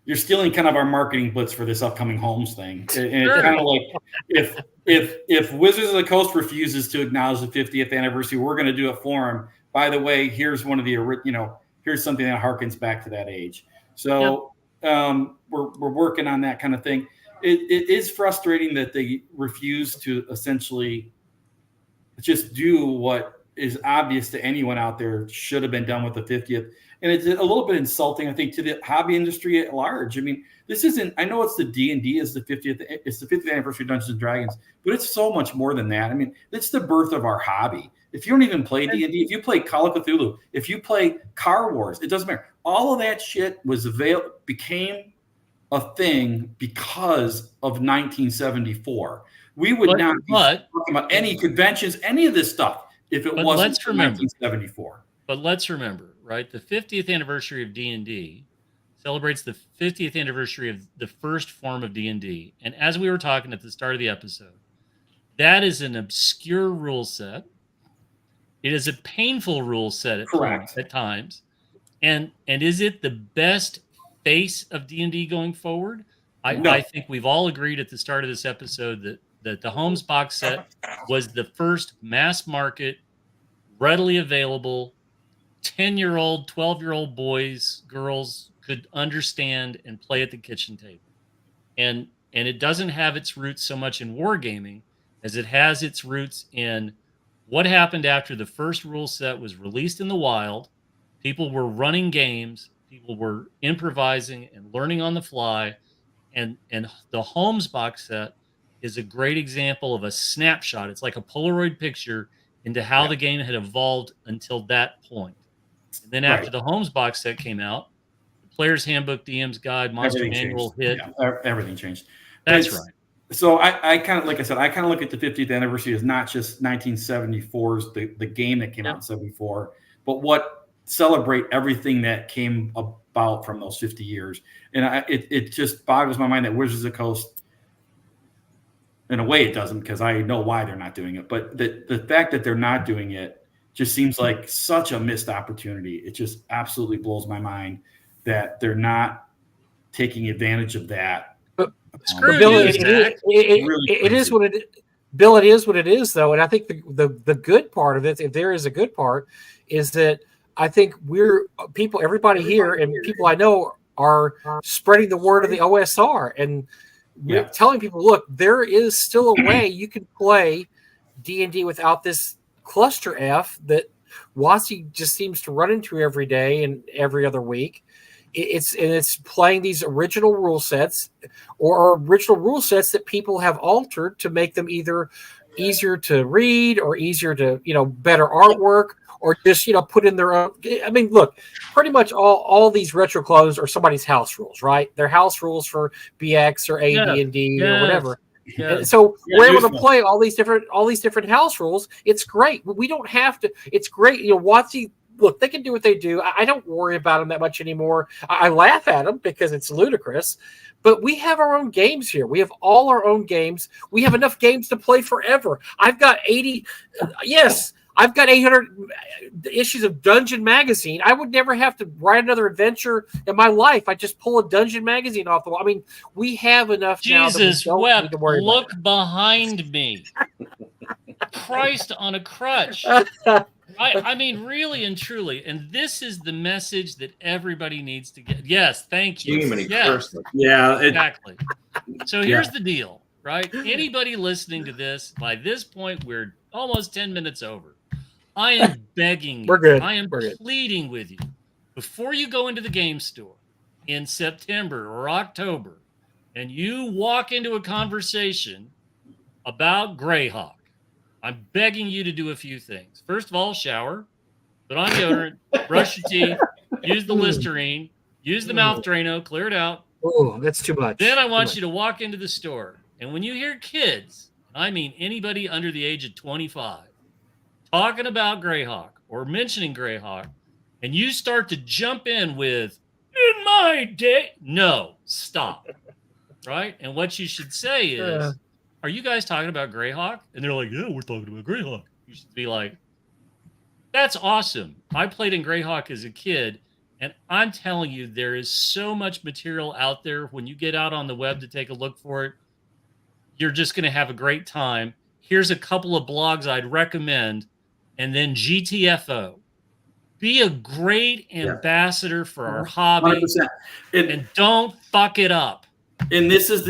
you're stealing kind of our marketing blitz for this upcoming Holmes thing. And it's kind of like if Wizards of the Coast refuses to acknowledge the 50th anniversary, we're going to do it for them. By the way, here's one of the, here's something that harkens back to that age. So we're working on that kind of thing. It is frustrating that they refuse to essentially just do what is obvious to anyone out there should have been done with the 50th. And it's a little bit insulting, I think, to the hobby industry at large. I mean, this isn't, I know it's the D&D is the 50th, it's the 50th anniversary of Dungeons and Dragons, but it's so much more than that. I mean, it's the birth of our hobby. If you don't even play D&D, if you play Call of Cthulhu, if you play Car Wars, it doesn't matter. All of that shit became a thing because of 1974. We would not be talking about any conventions, any of this stuff, if it wasn't for 1974. But let's remember, right? The 50th anniversary of D&D celebrates the 50th anniversary of the first form of D&D. And as we were talking at the start of the episode, that is an obscure rule set. It is a painful rule set at times. And is it the best face of D&D going forward? I think we've all agreed at the start of this episode that the Holmes box set was the first mass market, readily available 10-year-old, 12-year-old boys, girls could understand and play at the kitchen table. And it doesn't have its roots so much in wargaming as it has its roots in what happened after the first rule set was released in the wild. People were running games, people were improvising and learning on the fly, and the Holmes box set is a great example of a snapshot. It's like a Polaroid picture into how the game had evolved until that point. And then after the Holmes box set came out, the Player's Handbook, DM's Guide, Monster Manual hit. Yeah, everything changed. That's right. So I kind of, like I said, I kind of look at the 50th anniversary as not just 1974's the game that came out in 74, but what celebrate everything that came about from those 50 years. And it just boggles my mind that Wizards of the Coast, in a way it doesn't, because I know why they're not doing it. But the fact that they're not doing it just seems like such a missed opportunity. It just absolutely blows my mind that they're not taking advantage of that. Screw Bill, you, Zach. It is what it is. Bill, it is what it is, though. And I think the good part of it, if there is a good part, is that I think everybody here and people I know are spreading the word of the OSR and telling people, look, there is still a way you can play D&D without this cluster F that WotC just seems to run into every day and every other week. It's playing these original rule sets or original rule sets that people have altered to make them either easier to read or easier to, better artwork or just, put in their own. I mean, look, pretty much all these retro clones are somebody's house rules, right? They're house rules for BX or AD&D or whatever. Yeah. And so we're able to play all these different house rules. It's great. We don't have to. It's great. WotC. Look, they can do what they do. I don't worry about them that much anymore. I laugh at them because it's ludicrous. But we have our own games here. We have all our own games. We have enough games to play forever. I've got 80. Yes, I've got 800 issues of Dungeon Magazine. I would never have to write another adventure in my life. I just pull a Dungeon Magazine off the wall. I mean, we have enough now. Jesus wept. Look behind me. Christ on a crutch. I mean, really and truly, and this is the message that everybody needs to get. Yes, thank you. Yes. Yeah, exactly. So here's the deal, right? Anybody listening to this, by this point, we're almost 10 minutes over. I am begging you. We're good. I am pleading with you. Before you go into the game store in September or October, and you walk into a conversation about Greyhawk, I'm begging you to do a few things. First of all, shower, put on deodorant, brush your teeth, use the Listerine, use the mouth Drano, clear it out. Oh, that's too much. Then I want you to walk into the store. And when you hear kids, I mean anybody under the age of 25, talking about Greyhawk or mentioning Greyhawk, and you start to jump in with, in my day, no, stop. Right? And what you should say is, are you guys talking about Greyhawk? And they're like, yeah, we're talking about Greyhawk. You should be like, that's awesome. I played in Greyhawk as a kid, and I'm telling you, there is so much material out there. When you get out on the web to take a look for it, you're just going to have a great time. Here's a couple of blogs I'd recommend, and then GTFO. Be a great ambassador for our hobby, and don't fuck it up. And this is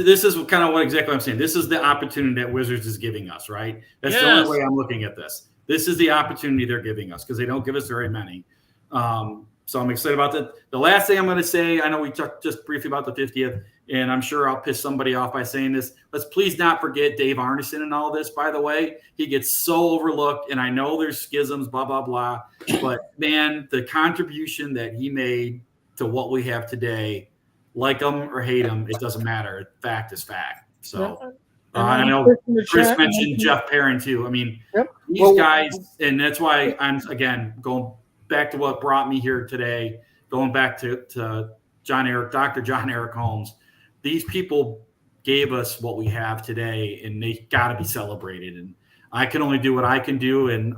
kind of what exactly I'm saying. This is the opportunity that Wizards is giving us, right? That's the only way I'm looking at this. This is the opportunity they're giving us because they don't give us very many. So I'm excited about that. The last thing I'm going to say, I know we talked just briefly about the 50th, and I'm sure I'll piss somebody off by saying this. Let's please not forget Dave Arneson in all this, by the way. He gets so overlooked, and I know there's schisms, blah, blah, blah. But, man, the contribution that he made to what we have today, like him or hate him, it doesn't matter. Fact is fact. So I know Chris mentioned Jeff Perrin, too. I mean, these guys, and that's why I'm, again, going back to what brought me here today, going back to Dr. John Eric Holmes. These people gave us what we have today, and they got to be celebrated. And I can only do what I can do. And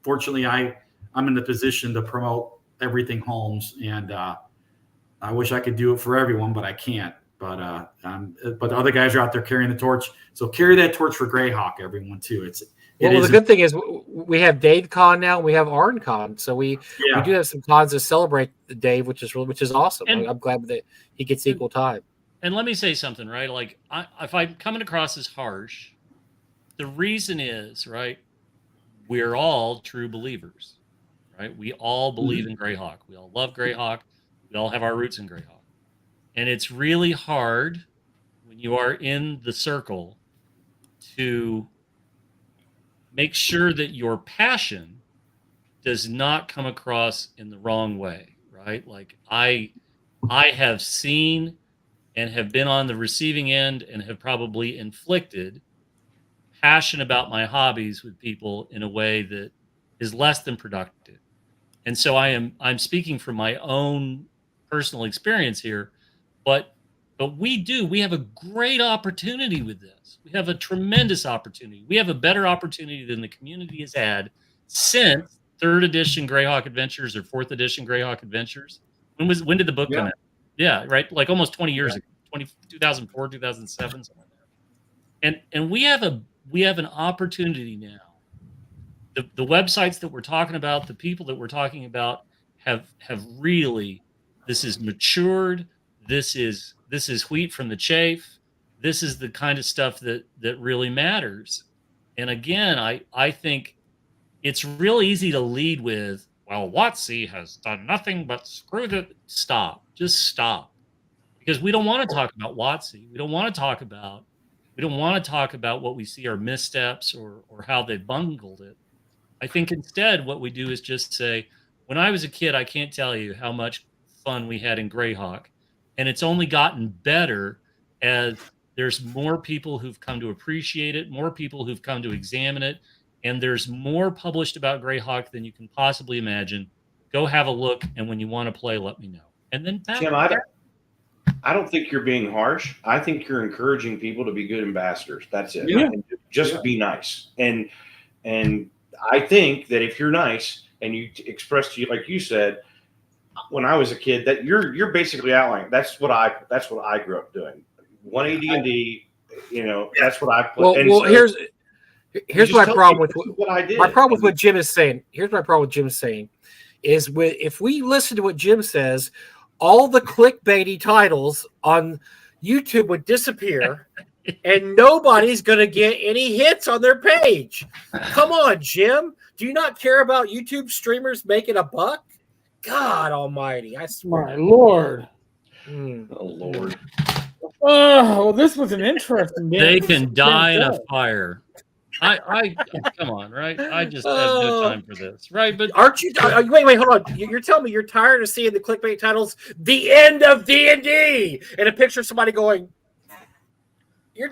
fortunately, I'm in the position to promote everything Holmes. And I wish I could do it for everyone, but I can't. But the other guys are out there carrying the torch. So carry that torch for Greyhawk, everyone, too. Well, the good thing is we have Dave Con now. We have Arn Con, so we do have some cons to celebrate Dave, which is awesome. And, I'm glad that he gets equal time. And let me say something, right? Like, if I'm coming across as harsh, the reason is, right, we're all true believers, right? We all believe in Greyhawk. We all love Greyhawk. We all have our roots in Greyhawk. And it's really hard when you are in the circle to make sure that your passion does not come across in the wrong way, right? Like I have seen and have been on the receiving end and have probably inflicted passion about my hobbies with people in a way that is less than productive. And so I'm speaking from my own personal experience here, but we have a great opportunity with this. We have a tremendous opportunity. We have a better opportunity than the community has had since third edition Greyhawk Adventures or fourth edition Greyhawk Adventures. When did the book come out? Yeah, right. Like almost 20 years ago, 2004, 2007, something like that. And we have an opportunity now. The websites that we're talking about, the people that we're talking about have really, this is matured. This is wheat from the chaff. This is the kind of stuff that really matters. And again, I think it's real easy to lead with, well, WotC has done nothing but screw the. Stop. Just stop. Because we don't want to talk about WotC. We don't want to talk about what we see are missteps or how they bungled it. I think instead what we do is just say, when I was a kid, I can't tell you how much fun we had in Greyhawk. And it's only gotten better as there's more people who've come to appreciate it, more people who've come to examine it, and there's more published about Greyhawk than you can possibly imagine. Go have a look, and when you want to play, let me know. And then Jim, I don't think you're being harsh. I think you're encouraging people to be good ambassadors. That's it. Yeah. And just be nice. And I think that if you're nice and you express to you, like you said, when I was a kid, that you're basically outlining. That's what I grew up doing. 180 D&D, that's what I put. Well, here's my problem with what I did. My problem with what Jim is saying. Here's my problem with Jim saying is if we listen to what Jim says, all the clickbaity titles on YouTube would disappear. And nobody's going to get any hits on their page. Come on, Jim. Do you not care about YouTube streamers making a buck? God almighty. I swear. My Lord. Oh, Lord. Oh, well, this was an interesting game. They can die in a fire. I come on, right? I just have no time for this, right? But aren't you? Wait, hold on. You're telling me you're tired of seeing the clickbait titles, "The End of D&D," and a picture of somebody going,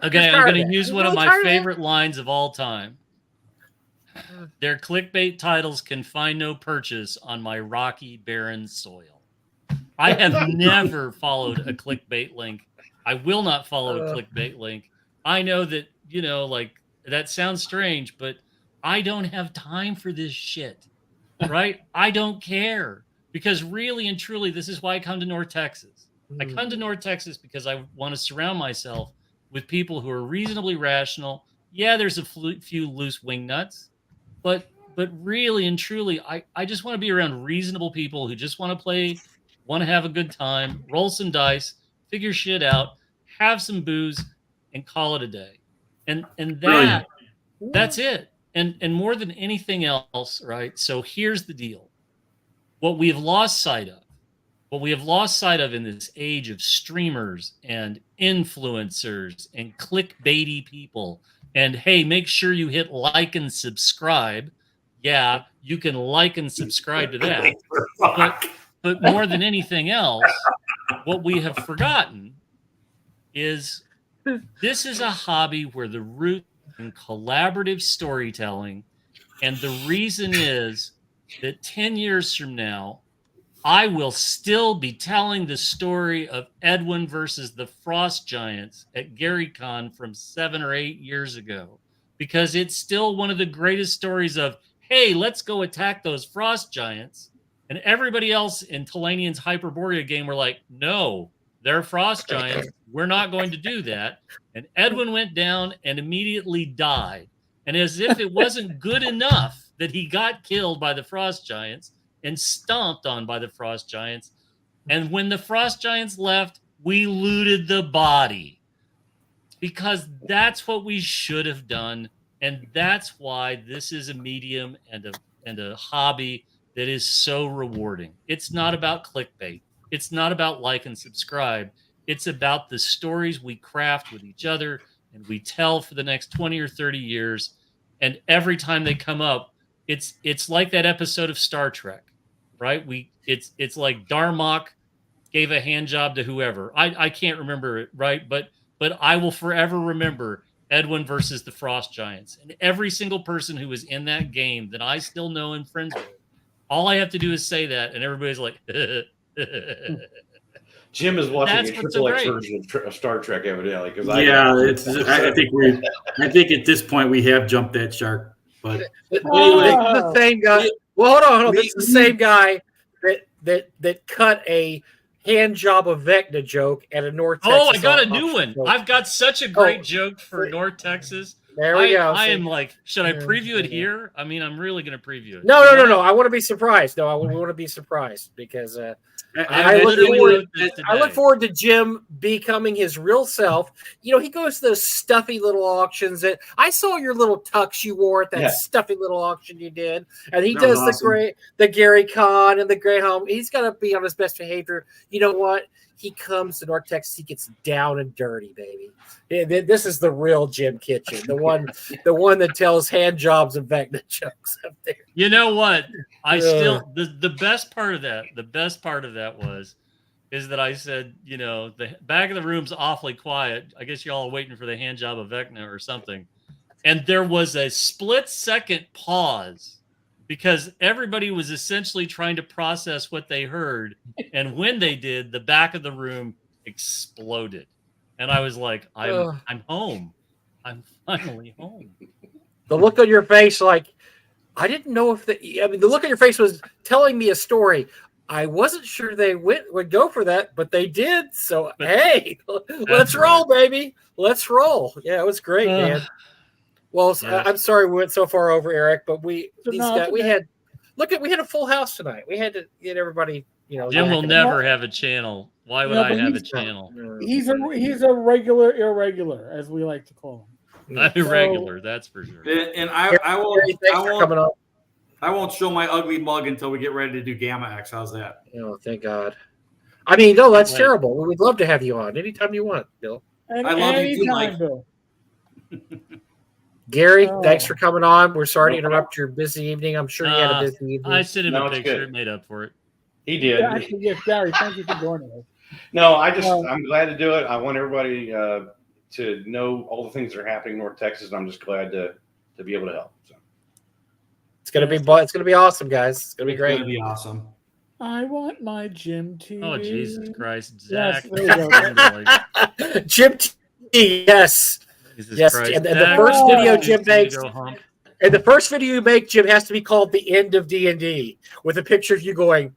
I'm going to use one of my favorite lines of all time. Their clickbait titles can find no purchase on my rocky, barren soil. I have never followed a clickbait link. I will not follow a clickbait link. I know that, like, that sounds strange, but I don't have time for this shit, right? I don't care. Because really and truly, this is why I come to North Texas. I come to North Texas because I want to surround myself with people who are reasonably rational. Yeah, there's a few loose wingnuts, but really and truly, I just want to be around reasonable people who just want to play, want to have a good time, roll some dice, figure shit out, have some booze, and call it a day. And that's it. And more than anything else, right? So here's the deal. What we have lost sight of in this age of streamers and influencers and clickbaity people, and hey, make sure you hit like and subscribe. Yeah, you can like and subscribe to that. But more than anything else, what we have forgotten is this is a hobby where the root in collaborative storytelling, and the reason is that 10 years from now, I will still be telling the story of Edwin versus the Frost Giants at GaryCon from 7 or 8 years ago, because it's still one of the greatest stories of, hey, let's go attack those Frost Giants. And everybody else in Talanian's Hyperborea game were like, no, they're Frost Giants. We're not going to do that. And Edwin went down and immediately died. And as if it wasn't good enough that he got killed by the Frost Giants and stomped on by the Frost Giants. And when the Frost Giants left, we looted the body. Because that's what we should have done. And that's why this is a medium and a hobby that is so rewarding. It's not about clickbait. It's not about like and subscribe. It's about the stories we craft with each other and we tell for the next 20 or 30 years. And every time they come up, it's like that episode of Star Trek, right? It's like Darmok gave a hand job to whoever. I can't remember it, right? But I will forever remember Edwin versus the Frost Giants. And every single person who was in that game that I still know and friends with, all I have to do is say that, and everybody's like, Jim is watching That's a what's triple so X great. version of Star Trek, evidently. Because I think at this point we have jumped that shark. But This is the same guy. Well, hold on. This is the same guy that cut a hand job of Vecna joke at a North Texas. Oh, I got a new one. I've got such a great joke for North Texas. There we go. I am like, should I preview it here? I mean, I'm really going to preview it. No. I want to be surprised. No, I want to be surprised because I look forward to Jim becoming his real self. You know, he goes to those stuffy little auctions. I saw your little tux you wore at that stuffy little auction you did, and he does the Gary Con and the Greyhound. He's got to be on his best behavior. You know what? He comes to North Texas. He gets down and dirty, baby. This is the real Jim Kitchen, the one that tells hand jobs and Vecna jokes up there. You know what? The best part of that is that I said, you know, the back of the room's awfully quiet. I guess y'all are waiting for the hand job of Vecna or something. And there was a split-second pause because everybody was essentially trying to process what they heard. And when they did, the back of the room exploded. And I was like, I'm home. I'm finally home. The look on your face, like, I didn't know the look on your face was telling me a story. I wasn't sure they would go for that, but they did. So, hey, let's roll, baby. Let's roll. Yeah, it was great, man. Well, I'm sorry we went so far over, Eric, but we had a full house tonight. We had to get everybody, you know. Jim will never have a channel. Why would I have a channel? He's a regular irregular, as we like to call him. I'm irregular, that's for sure. And I won't show my ugly mug until we get ready to do Gamma X. How's that? Oh, thank God. I mean, no, that's terrible. We'd love to have you on anytime you want, Bill. I love you too, Mike. Bill. Gary, thanks for coming on. We're sorry to interrupt your busy evening. I'm sure you had a busy evening. I sent him a picture. It made up for it. He did. Yeah, actually, yes, Gary, thank you for joining us. No, I'm glad to do it. I want everybody to know all the things that are happening in North Texas, and I'm just glad to be able to help. So. It's gonna be awesome, guys. It's gonna be great. It's gonna be awesome. I want my Jim TV. Oh, Jesus Christ, Zach! Yes, there you go. Jim TV, yes. Jesus Christ. And the first video Jim makes, and the first video you make, Jim, has to be called "The End of D&D" with a picture of you going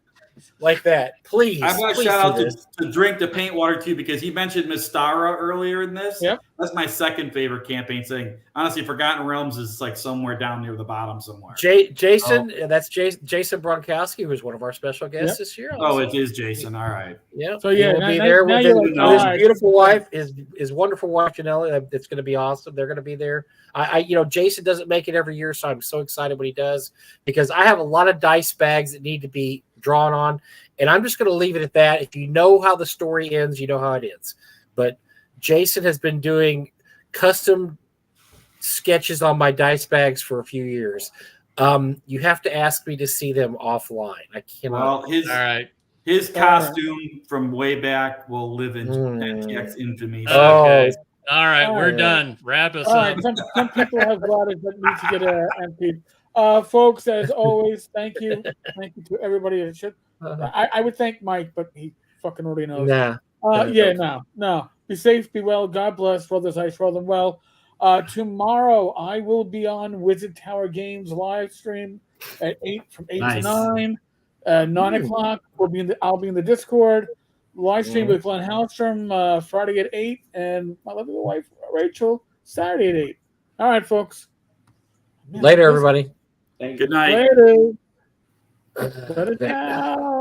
like that. Please. I want to shout out to Drink the Paint Water too, because he mentioned Mystara earlier in this. Yep. That's my second favorite campaign thing. Honestly, Forgotten Realms is like somewhere down near the bottom somewhere. Jason, that's Jason Bronkowski, who's one of our special guests this year. Also. Oh, it is Jason. All right. Yeah. So yeah, he'll be there with his beautiful wife, his wonderful wife Janelle. It's going to be awesome. They're going to be there. Jason doesn't make it every year, so I'm so excited when he does, because I have a lot of dice bags that need to be drawn on, and I'm just going to leave it at that. If you know how the story ends, you know how it ends. But Jason has been doing custom sketches on my dice bags for a few years. You have to ask me to see them offline. I cannot. Well, his costume from way back will live in NTX infamy. Okay. All right, we're done. Wrap us up. Some people have bladders that need to get emptied. Folks, as always, thank you to everybody that should. I would thank Mike, but he fucking already knows. No. Be safe, be well. God bless. Roll this ice, roll them well. Tomorrow I will be on Wizard Tower Games live stream at 8 to 9. 9 o'clock. I'll be in the Discord live stream with Glenn Hallstrom Friday at 8, and my lovely wife Rachel Saturday at 8. All right, folks. Later, everybody. Thank you. Good night. Later. Cut it out.